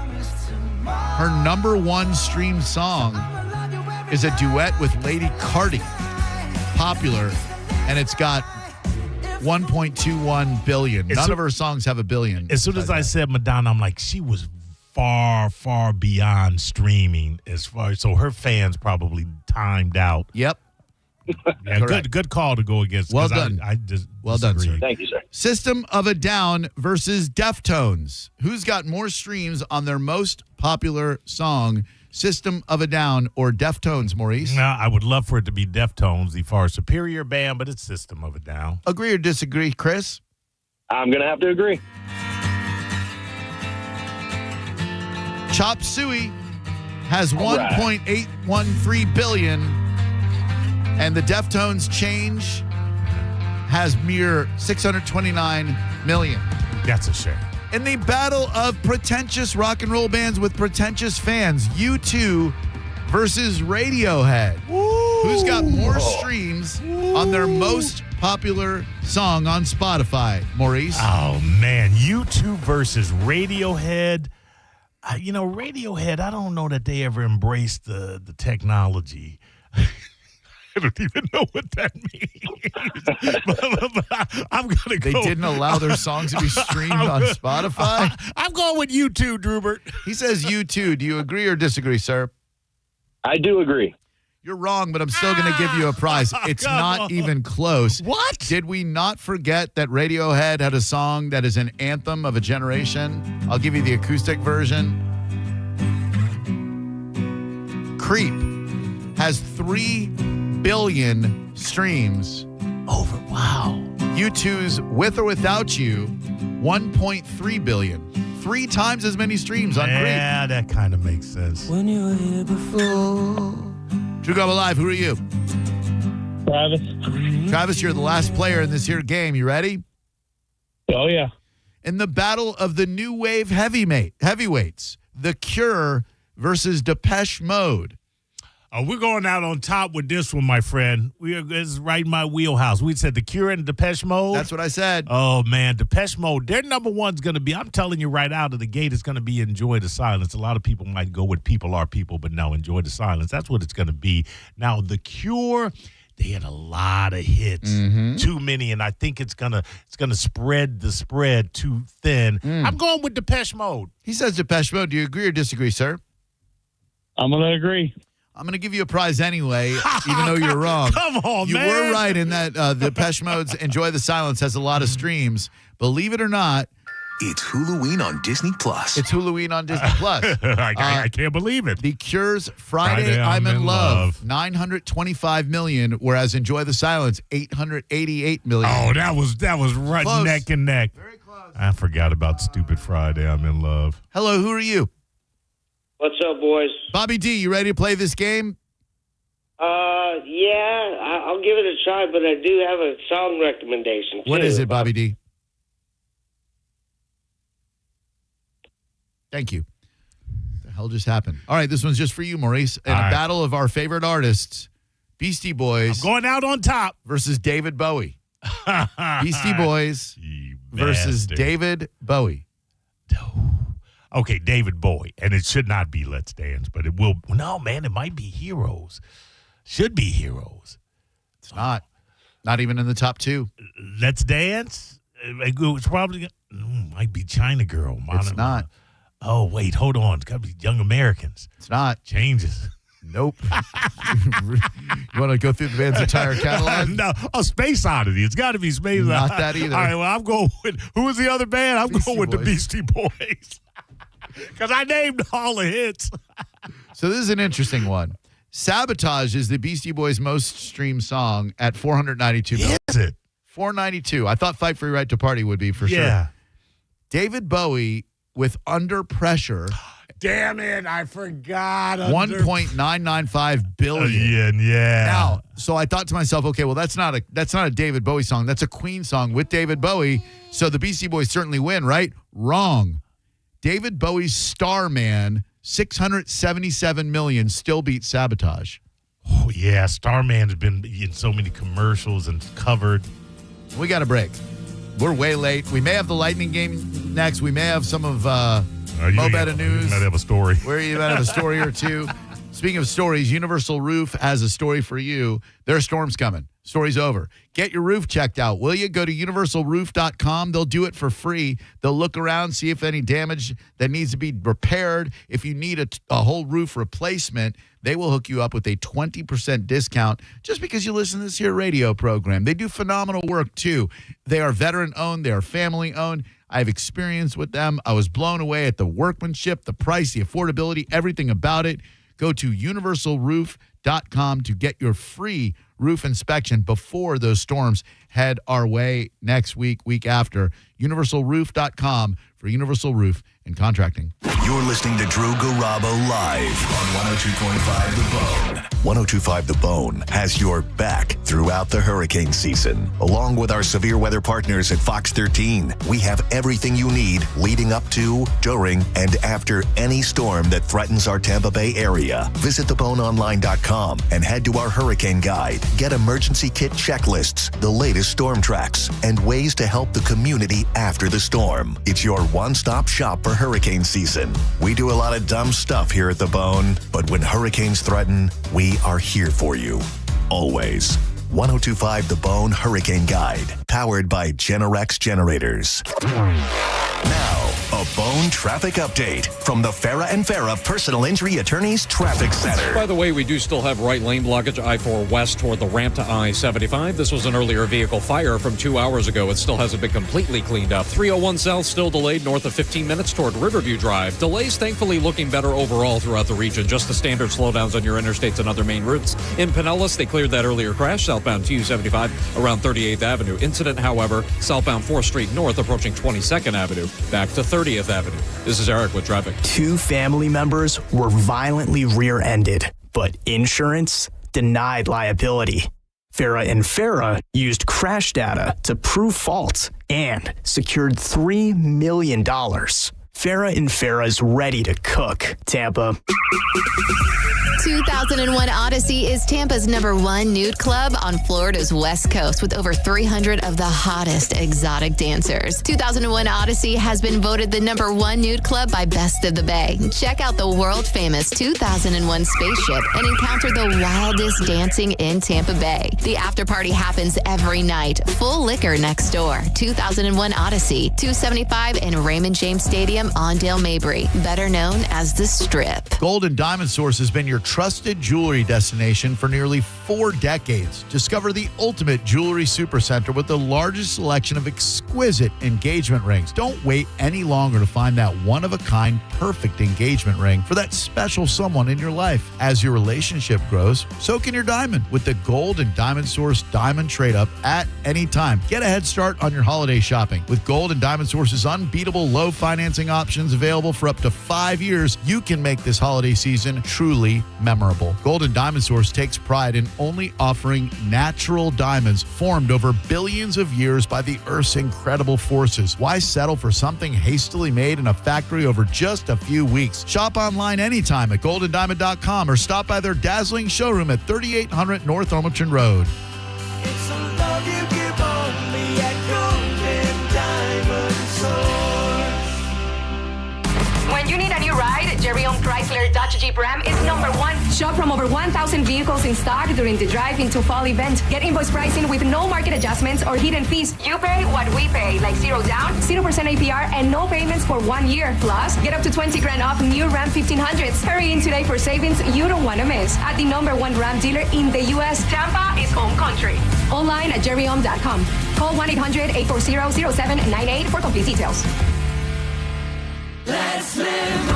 Her number one streamed song is a duet with Lady Cardi. Popular, and it's got 1.21 billion. None of her songs have 1 billion. As soon as I said Madonna, I'm like, she was far, far beyond streaming so her fans probably timed out. Yep. Yeah, good call to go against. Well done. Well done, sir. Thank you, sir. System of a Down versus Deftones. Who's got more streams on their most popular song? System of a Down or Deftones, Maurice? Now, I would love for it to be Deftones, the far superior band, but it's System of a Down. Agree or disagree, Chris? I'm going to have to agree. Chop Suey has 1.813 billion, and the Deftones Change has mere 629 million. That's a shame. In the battle of pretentious rock and roll bands with pretentious fans, U2 versus Radiohead. Who's got more streams on their most popular song on Spotify, Maurice? Oh, man. U2 versus Radiohead. Radiohead, I don't know that they ever embraced the technology. I don't even know what that means. but I'm going to go. They didn't allow their songs to be streamed on Spotify? I'm going with U2, Drubert. He says U2. Do you agree or disagree, sir? I do agree. You're wrong, but I'm still going to give you a prize. It's not even close. What? Did we not forget that Radiohead had a song that is an anthem of a generation? I'll give you the acoustic version. Creep has 3 billion streams. Over. Wow. U2's With or Without You, 1.3 billion. 3 times as many streams on Creep. Yeah, that kind of makes sense. When you were here before. True Gobble Live, who are you? Travis. Travis, you're the last player in this here game. You ready? Oh, yeah. In the battle of the new wave heavyweights, The Cure versus Depeche Mode. We're going out on top with this one, my friend. This is right in my wheelhouse. We said The Cure and Depeche Mode. That's what I said. Oh, man. Depeche Mode, their number one's going to be, I'm telling you right out of the gate, it's going to be Enjoy the Silence. A lot of people might go with People Are People, but no, Enjoy the Silence. That's what it's going to be. Now, The Cure, they had a lot of hits. Too many, and I think it's gonna spread the spread too thin. I'm going with Depeche Mode. He says Depeche Mode. Do you agree or disagree, sir? I'm going to agree. I'm going to give you a prize anyway, even though you're wrong. Come on, man. You were right in that Depeche Mode's Enjoy the Silence has a lot of streams. Believe it or not, it's Halloween on Disney+. It's Halloween on Disney+. I can't believe it. The Cure's Friday I'm in Love, 925 million, whereas Enjoy the Silence, 888 million. Oh, that was right Close. Neck and neck. Very close. I forgot about stupid Friday I'm in Love. Hello, who are you? What's up, boys? Bobby D, you ready to play this game? Yeah, I'll give it a try, but I do have a song recommendation, too. What is it, Bobby D? Thank you. What the hell just happened? All right, this one's just for you, Maurice. In a battle of our favorite artists, Beastie Boys. I'm going out on top. Versus David Bowie. Beastie Boys versus David Bowie. Okay, David Bowie. And it should not be Let's Dance, but it will. No, man, it might be Heroes. Should be Heroes. It's not. Not even in the top 2. Let's Dance? It's probably might be China Girl. It's not. Oh, wait, hold on. It's got to be Young Americans. It's not. Changes. Nope. You want to go through the band's entire catalog? No. Oh, Space Oddity. It's got to be Space Oddity. Not that either. All right, well, I'm going with, who was the other band? I'm going with the Beastie Boys. Because I named all the hits. So this is an interesting one. Sabotage is the Beastie Boys' most streamed song at 492 million. Is it? 492. I thought Fight for Your Right to Party would be for sure. David Bowie with Under Pressure. Damn it, I forgot. 1.995 billion. Yeah. Now, so I thought to myself, okay, well, that's not a David Bowie song. That's a Queen song with David Bowie. So the Beastie Boys certainly win, right? Wrong. David Bowie's Starman, 677 million, still beats Sabotage. Oh, yeah. Starman's been in so many commercials and covered. We got a break. We're way late. We may have the Lightning game next. We may have some of Mo Betta News. You might have a story. Where you might have a story or two. Speaking of stories, Universal Roof has a story for you. There are storms coming. Story's over. Get your roof checked out, will you? Go to universalroof.com. They'll do it for free. They'll look around, see if any damage that needs to be repaired. If you need a whole roof replacement, they will hook you up with a 20% discount just because you listen to this here radio program. They do phenomenal work, too. They are veteran-owned. They are family-owned. I have experience with them. I was blown away at the workmanship, the price, the affordability, everything about it. Go to universalroof.com to get your free roof inspection before those storms head our way next week after. Universalroof.com for Universal Roof and Contracting. You're listening to Drew Garabo live on 102.5 The Bone. 102.5 The Bone has your back throughout the hurricane season. Along with our severe weather partners at Fox 13, we have everything you need leading up to, during, and after any storm that threatens our Tampa Bay area. Visit theboneonline.com and head to our hurricane guide. Get emergency kit checklists, the latest storm tracks, and ways to help the community after the storm. It's your one-stop shop for hurricane season. We do a lot of dumb stuff here at The Bone, but when hurricanes threaten, we are here for you. Always. 102.5 The Bone Hurricane Guide, powered by Generex Generators. Now, a Bone traffic update from the Farah and Farah Personal Injury Attorneys Traffic Center. By the way, we do still have right lane blockage I-4 west toward the ramp to I-75. This was an earlier vehicle fire from 2 hours ago. It still hasn't been completely cleaned up. 301 south still delayed north of 15 minutes toward Riverview Drive. Delays thankfully looking better overall throughout the region. Just the standard slowdowns on your interstates and other main routes. In Pinellas, they cleared that earlier crash southbound 275 around 38th Avenue. Incident, however, southbound 4th Street north approaching 22nd Avenue. Back to 30th Avenue. This is Eric with traffic. 2 family members were violently rear-ended, but insurance denied liability. Farah and Farah used crash data to prove fault and secured $3 million. Farah and Farah's ready to cook. Tampa. 2001 Odyssey is Tampa's #1 nude club on Florida's West Coast with over 300 of the hottest exotic dancers. 2001 Odyssey has been voted the #1 nude club by Best of the Bay. Check out the world-famous 2001 spaceship and encounter the wildest dancing in Tampa Bay. The after party happens every night. Full liquor next door. 2001 Odyssey, 275 in Raymond James Stadium on Dale Mabry, better known as the Strip. Gold and Diamond Source has been your trusted jewelry destination for nearly 4 decades. Discover the ultimate jewelry supercenter with the largest selection of exquisite engagement rings. Don't wait any longer to find that one-of-a-kind perfect engagement ring for that special someone in your life. As your relationship grows, so can your diamond with the Gold and Diamond Source Diamond Trade-Up at any time. Get a head start on your holiday shopping. With Gold and Diamond Source's unbeatable low financing options available for up to 5 years, you can make this holiday season truly memorable. Gold and Diamond Source takes pride in only offering natural diamonds formed over billions of years by the Earth's incredible forces. Why settle for something hastily made in a factory over just a few weeks? Shop online anytime at goldendiamond.com or stop by their dazzling showroom at 3800 North Ormondson Road. It's a love you give only at Golden Diamond Source. When you need a new ride, Jerry-owned Chrysler Dodge Jeep Ram is #1. Shop from over 1,000 vehicles in stock during the Drive into Fall event. Get invoice pricing with no market adjustments or hidden fees. You pay what we pay, like 0 down, 0% APR, and no payments for 1 year. Plus, get up to $20,000 off new Ram 1500s. Hurry in today for savings you don't want to miss. At the #1 Ram dealer in the U.S., Tampa is home country. Online at jerryhome.com. Call 1-800-840-0798 for complete details. Let's live more.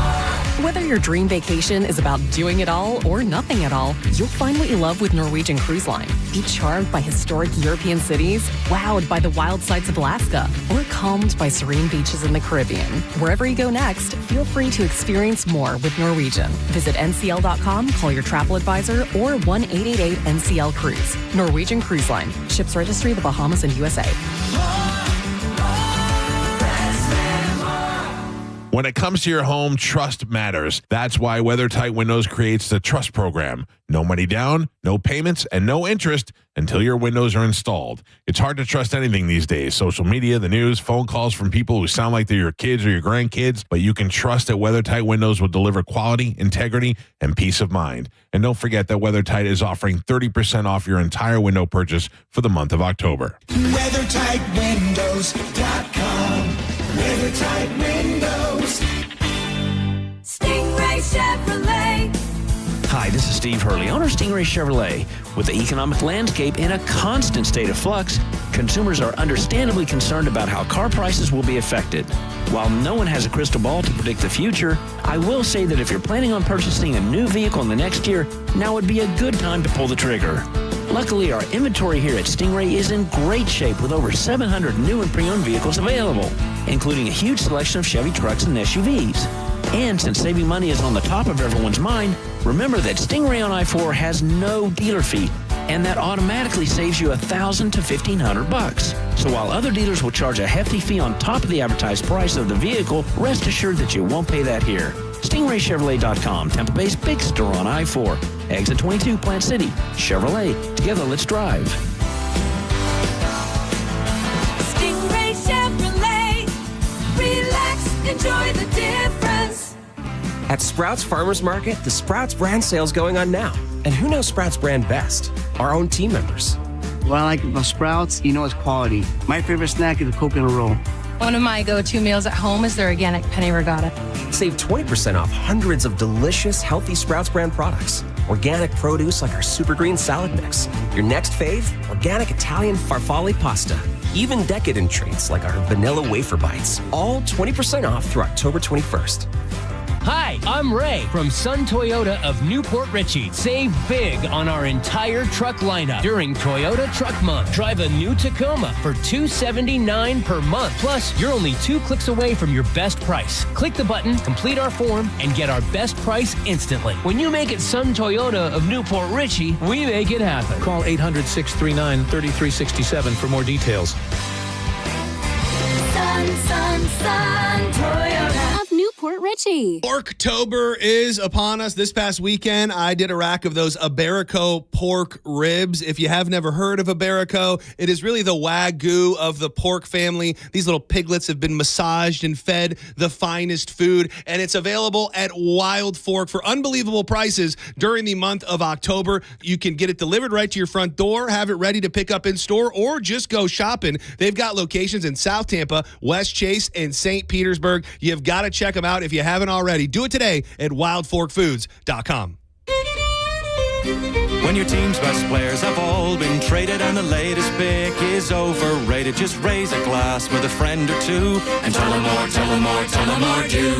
Whether your dream vacation is about doing it all or nothing at all, you'll find what you love with Norwegian Cruise Line. Be charmed by historic European cities, wowed by the wild sights of Alaska, or calmed by serene beaches in the Caribbean. Wherever you go next, feel free to experience more with Norwegian. Visit ncl.com, call your travel advisor, or 1-888-NCL-CRUISE. Norwegian Cruise Line. Ships registry the Bahamas and USA. When it comes to your home, trust matters. That's why WeatherTight Windows creates the Trust Program. No money down, no payments, and no interest until your windows are installed. It's hard to trust anything these days. Social media, the news, phone calls from people who sound like they're your kids or your grandkids, but you can trust that WeatherTight Windows will deliver quality, integrity, and peace of mind. And don't forget that WeatherTight is offering 30% off your entire window purchase for the month of October. WeatherTightWindows.com. WeatherTight Windows. Stingray Chevrolet. Hi, this is Steve Hurley, owner of Stingray Chevrolet. With the economic landscape in a constant state of flux, consumers are understandably concerned about how car prices will be affected. While no one has a crystal ball to predict the future, I will say that if you're planning on purchasing a new vehicle in the next year, now would be a good time to pull the trigger. Luckily, our inventory here at Stingray is in great shape with over 700 new and pre-owned vehicles available, including a huge selection of Chevy trucks and SUVs. And since saving money is on the top of everyone's mind, remember that Stingray on I-4 has no dealer fee, and that automatically saves you $1,000 to $1,500. So while other dealers will charge a hefty fee on top of the advertised price of the vehicle, rest assured that you won't pay that here. StingrayChevrolet.com, Tampa Bay's big store on I-4. Exit 22, Plant City. Chevrolet. Together, let's drive. Stingray Chevrolet. Relax, enjoy the difference. At Sprouts Farmers Market, the Sprouts brand sale's going on now. And who knows Sprouts brand best? Our own team members. What I like about Sprouts, it's quality. My favorite snack is a coconut roll. One of my go-to meals at home is their organic penne ricotta. Save 20% off hundreds of delicious, healthy Sprouts brand products. Organic produce like our Super Green Salad Mix. Your next fave, organic Italian farfalle pasta. Even decadent treats like our Vanilla Wafer Bites. All 20% off through October 21st. Hi, I'm Ray from Sun Toyota of Newport Richey. Save big on our entire truck lineup during Toyota Truck Month. Drive a new Tacoma for $279 per month. Plus, you're only 2 clicks away from your best price. Click the button, complete our form, and get our best price instantly. When you make it Sun Toyota of Newport Richey, we make it happen. Call 800-639-3367 for more details. Sun Toyota of Newport Richey. Porktober is upon us. This past weekend, I did a rack of those Iberico pork ribs. If you have never heard of Iberico, it is really the Wagyu of the pork family. These little piglets have been massaged and fed the finest food, and it's available at Wild Fork for unbelievable prices during the month of October. You can get it delivered right to your front door, have it ready to pick up in store, or just go shopping. They've got locations in South Tampa, West Chase, and St. Petersburg. You've got to check them out if you haven't already. Do it today at wildforkfoods.com. When your team's best players have all been traded and the latest pick is overrated, just raise a glass with a friend or two and tell them more, tell them more, tell them more do.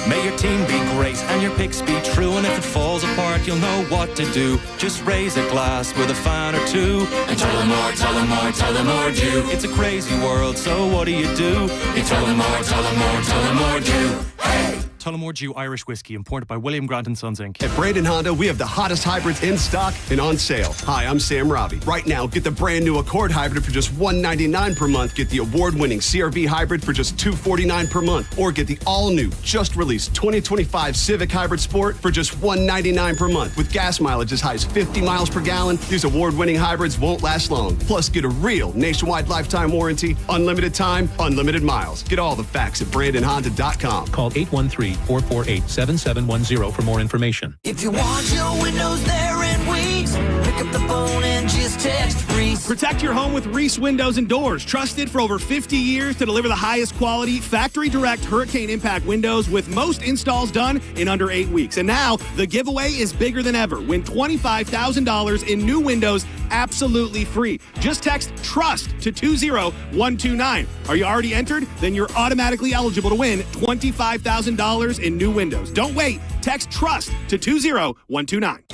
May your team be great and your picks be true, and if it falls apart, you'll know what to do. Just raise a glass with a fan or two and tell them more, tell them more, tell them more do. It's a crazy world, so what do? You tell them more, tell them more, tell them more do. Hey! Tullamore Dew Irish Whiskey, imported by William Grant & Sons, Inc. At Brandon Honda, we have the hottest hybrids in stock and on sale. Hi, I'm Sam Robbie. Right now, get the brand new Accord Hybrid for just $199 per month. Get the award-winning CR-V Hybrid for just $249 per month. Or get the all-new, just released 2025 Civic Hybrid Sport for just $199 per month. With gas mileage as high as 50 miles per gallon, these award-winning hybrids won't last long. Plus, get a real nationwide lifetime warranty, unlimited time, unlimited miles. Get all the facts at BrandonHonda.com. Call 813-448-7710 for more information. If you want your windows there in weeks, pick up the phone and just text Reese. Protect your home with Reese Windows and Doors. Trusted for over 50 years to deliver the highest quality, factory direct hurricane impact windows with most installs done in under 8 weeks. And now the giveaway is bigger than ever. Win $25,000 in new windows absolutely free. Just text TRUST to 20129. Are you already entered? Then you're automatically eligible to win $25,000 in new windows. Don't wait. Text TRUST to 20129.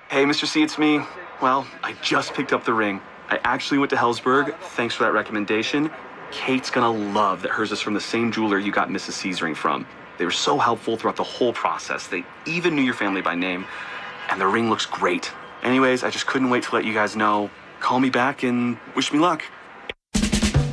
Hey, Mr. C, it's me. Well, I just picked up the ring. I actually went to Hellsberg. Thanks for that recommendation. Kate's gonna love that hers is from the same jeweler you got Mrs. C's ring from. They were so helpful throughout the whole process. They even knew your family by name. And the ring looks great. Anyways, I just couldn't wait to let you guys know. Call me back and wish me luck.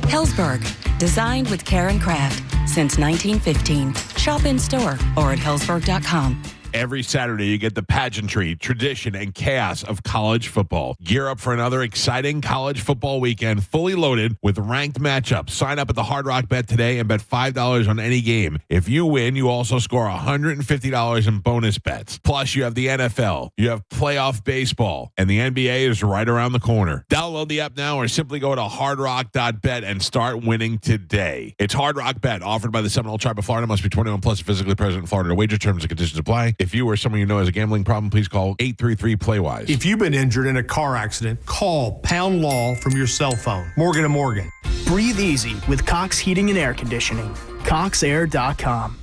Hellsberg, designed with care and craft since 1915. Shop in store or at hellsberg.com. Every Saturday, you get the pageantry, tradition, and chaos of college football. Gear up for another exciting college football weekend, fully loaded with ranked matchups. Sign up at the Hard Rock Bet today and bet $5 on any game. If you win, you also score $150 in bonus bets. Plus, you have the NFL, you have playoff baseball, and the NBA is right around the corner. Download the app now or simply go to hardrock.bet and start winning today. It's Hard Rock Bet, offered by the Seminole Tribe of Florida. Must be 21 plus, physically present in Florida. To wager, terms and conditions apply. If you or someone you know has a gambling problem, please call 833-PLAY-WISE. If you've been injured in a car accident, call Pound Law from your cell phone. Morgan & Morgan. Breathe easy with Cox Heating and Air Conditioning. CoxAir.com.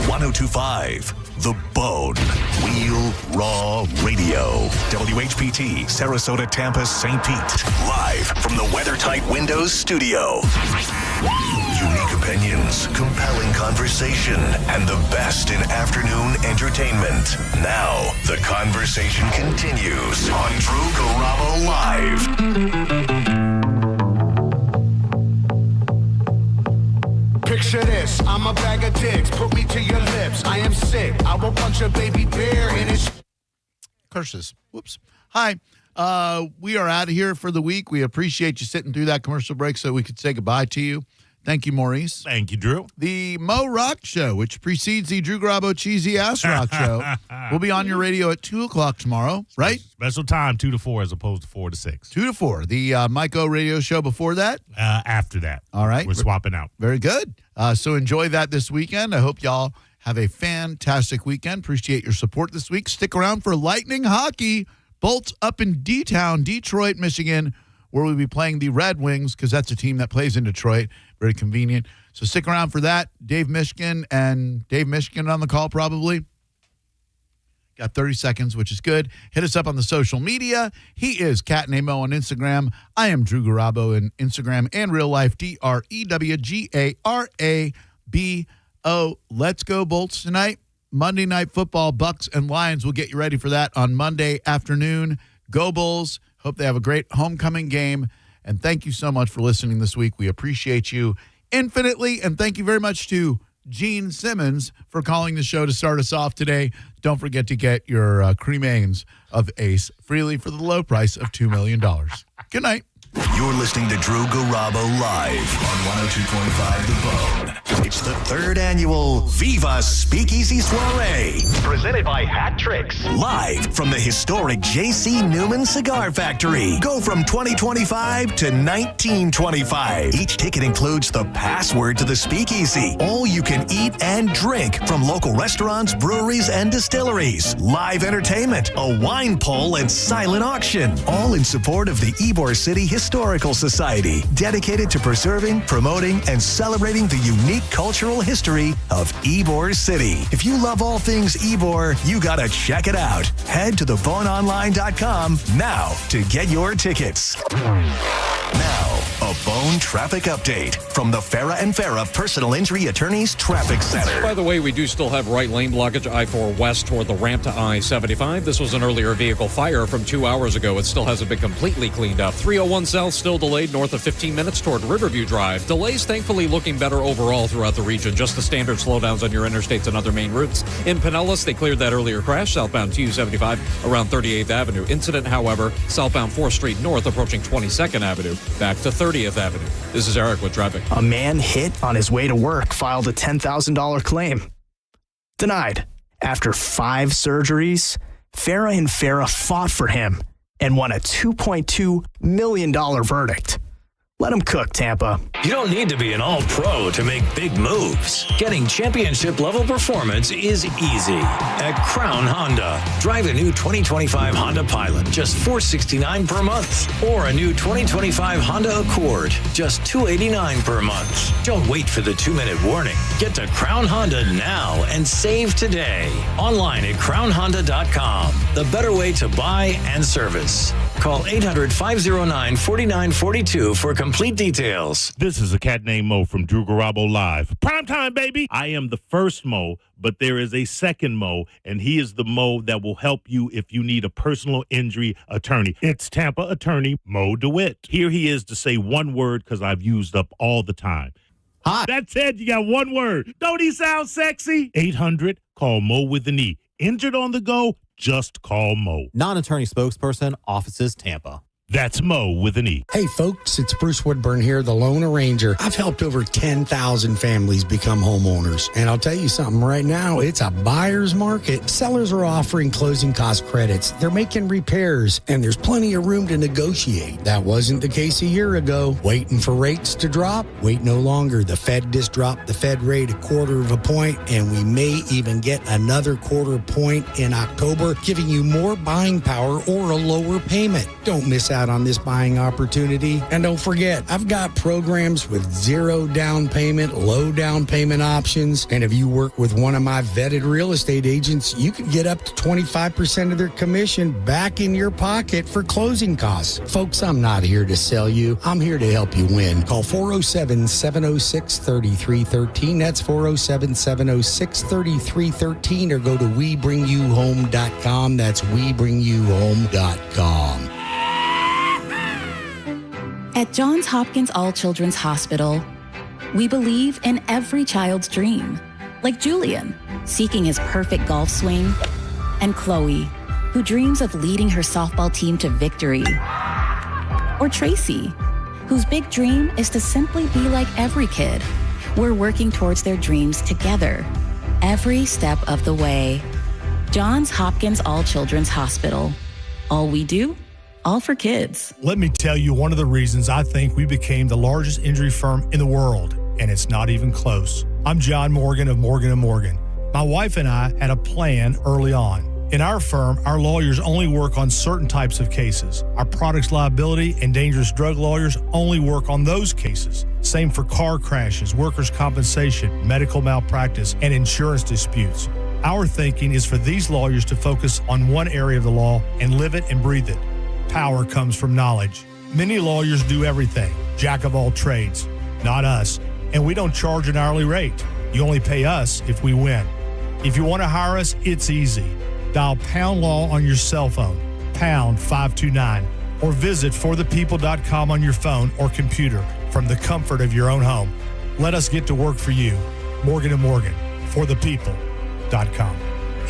1025 The Bone. Wheel Raw Radio. WHPT, Sarasota, Tampa, St. Pete. Live from the WeatherTight Windows studio. Unique opinions, compelling conversation, and the best in afternoon entertainment. Now, the conversation continues on Drew Garabo Live. Picture this, I'm a bag of dicks, put me to your lips. I am sick, I will punch a baby bear in his... Curses. Whoops. Hi. We are out of here for the week. We appreciate you sitting through that commercial break so we could say goodbye to you. Thank you, Maurice. Thank you, Drew. The Mo Rock Show, which precedes the Drew Garabo Cheesy Ass Rock Show, will be on your radio at 2 o'clock tomorrow, right? Special time, 2 to 4 as opposed to 4 to 6. 2 to 4. The Mike O radio show before that? After that. All right. We're swapping out. Very good. So enjoy that this weekend. I hope y'all have a fantastic weekend. Appreciate your support this week. Stick around for Lightning Hockey. Bolts up in D-Town, Detroit, Michigan, where we'll be playing the Red Wings because that's a team that plays in Detroit. Very convenient. So stick around for that. Dave Michigan on the call probably. Got 30 seconds, which is good. Hit us up on the social media. He is Cat Namo on Instagram. I am Drew Garabo in Instagram and real life, DREWGARABO. Let's go Bolts tonight. Monday Night Football, Bucks and Lions. We'll get you ready for that on Monday afternoon. Go Bulls. Hope they have a great homecoming game. And thank you so much for listening this week. We appreciate you infinitely. And thank you very much to Gene Simmons for calling the show to start us off today. Don't forget to get your cremains of Ace freely for the low price of $2 million. Good night. You're listening to Drew Garabo live on 102.5 The Bone. It's the 3rd annual Viva Speakeasy Soiree. Presented by Hat Tricks. Live from the historic J.C. Newman Cigar Factory. Go from 2025 to 1925. Each ticket includes the password to the speakeasy. All you can eat and drink from local restaurants, breweries, and distilleries. Live entertainment, a wine poll, and silent auction. All in support of the Ybor City Historical Society, dedicated to preserving, promoting, and celebrating the unique cultural history of Ybor City. If you love all things Ybor, you gotta check it out. Head to theboneonline.com now to get your tickets. Now, a Bone traffic update from the Farah and Farah Personal Injury Attorneys Traffic Center. By the way, we do still have right lane blockage I-4 west toward the ramp to I-75. This was an earlier vehicle fire from 2 hours ago. It still hasn't been completely cleaned up. 301 south still delayed north of 15 minutes toward Riverview Drive. Delays thankfully looking better overall throughout the region. Just the standard slowdowns on your interstates and other main routes. In Pinellas, they cleared that earlier crash southbound 275 around 38th Avenue. Incident, however, southbound 4th Street north approaching 22nd Avenue. Back to 30th Avenue. This is Eric with traffic. A man hit on his way to work filed a $10,000 claim. Denied. After 5 surgeries, Farah and Farah fought for him and won a $2.2 million verdict. Let him cook, Tampa. You don't need to be an all-pro to make big moves. Getting championship-level performance is easy at Crown Honda. Drive a new 2025 Honda Pilot, just $469 per month. Or a new 2025 Honda Accord, just $289 per month. Don't wait for the 2-minute warning. Get to Crown Honda now and save today. Online at crownhonda.com. The better way to buy and service. Call 800-509-4942 for complete details. This is a cat named Mo from Drew Garabo Live. Prime time, baby. I am the first Mo, but there is a second Mo, and he is the Mo that will help you if you need a personal injury attorney. It's Tampa attorney Mo DeWitt. Here he is to say one word because I've used up all the time. Hi. That's it. You got one word. Don't he sound sexy? 800, call Mo with an E. Injured on the go? Just call Mo. Non-attorney spokesperson, offices Tampa. That's Mo with an E. Hey, folks, it's Bruce Woodburn here, the Lone Arranger. I've helped over 10,000 families become homeowners. And I'll tell you something right now, it's a buyer's market. Sellers are offering closing cost credits. They're making repairs, and there's plenty of room to negotiate. That wasn't the case a year ago. Waiting for rates to drop? Wait no longer. The Fed just dropped the Fed rate 1/4 point, and we may even get another 1/4 point in October, giving you more buying power or a lower payment. Don't miss out out on this buying opportunity. And don't forget, I've got programs with 0 down payment, low down payment options. And if you work with one of my vetted real estate agents, you can get up to 25% of their commission back in your pocket for closing costs. Folks, I'm not here to sell you. I'm here to help you win. Call 407-706-3313. That's 407-706-3313, or go to WeBringYouHome.com. That's WeBringYouHome.com. At Johns Hopkins All Children's Hospital, we believe in every child's dream. Like Julian, seeking his perfect golf swing, and Chloe, who dreams of leading her softball team to victory. Or Tracy, whose big dream is to simply be like every kid. We're working towards their dreams together, every step of the way. Johns Hopkins All Children's Hospital. All we do, all for kids. Let me tell you one of the reasons I think we became the largest injury firm in the world, and it's not even close. I'm John Morgan of Morgan & Morgan. My wife and I had a plan early on. In our firm, our lawyers only work on certain types of cases. Our products liability and dangerous drug lawyers only work on those cases. Same for car crashes, workers' compensation, medical malpractice, and insurance disputes. Our thinking is for these lawyers to focus on one area of the law and live it and breathe it. Power comes from knowledge. Many lawyers do everything, jack of all trades. Not us, and we don't charge an hourly rate. You only pay us if we win. If you want to hire us, it's easy. Dial Pound Law on your cell phone, pound 529, or visit forthepeople.com on your phone or computer from the comfort of your own home. Let us get to work for you. Morgan & Morgan, forthepeople.com.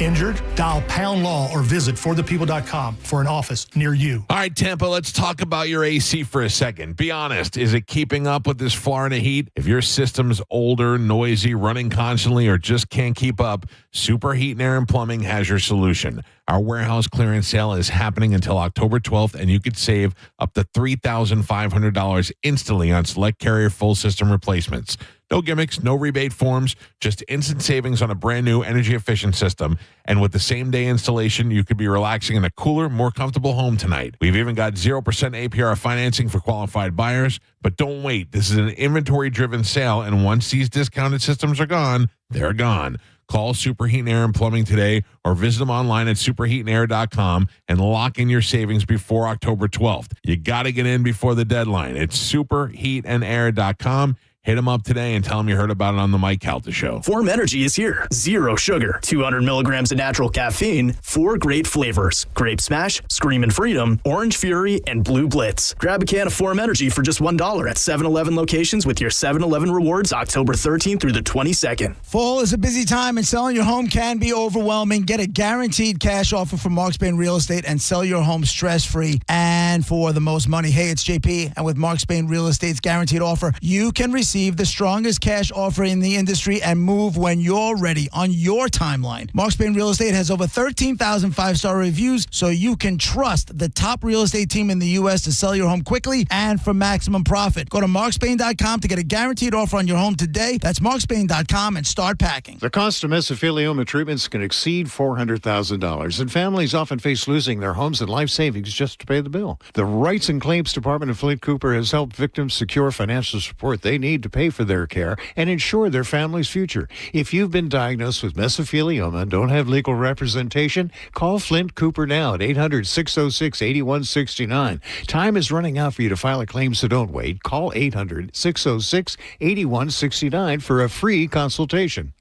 Injured? Dial Pound Law or visit forthepeople.com for an office near you. All right, Tampa, let's talk about your AC for a second. Be honest, is it keeping up with this Florida heat? If your system's older, noisy, running constantly, or just can't keep up, Super Heat and Air and Plumbing has your solution. Our warehouse clearance sale is happening until October 12th, and you could save up to $3,500 instantly on select Carrier full system replacements. No gimmicks, no rebate forms, just instant savings on a brand new energy efficient system. And with the same day installation, you could be relaxing in a cooler, more comfortable home tonight. We've even got 0% APR financing for qualified buyers. But don't wait. This is an inventory driven sale. And once these discounted systems are gone, they're gone. Call Super Heat and Air and Plumbing today or visit them online at superheatandair.com and lock in your savings before October 12th. You got to get in before the deadline. It's superheatandair.com. Hit them up today and tell them you heard about it on the Mike Calta Show. Form Energy is here. 0 sugar, 200 milligrams of natural caffeine, 4 great flavors. Grape Smash, Screamin' Freedom, Orange Fury, and Blue Blitz. Grab a can of Form Energy for just $1 at 7-Eleven locations with your 7-Eleven rewards October 13th through the 22nd. Fall is a busy time and selling your home can be overwhelming. Get a guaranteed cash offer from Mark Spain Real Estate and sell your home stress-free and for the most money. Hey, it's JP, and with Mark Spain Real Estate's guaranteed offer, you can receive the strongest cash offer in the industry and move when you're ready on your timeline. Mark Spain Real Estate has over 13,000 5-star reviews, so you can trust the top real estate team in the U.S. to sell your home quickly and for maximum profit. Go to markspain.com to get a guaranteed offer on your home today. That's markspain.com and start packing. The cost of mesothelioma treatments can exceed $400,000, and families often face losing their homes and life savings just to pay the bill. The Rights and Claims Department of Flint Cooper has helped victims secure financial support they need to pay for their care and ensure their family's future. If you've been diagnosed with mesothelioma and don't have legal representation, call Flint Cooper now at 800-606-8169. Time is running out for you to file a claim, so don't wait. Call 800-606-8169 for a free consultation.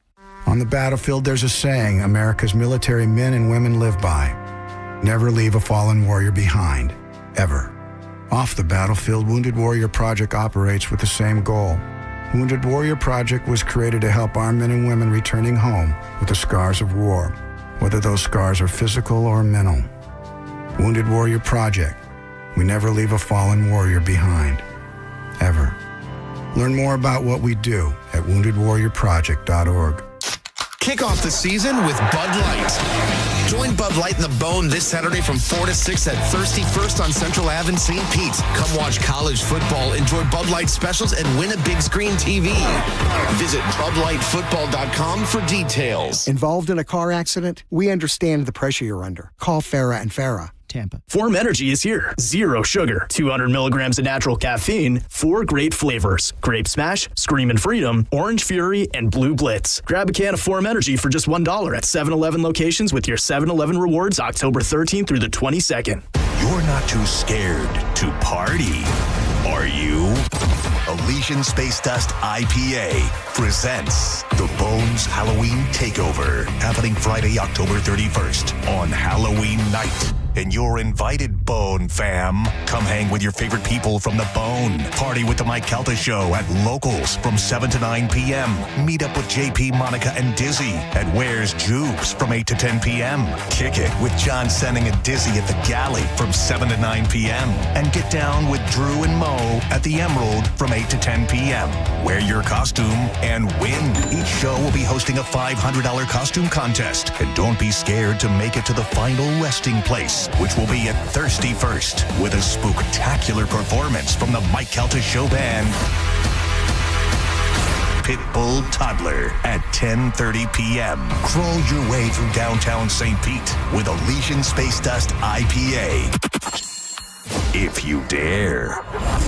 On the battlefield, there's a saying America's military men and women live by. Never leave a fallen warrior behind, ever. Off the battlefield, Wounded Warrior Project operates with the same goal. Wounded Warrior Project was created to help our men and women returning home with the scars of war, whether those scars are physical or mental. Wounded Warrior Project. We never leave a fallen warrior behind, ever. Learn more about what we do at woundedwarriorproject.org. Kick off the season with Bud Light. Join Bud Light in the Bone this Saturday from 4 to 6 at Thirsty First on Central Ave in St. Pete. Come watch college football, enjoy Bud Light specials, and win a big screen TV. Visit BudLightFootball.com for details. Involved in a car accident? We understand the pressure you're under. Call Farah and Farah. Tampa. Form Energy is here. Zero sugar, 200 milligrams of natural caffeine, 4 great flavors. Grape Smash, Screamin' Freedom, Orange Fury, and Blue Blitz. Grab a can of Form Energy for just $1 at 7-Eleven locations with your 7-Eleven rewards October 13th through the 22nd. You're not too scared to party, are you? Elysian Space Dust IPA presents the Bones Halloween Takeover, happening Friday, October 31st on Halloween night. And you're invited, Bone fam. Come hang with your favorite people from the Bone. Party with the Mike Calta Show at Locals from 7 to 9 p.m. Meet up with JP, Monica, and Dizzy at Where's Jubes from 8 to 10 p.m. Kick it with John Senning and Dizzy at the Galley from 7 to 9 p.m. And get down with Drew and Mo at the Emerald from 8 to 10 p.m. Wear your costume and win. Each show will be hosting a $500 costume contest. And don't be scared to make it to the final resting place, which will be at Thirsty First, with a spooktacular performance from the Mike Calta Show Band. Pitbull Toddler at 10:30 p.m. Crawl your way through downtown St. Pete with Elysian Space Dust IPA. If you dare.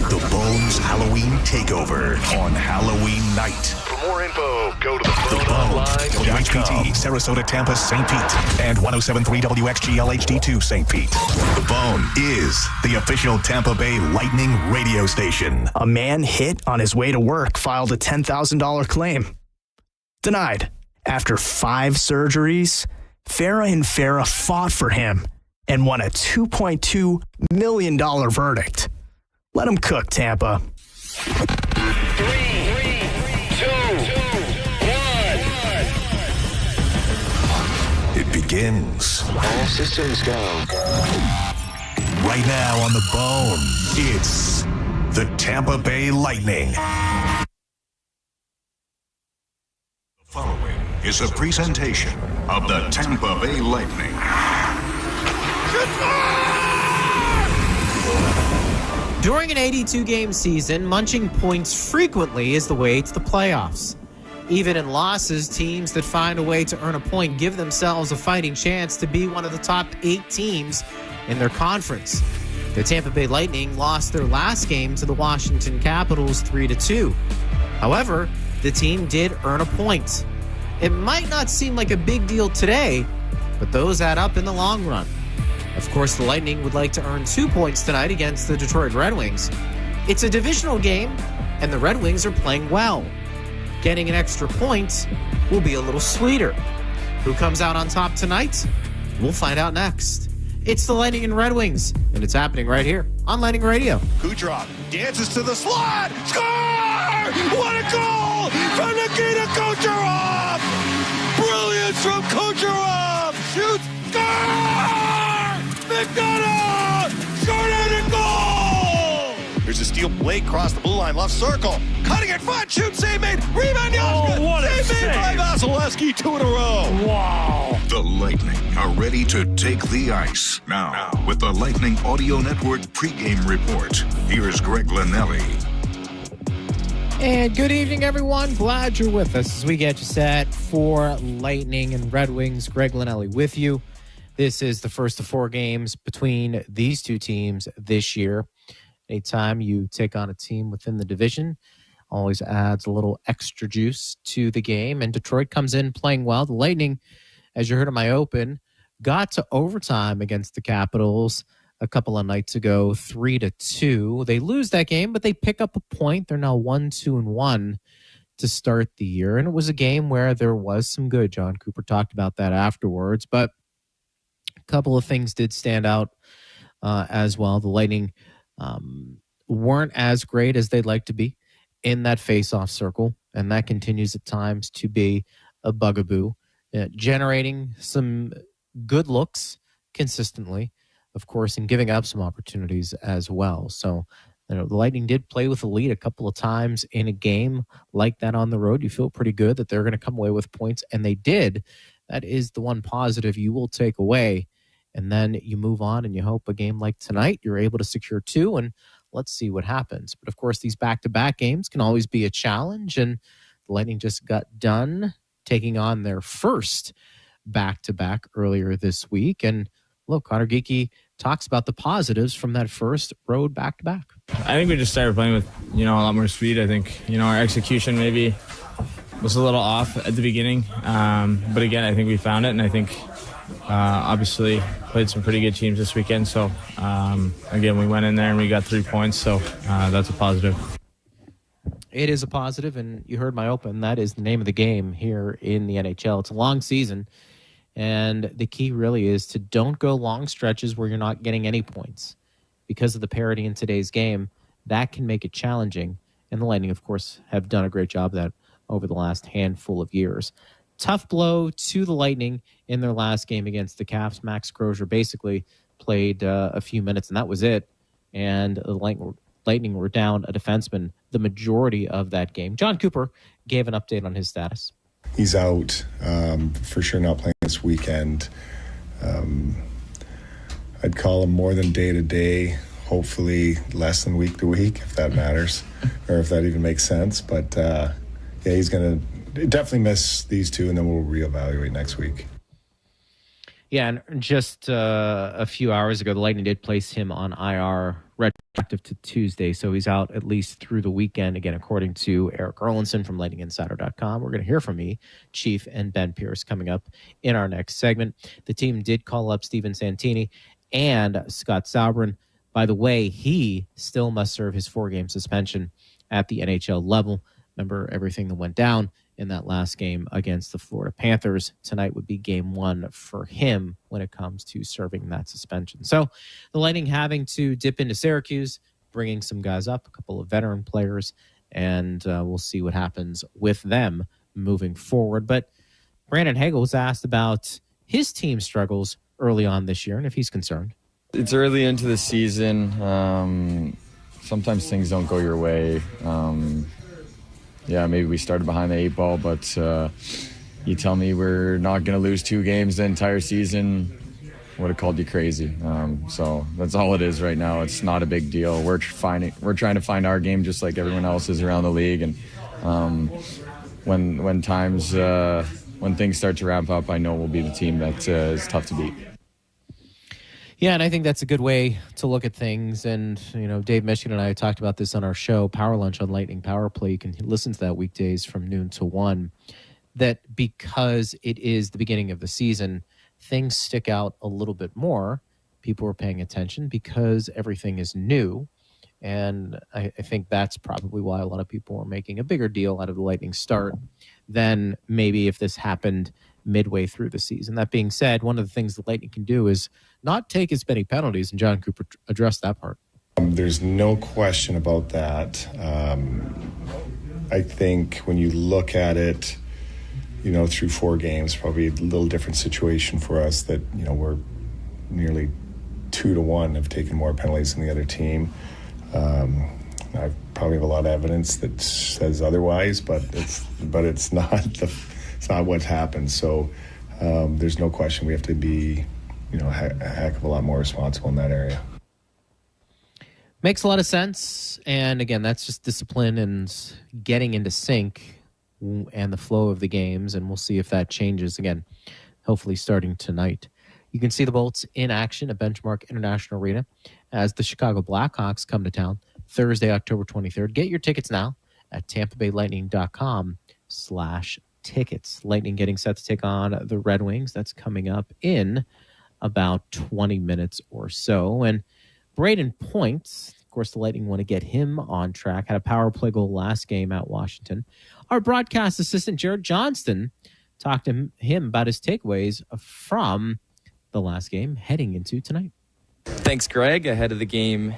The Bones Halloween Takeover on Halloween night. For more info, go to the Bone, WHPT, Sarasota, Tampa, St. Pete, and 107.3 WXGL HD2, St. Pete. The Bone is the official Tampa Bay Lightning radio station. A man hit on his way to work filed a $10,000 claim. Denied. After 5 surgeries, Farah and Farah fought for him and won a $2.2 million verdict. Let him cook, Tampa. 3, 2, 1. It begins. All systems go. Right now on the Bone, it's the Tampa Bay Lightning. The following is a presentation of the Tampa Bay Lightning. During an 82-game season, munching points frequently is the way to the playoffs. Even in losses, teams that find a way to earn a point give themselves a fighting chance to be one of the top 8 teams in their conference. The Tampa Bay Lightning lost their last game to the Washington Capitals 3-2. However, the team did earn a point. It might not seem like a big deal today, but those add up in the long run. Of course, the Lightning would like to earn 2 points tonight against the Detroit Red Wings. It's a divisional game, and the Red Wings are playing well. Getting an extra point will be a little sweeter. Who comes out on top tonight? We'll find out next. It's the Lightning and Red Wings, and it's happening right here on Lightning Radio. Kucherov dances to the slot. Score! What a goal from Nikita Kucherov! Brilliance from Kucherov! Shoots! Score! McDonough! Short-handed goal! Here's a steal. Blake across the blue line, left circle. Cutting it front, shoot, save made. Rebound, Yaska. Oh, what a save made by Vasilevsky, 2 in a row. Wow. The Lightning are ready to take the ice. Now, with the Lightning Audio Network pregame report, here's Greg Linnelli. And good evening, everyone. Glad you're with us as we get you set for Lightning and Red Wings. Greg Linnelli with you. This is the first of 4 games between these two teams this year. Anytime you take on a team within the division, always adds a little extra juice to the game. And Detroit comes in playing well. The Lightning, as you heard in my open, got to overtime against the Capitals a couple of nights ago, 3-2. They lose that game, but they pick up a point. They're now 1-2-1 to start the year. And it was a game where there was some good. John Cooper talked about that afterwards, but a couple of things did stand out as well. The Lightning weren't as great as they'd like to be in that face-off circle, and that continues at times to be a bugaboo, generating some good looks consistently, of course, and giving up some opportunities as well. So, the Lightning did play with the lead a couple of times in a game like that on the road. You feel pretty good that they're going to come away with points, and they did. That is the one positive you will take away. And then you move on and you hope a game like tonight, you're able to secure 2, and let's see what happens. But of course, these back-to-back games can always be a challenge, and the Lightning just got done taking on their first back-to-back earlier this week. And look, Connor Geekie talks about the positives from that first road back-to-back. I think we just started playing with, a lot more speed. I think, our execution maybe was a little off at the beginning. But again, I think we found it, and I think obviously played some pretty good teams this weekend. So, again, we went in there and we got 3 points, so that's a positive. It is a positive, and you heard my open. That is the name of the game here in the NHL. It's a long season, and the key really is to don't go long stretches where you're not getting any points. Because of the parity in today's game, that can make it challenging. And the Lightning, of course, have done a great job of that over the last handful of years. Tough blow to the Lightning in their last game against the Caps. Max Crozier basically played a few minutes, and that was it. And the Lightning were down a defenseman the majority of that game. John Cooper gave an update on his status. He's out, for sure not playing this weekend. I'd call him more than day to day, hopefully less than week to week, if that matters, or if that even makes sense. But he's going to definitely miss these two, and then we'll reevaluate next week. Yeah, and just a few hours ago, the Lightning did place him on IR retroactive to Tuesday, so he's out at least through the weekend, again, according to Eric Erlinson from LightningInsider.com. We're going to hear from me, Chief, and Ben Pierce coming up in our next segment. The team did call up Steven Santini and Scott Sauerbrunn. By the way, he still must serve his 4-game suspension at the NHL level. Remember everything that went down in that last game against the Florida Panthers. Tonight would be game 1 for him when it comes to serving that suspension. So the Lightning having to dip into Syracuse, bringing some guys up, a couple of veteran players, and we'll see what happens with them moving forward. But Brandon Hagel was asked about his team struggles early on this year and if he's concerned. It's early into the season. Sometimes things don't go your way. Maybe we started behind the 8 ball, but you tell me we're not going to lose 2 games the entire season, would have called you crazy. So that's all it is right now. It's not a big deal. We're trying to find our game just like everyone else is around the league. And when things start to ramp up, I know we'll be the team that is tough to beat. Yeah, and I think that's a good way to look at things. And, Dave Michigan and I talked about this on our show, Power Lunch on Lightning Power Play. You can listen to that weekdays from noon to 1. That because it is the beginning of the season, things stick out a little bit more. People are paying attention because everything is new. And I think that's probably why a lot of people are making a bigger deal out of the Lightning start than maybe if this happened midway through the season. That being said, one of the things the Lightning can do is not take as many penalties, and John Cooper addressed that part. There's no question about that. I think when you look at it, through 4 games, probably a little different situation for us that, we're nearly 2-1 have taken more penalties than the other team. I probably have a lot of evidence that says otherwise, but it's not it's not what's happened. So there's no question we have to be, a heck of a lot more responsible in that area. Makes a lot of sense. And again, that's just discipline and getting into sync and the flow of the games. And we'll see if that changes again, hopefully starting tonight. You can see the Bolts in action at Benchmark International Arena as the Chicago Blackhawks come to town Thursday, October 23rd. Get your tickets now at TampaBayLightning.com/tickets. Lightning getting set to take on the Red Wings. That's coming up in about 20 minutes or so. And Braden Point, of course, the Lightning want to get him on track. Had a power play goal last game at Washington. Our broadcast assistant, Jared Johnston, talked to him about his takeaways from the last game heading into tonight. Thanks, Greg. Ahead of the game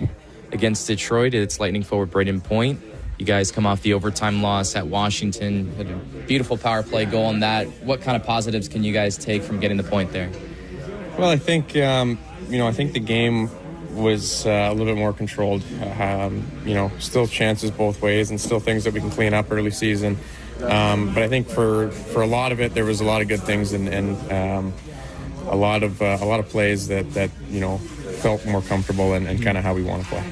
against Detroit, it's Lightning forward Braden Point. You guys come off the overtime loss at Washington. Had a beautiful power play goal on that. What kind of positives can you guys take from getting the point there? Well, I think, I think the game was a little bit more controlled. Still chances both ways and still things that we can clean up early season. But I think for a lot of it, there was a lot of good things and a lot of plays that felt more comfortable and kind of how we want to play.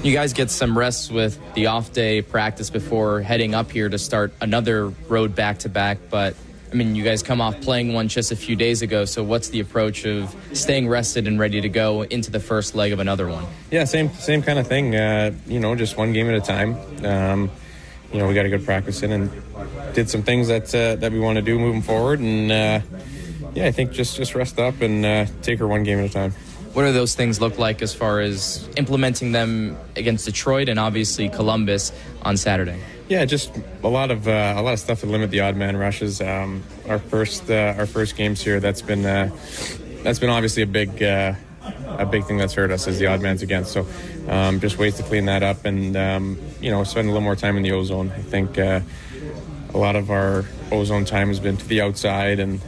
You guys get some rest with the off day practice before heading up here to start another road back-to-back, but I mean, you guys come off playing one just a few days ago, so what's the approach of staying rested and ready to go into the first leg of another one? Yeah, same kind of thing. Just one game at a time. We got a good practice in and did some things that we want to do moving forward. And I think just rest up and take her one game at a time. What do those things look like as far as implementing them against Detroit and obviously Columbus on Saturday? Yeah, just a lot of stuff to limit the odd man rushes. Our first games here, that's been obviously a big thing that's hurt us is the odd man's against. So just ways to clean that up and spend a little more time in the O-zone. I think a lot of our O-zone time has been to the outside and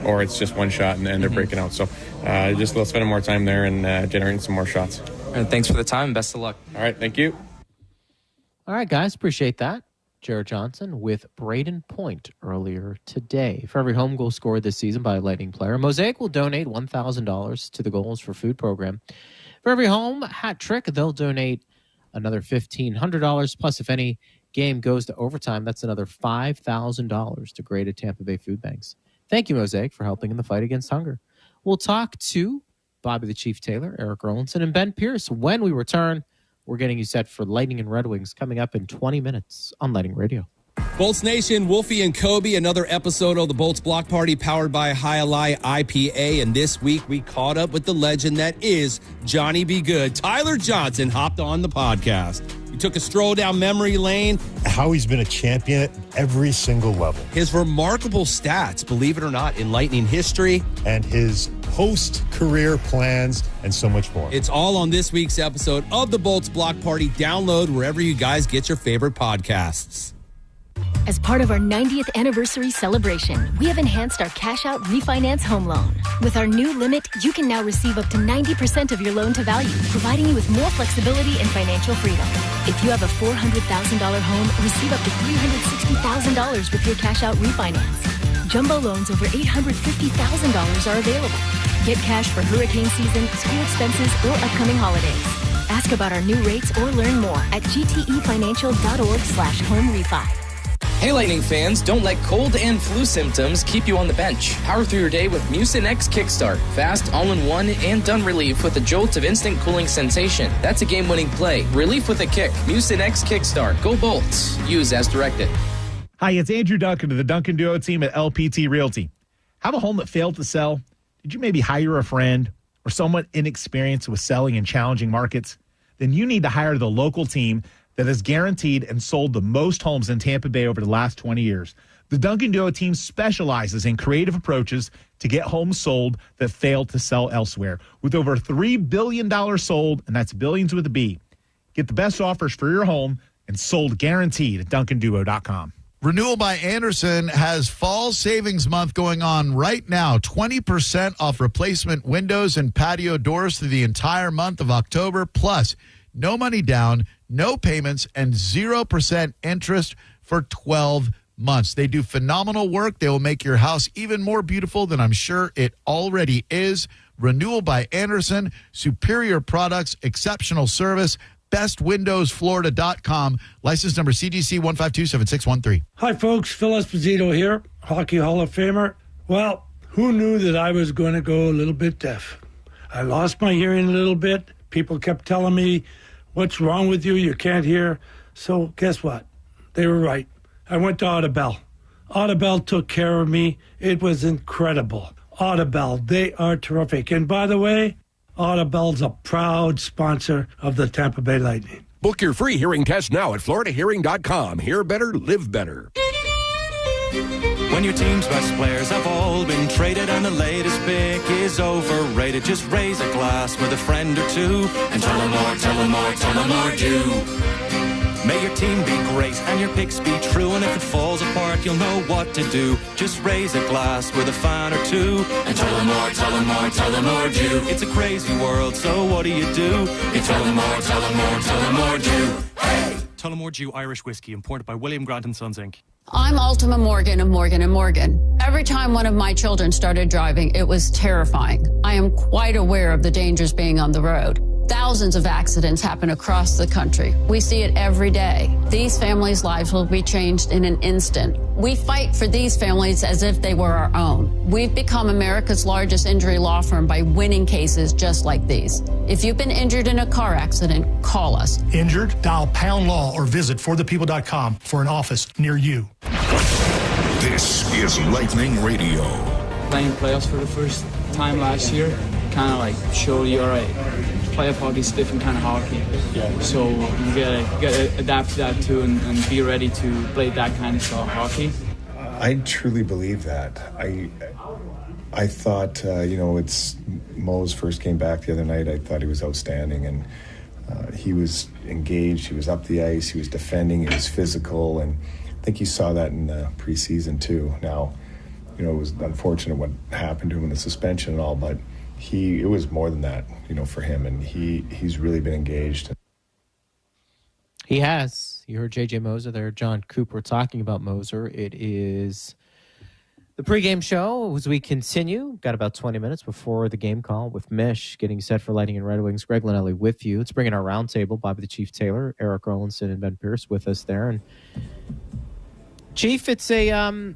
or it's just one shot and they're breaking out. So just spending more time there and generating some more shots. And thanks for the time. Best of luck. All right, thank you. All right, guys, appreciate that. Jared Johnson with Braden Point earlier today. For every home goal scored this season by a Lightning player, Mosaic will donate $1,000 to the Goals for Food program. For every home hat trick, they'll donate another $1,500. Plus, if any game goes to overtime, that's another $5,000 to Greater Tampa Bay Food Banks. Thank you, Mosaic, for helping in the fight against hunger. We'll talk to Bobby the Chief Taylor, Eric Erlinson, and Ben Pierce when we return. We're getting you set for Lightning and Red Wings coming up in 20 minutes on Lightning Radio. Bolts Nation, Wolfie and Kobe, another episode of the Bolts Block Party powered by Highlight IPA. And this week we caught up with the legend that is Johnny Be Good. Tyler Johnson hopped on the podcast. We took a stroll down memory lane. How he's been a champion at every single level. His remarkable stats, believe it or not, in Lightning history. And his post-career plans and so much more. It's all on this week's episode of the Bolts Block Party. Download wherever you guys get your favorite podcasts. As part of our 90th anniversary celebration, we have enhanced our cash-out refinance home loan. With our new limit, you can now receive up to 90% of your loan to value, providing you with more flexibility and financial freedom. If you have a $400,000 home, receive up to $360,000 with your cash-out refinance. Jumbo loans over $850,000 are available. Get cash for hurricane season, school expenses, or upcoming holidays. Ask about our new rates or learn more at gtefinancial.org/home refi. Hey, Lightning fans, don't let cold and flu symptoms keep you on the bench. Power through your day with Mucinex Kickstart. Fast, all-in-one, and done relief with a jolt of instant cooling sensation. That's a game-winning play. Relief with a kick. Mucinex Kickstart. Go Bolts. Use as directed. Hi, it's Andrew Duncan of the Duncan Duo team at LPT Realty. Have a home that failed to sell? Did you maybe hire a friend or someone inexperienced with selling in challenging markets? Then you need to hire the local team that has guaranteed and sold the most homes in Tampa Bay over the last 20 years. The Duncan Duo team specializes in creative approaches to get homes sold that failed to sell elsewhere. With over $3 billion sold, and that's billions with a B. Get the best offers for your home and sold guaranteed at DuncanDuo.com. Renewal by Andersen has Fall Savings Month going on right now. 20% off replacement windows and patio doors through the entire month of October. Plus, no money down, no payments, and 0% interest for 12 months. They do phenomenal work. They will make your house even more beautiful than I'm sure it already is. Renewal by Andersen, superior products, exceptional service, bestwindowsflorida.com, license number CGC 1527613. Hi, folks. Phil Esposito here, Hockey Hall of Famer. Well, who knew that I was going to go a little bit deaf? I lost my hearing a little bit. People kept telling me, what's wrong with you? You can't hear. So guess what? They were right. I went to Audibel. Audibel took care of me. It was incredible. Audibel, they are terrific. And by the way, Audibel's a proud sponsor of the Tampa Bay Lightning. Book your free hearing test now at floridahearing.com. Hear better, live better. When your team's best players have all been traded and the latest pick is overrated, just raise a glass with a friend or two and tell them more, tell them more, tell them more do. May your team be great and your picks be true, and if it falls apart, you'll know what to do. Just raise a glass with a fan or two and tell them more, tell them more, tell them more do. It's a crazy world, so what do? You tell them more, tell them more, tell them more do. Hey! Tullamore Dew Irish Whiskey, imported by William Grant & Sons, Inc. I'm Ultima Morgan of Morgan & Morgan. Every time one of my children started driving, it was terrifying. I am quite aware of the dangers being on the road. Thousands of accidents happen across the country. We see it every day. These families' lives will be changed in an instant. We fight for these families as if they were our own. We've become America's largest injury law firm by winning cases just like these. If you've been injured in a car accident, call us. Injured? Dial pound law or visit forthepeople.com for an office near you. This is Lightning Radio. Playing playoffs for the first time last year kind of like showed you, all right, playoff hockey is different kind of hockey. Yeah. So you gotta adapt to that too and be ready to play that kind of style of hockey. I truly believe that. I thought, it's Mo's first game back the other night. I thought he was outstanding, and he was engaged. He was up the ice. He was defending. He was physical, and I think you saw that in the preseason too. Now, it was unfortunate what happened to him in the suspension and all, but it was more than that, for him, and he's really been engaged. He has. You heard J.J. Moser there, John Cooper talking about Moser. It is the pregame show as we continue. Got about 20 minutes before the game call with Mish getting set for Lightning and Red Wings. Greg Linelli with you. Let's bring in our roundtable. Bobby the Chief Taylor, Eric Rollinson, and Ben Pierce with us there. And Chief, it's a kind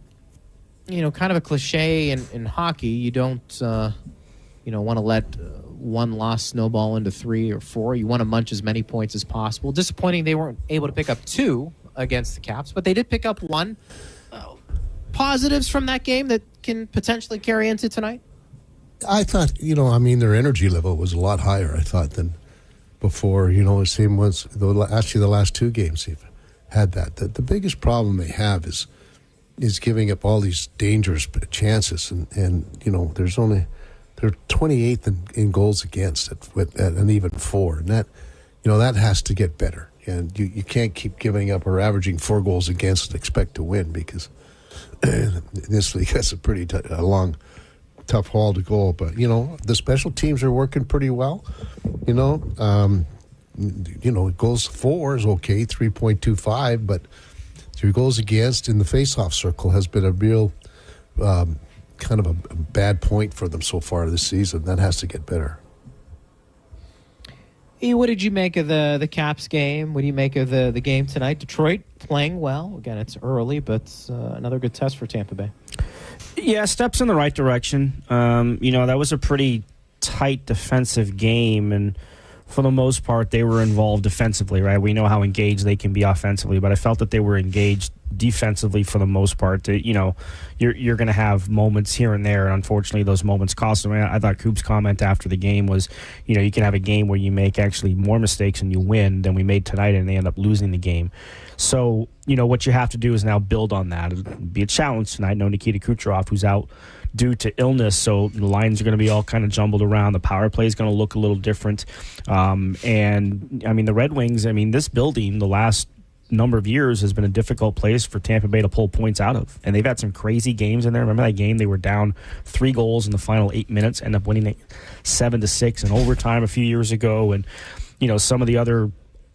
of a cliche in hockey. You don't want to let one loss snowball into 3 or 4. You want to munch as many points as possible. Disappointing they weren't able to pick up 2 against the Caps, but they did pick up 1. Positives from that game that can potentially carry into tonight? I thought, their energy level was a lot higher, I thought, than before. The same was, actually the last 2 games they've had that. The biggest problem they have is giving up all these dangerous chances, and they're 28th in goals against at an even 4, and that has to get better. And you can't keep giving up or averaging 4 goals against and expect to win, because this league has a long, tough haul to go. But the special teams are working pretty well. Goals for is okay, 3.25, but 3 goals against in the face-off circle has been a real kind of a bad point for them so far this season. That has to get better. What did you make of the Caps game? What do you make of the game tonight? Detroit playing well. Again, it's early, but another good test for Tampa Bay. Yeah, steps in the right direction. That was a pretty tight defensive game, and for the most part, they were involved defensively, right? We know how engaged they can be offensively, but I felt that they were engaged defensively for the most part. You're going to have moments here and there, and unfortunately, those moments cost them. I thought Coop's comment after the game was, you can have a game where you make actually more mistakes and you win than we made tonight, and they end up losing the game. So, what you have to do is now build on that. It'll be a challenge tonight. No Nikita Kucherov, who's out due to illness, so the lines are going to be all kind of jumbled around. The power play is going to look a little different. The Red Wings, this building, the last number of years has been a difficult place for Tampa Bay to pull points out of. And they've had some crazy games in there. Remember that game? They were down 3 goals in the final 8 minutes, ended up winning it 7-6 in overtime a few years ago. And, some of the other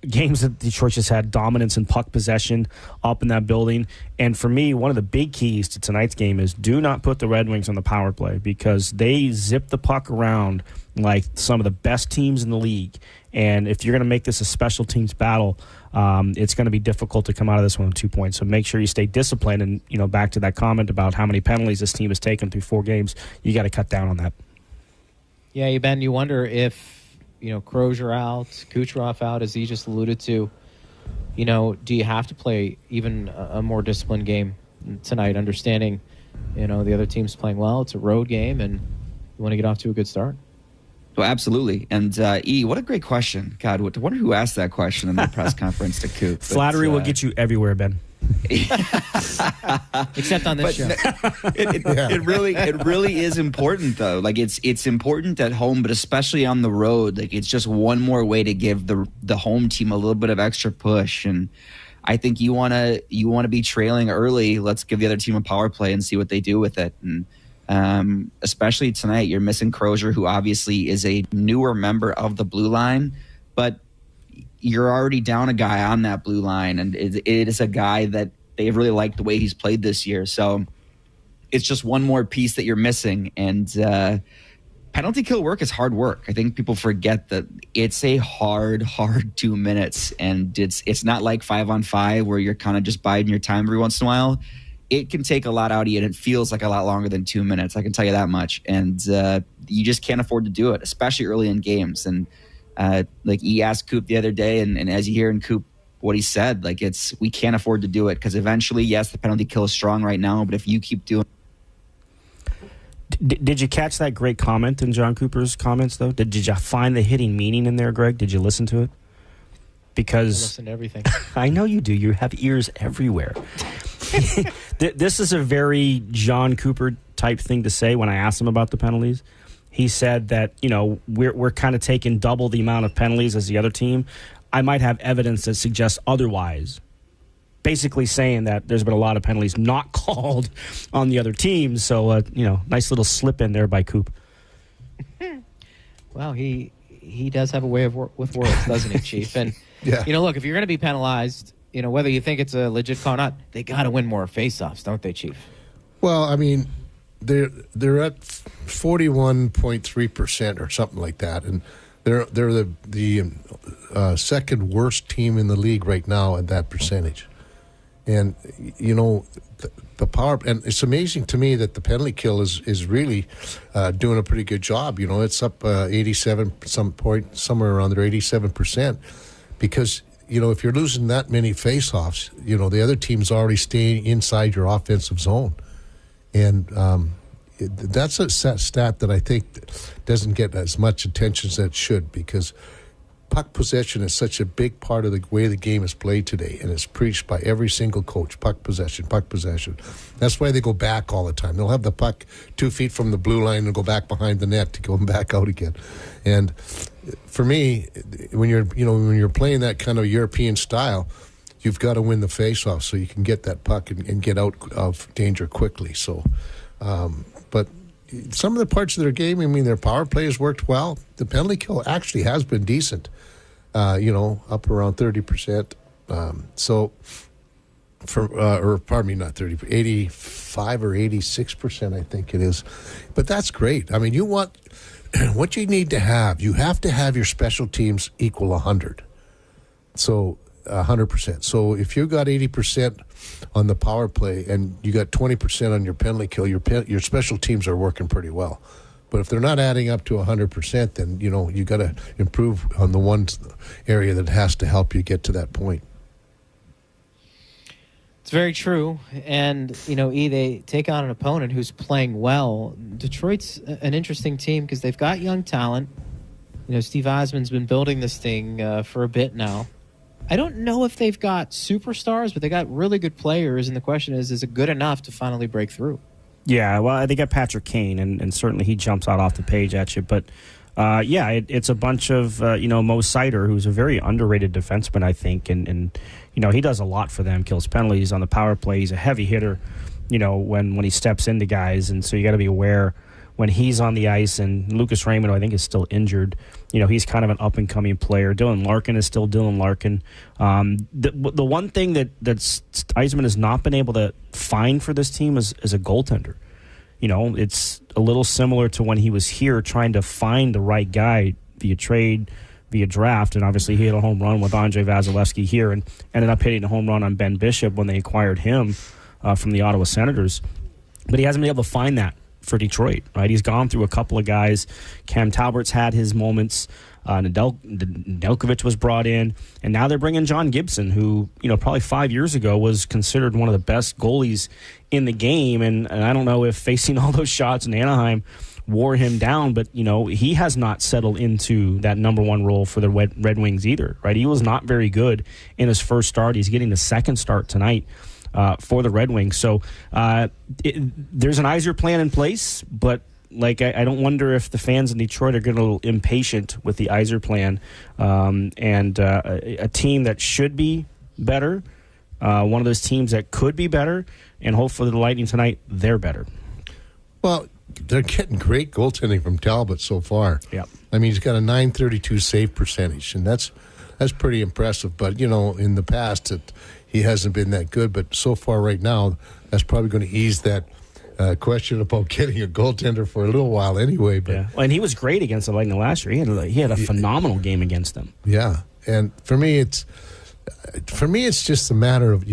games that Detroit just had dominance and puck possession up in that building. And for me, one of the big keys to tonight's game is do not put the Red Wings on the power play, because they zip the puck around like some of the best teams in the league. And if you're going to make this a special teams battle, it's going to be difficult to come out of this one with 2 points. So make sure you stay disciplined. And, back to that comment about how many penalties this team has taken through 4 games, you got to cut down on that. Yeah, Ben, you wonder if, Crozier out, Kucherov out, as he just alluded to, do you have to play even a more disciplined game tonight, understanding, the other team's playing well. It's a road game, and you want to get off to a good start. Well, absolutely. And what a great question. God, I wonder who asked that question in the press conference to Coop. Flattery will get you everywhere, Ben. Except on this show. It really is important, though. Like it's important at home, but especially on the road. Like it's just one more way to give the home team a little bit of extra push. And I think you want to be trailing early. Let's give the other team a power play and see what they do with it. And especially tonight, you're missing Crozier, who obviously is a newer member of the blue line, but you're already down a guy on that blue line, and it is a guy that they really like the way he's played this year. So it's just one more piece that you're missing. And penalty kill work is hard work. I think people forget that it's a hard 2 minutes, and it's not like 5-on-5 where you're kind of just biding your time every once in a while. It can take a lot out of you, and it feels like a lot longer than 2 minutes. I can tell you that much. And you just can't afford to do it, especially early in games. And like he asked Coop the other day, and as you hear in Coop what he said, like we can't afford to do it, because eventually, yes, the penalty kill is strong right now, but if you keep doing. Did you catch that great comment in John Cooper's comments, though? Did you find the hitting meaning in there, Greg? Did you listen to it? Because I listen to everything. I know you do. You have ears everywhere. This is a very John Cooper type thing to say when I asked him about the penalties. He said that, we're kind of taking double the amount of penalties as the other team. I might have evidence that suggests otherwise. Basically saying that there's been a lot of penalties not called on the other team. So, nice little slip in there by Coop. Well, he does have a way with words, doesn't he, Chief? And, look, if you're going to be penalized, whether you think it's a legit call or not, they got to win more faceoffs, don't they, Chief? Well, I mean, they're at 41.3% or something like that, and they're the second worst team in the league right now at that percentage. And the power, and it's amazing to me that the penalty kill is really doing a pretty good job. It's up 87 somewhere around there, 87%, because if you're losing that many faceoffs, the other team's already staying inside your offensive zone. And that's a stat that I think doesn't get as much attention as it should, because puck possession is such a big part of the way the game is played today, and it's preached by every single coach. Puck possession, puck possession. That's why they go back all the time. They'll have the puck 2 feet from the blue line and go back behind the net to go back out again. And for me, when you're playing that kind of European style, you've got to win the face-off so you can get that puck and get out of danger quickly. So, but some of the parts of their game, their power play has worked well. The penalty kill actually has been decent, up around 30%. Not 30, 85 or 86%, I think it is. But that's great. What you need to have your special teams equal 100. So 100%. So if you got 80% on the power play and you got 20% on your penalty kill, your special teams are working pretty well. But if they're not adding up to 100%, then you got to improve on the one area that has to help you get to that point. It's very true. And, they take on an opponent who's playing well. Detroit's an interesting team because they've got young talent. Steve Eisman's been building this thing for a bit now. I don't know if they've got superstars, but they got really good players. And the question is it good enough to finally break through? Yeah, well, they got Patrick Kane, and certainly he jumps out off the page at you. But, it's a bunch of, Mo Sider, who's a very underrated defenseman, I think. And he does a lot for them, kills penalties on the power play. He's a heavy hitter, when he steps into guys. And so you got to be aware when he's on the ice. And Lucas Raymond, I think, is still injured. He's kind of an up-and-coming player. Dylan Larkin is still Dylan Larkin. The one thing that Eisman has not been able to find for this team is a goaltender. It's a little similar to when he was here trying to find the right guy via trade, via draft, and obviously he hit a home run with Andrei Vasilevsky here and ended up hitting a home run on Ben Bishop when they acquired him from the Ottawa Senators. But he hasn't been able to find that for Detroit, right? He's gone through a couple of guys. Cam Talbert's had his moments. Nedeljkovic was brought in, and now they're bringing John Gibson, who probably 5 years ago was considered one of the best goalies in the game. And I don't know if facing all those shots in Anaheim wore him down, but he has not settled into that number one role for the Red Wings either, right? He was not very good in his first start. He's getting the second start tonight for the Red Wings. So there's an Yzer plan in place, but I don't wonder if the fans in Detroit are getting a little impatient with the Yzer plan, and a team that should be better, one of those teams that could be better, and hopefully the Lightning tonight, they're better. Well, they're getting great goaltending from Talbot so far. Yeah, he's got a .932 save percentage, and that's pretty impressive. But in the past, he hasn't been that good. But so far, right now, that's probably going to ease that question about getting a goaltender for a little while anyway. But Well, and he was great against the Lightning last year. He had a phenomenal game against them. Yeah, and for me, it's just a matter of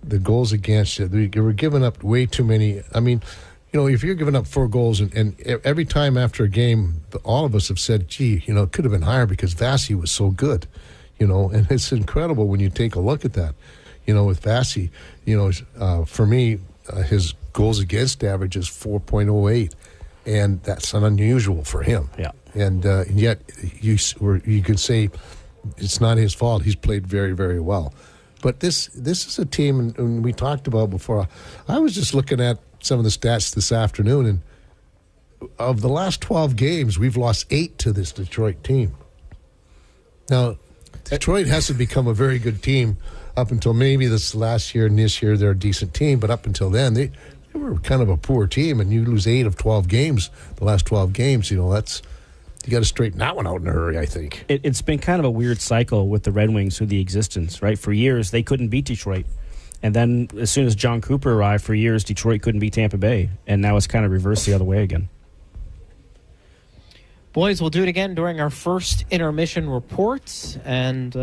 the goals against you. We were giving up way too many. I mean, if you're giving up 4 goals, and every time after a game, all of us have said, gee, it could have been higher because Vasi was so good, and it's incredible when you take a look at that. With Vasi, for me, his goals against average is 4.08, and that's unusual for him. Yeah. And yet you could say it's not his fault. He's played very, very well. But this is a team, and we talked about before. I was just looking at some of the stats this afternoon, and of the last 12 games, we've lost 8 to this Detroit team. Now, Detroit hasn't become a very good team up until maybe this last year, and this year they're a decent team, but up until then, they were kind of a poor team, and you lose 8 of 12 games, the last 12 games, that's... You got to straighten that one out in a hurry, I think. It's been kind of a weird cycle with the Red Wings through the existence, right? For years, they couldn't beat Detroit. And then as soon as John Cooper arrived, for years, Detroit couldn't beat Tampa Bay. And now it's kind of reversed the other way again. Boys, we'll do it again during our first intermission report. And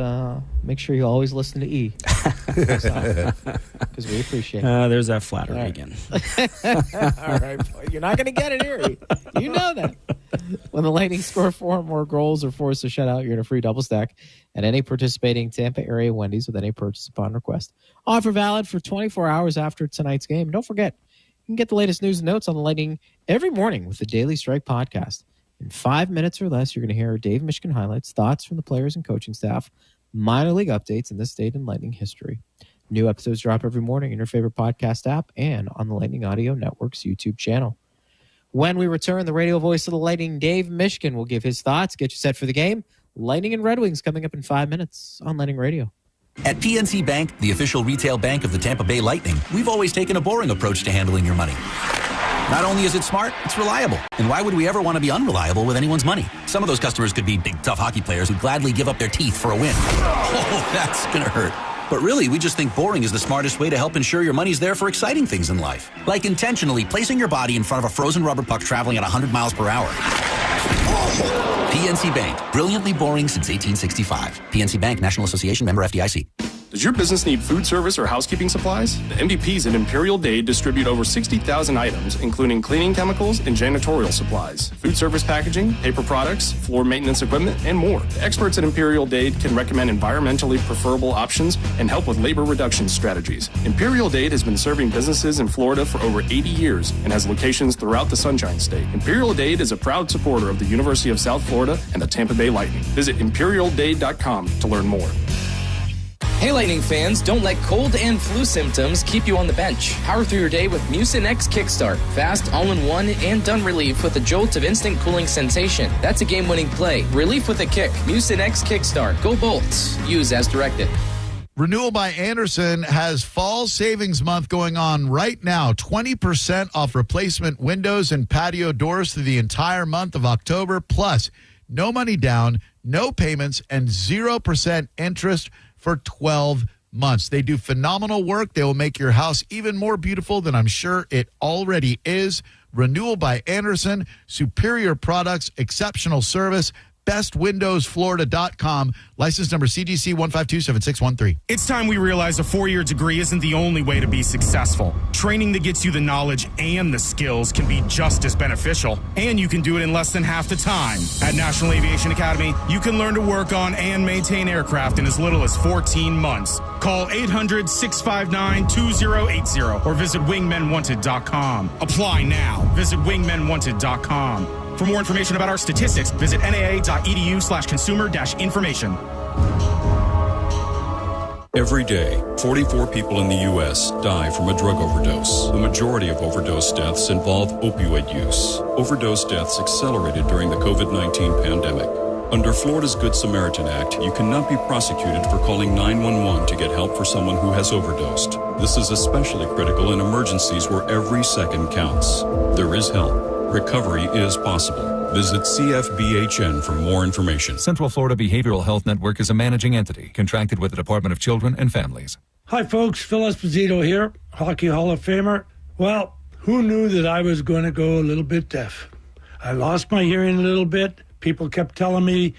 make sure you always listen to E. Because we appreciate it. There's that flattery again. All right. You're not going to get it here. You know that. When the Lightning score 4 or more goals or force a shutout, you're in a free double stack at any participating Tampa area Wendy's with any purchase upon request. Offer valid for 24 hours after tonight's game. Don't forget, you can get the latest news and notes on the Lightning every morning with the Daily Strike podcast. In 5 minutes or less, you're going to hear Dave Mishkin highlights, thoughts from the players and coaching staff, minor league updates in this state and Lightning history. New episodes drop every morning in your favorite podcast app and on the Lightning Audio Network's YouTube channel. When we return, the radio voice of the Lightning, Dave Mishkin, will give his thoughts, get you set for the game. Lightning and Red Wings coming up in 5 minutes on Lightning Radio. At PNC Bank, the official retail bank of the Tampa Bay Lightning, we've always taken a boring approach to handling your money. Not only is it smart, it's reliable. And why would we ever want to be unreliable with anyone's money? Some of those customers could be big, tough hockey players who'd gladly give up their teeth for a win. Oh, that's going to hurt. But really, we just think boring is the smartest way to help ensure your money's there for exciting things in life. Like intentionally placing your body in front of a frozen rubber puck traveling at 100 miles per hour. PNC Bank. Brilliantly boring since 1865. PNC Bank, National Association, member FDIC. Does your business need food service or housekeeping supplies? The MVPs at Imperial Dade distribute over 60,000 items, including cleaning chemicals and janitorial supplies, food service packaging, paper products, floor maintenance equipment, and more. The experts at Imperial Dade can recommend environmentally preferable options and help with labor reduction strategies. Imperial Dade has been serving businesses in Florida for over 80 years and has locations throughout the Sunshine State. Imperial Dade is a proud supporter of the University of South Florida and the Tampa Bay Lightning. Visit imperialdade.com to learn more. Hey Lightning fans, don't let cold and flu symptoms keep you on the bench. Power through your day with Mucinex Kickstart. Fast, all-in-one, and done relief with a jolt of instant cooling sensation. That's a game-winning play. Relief with a kick. Mucinex Kickstart. Go Bolts. Use as directed. Renewal by Andersen has fall savings month going on right now. 20% off replacement windows and patio doors through the entire month of October. Plus, no money down, no payments, and 0% interest for 12 months. They do phenomenal work. They will make your house even more beautiful than I'm sure it already is. Renewal by Andersen, superior products, exceptional service. bestwindowsflorida.com. License number CGC 1527613. It's time we realize a 4-year degree isn't the only way to be successful. Training that gets you the knowledge and the skills can be just as beneficial, and you can do it in less than half the time. At National Aviation Academy, you can learn to work on and maintain aircraft in as little as 14 months. Call 800-659-2080 or visit wingmenwanted.com. Apply now. Visit wingmenwanted.com. For more information about our statistics, visit naa.edu/consumer-information. Every day, 44 people in the U.S. die from a drug overdose. The majority of overdose deaths involve opioid use. Overdose deaths accelerated during the COVID-19 pandemic. Under Florida's Good Samaritan Act, you cannot be prosecuted for calling 911 to get help for someone who has overdosed. This is especially critical in emergencies where every second counts. There is help. Recovery is possible. Visit CFBHN for more information. Central Florida Behavioral Health Network is a managing entity contracted with the Department of Children and Families. Hi, folks. Phil Esposito here, Hockey Hall of Famer. Well, who knew that I was going to go a little bit deaf? I lost my hearing a little bit. People kept telling me,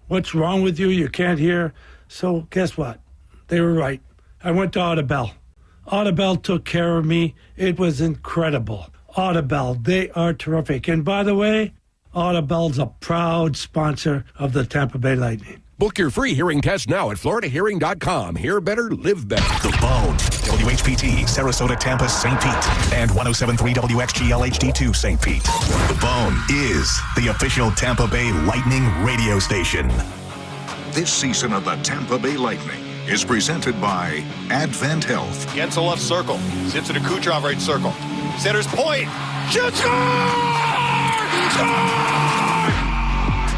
what's wrong with you? You can't hear. So guess what? They were right. I went to Audibel. Audibel took care of me. It was incredible. Audibel, they are terrific. And by the way, Audibel's a proud sponsor of the Tampa Bay Lightning. Book your free hearing test now at floridahearing.com. Hear better, live better. The Bone, WHPT, Sarasota, Tampa, St. Pete, and 107.3 WXGL HD2, St. Pete. The Bone is the official Tampa Bay Lightning radio station. This season of the Tampa Bay Lightning is presented by Advent Health. Gets the left circle, sits in a Kucherov right circle. Center's point, shoots, score! Score!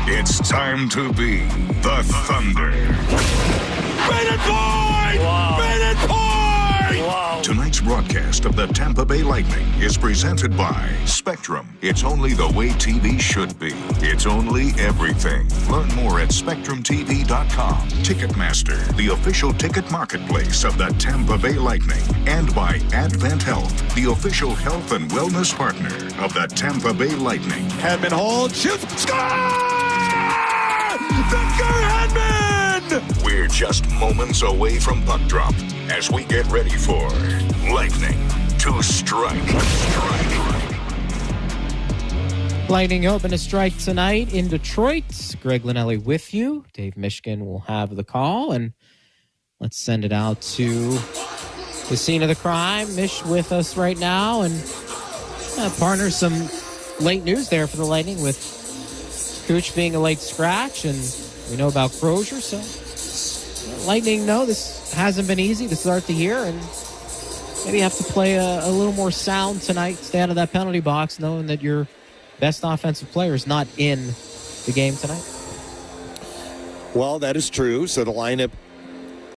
It's time to be the Thunder. Rated point! Wow. Rated point! Wow. Tonight's broadcast of the Tampa Bay Lightning is presented by Spectrum. It's only the way TV should be. It's only everything. Learn more at SpectrumTV.com. Ticketmaster, the official ticket marketplace of the Tampa Bay Lightning. And by Advent Health, the official health and wellness partner of the Tampa Bay Lightning. Hedman holds, shoots, score! Victor Hedman! We're just moments away from puck drop as we get ready for Lightning to strike. Lightning hoping to strike tonight in Detroit. Greg Linnelli with you. Dave Mishkin will have the call, and let's send it out to the scene of the crime. Mish with us right now, and partner, some late news there for the Lightning with Cooch being a late scratch, and we know about Crozier, so Lightning know this hasn't been easy to start the year, and maybe have to play a little more sound tonight, stay out of that penalty box, knowing that your best offensive player is not in the game tonight. Well, that is true. So the lineup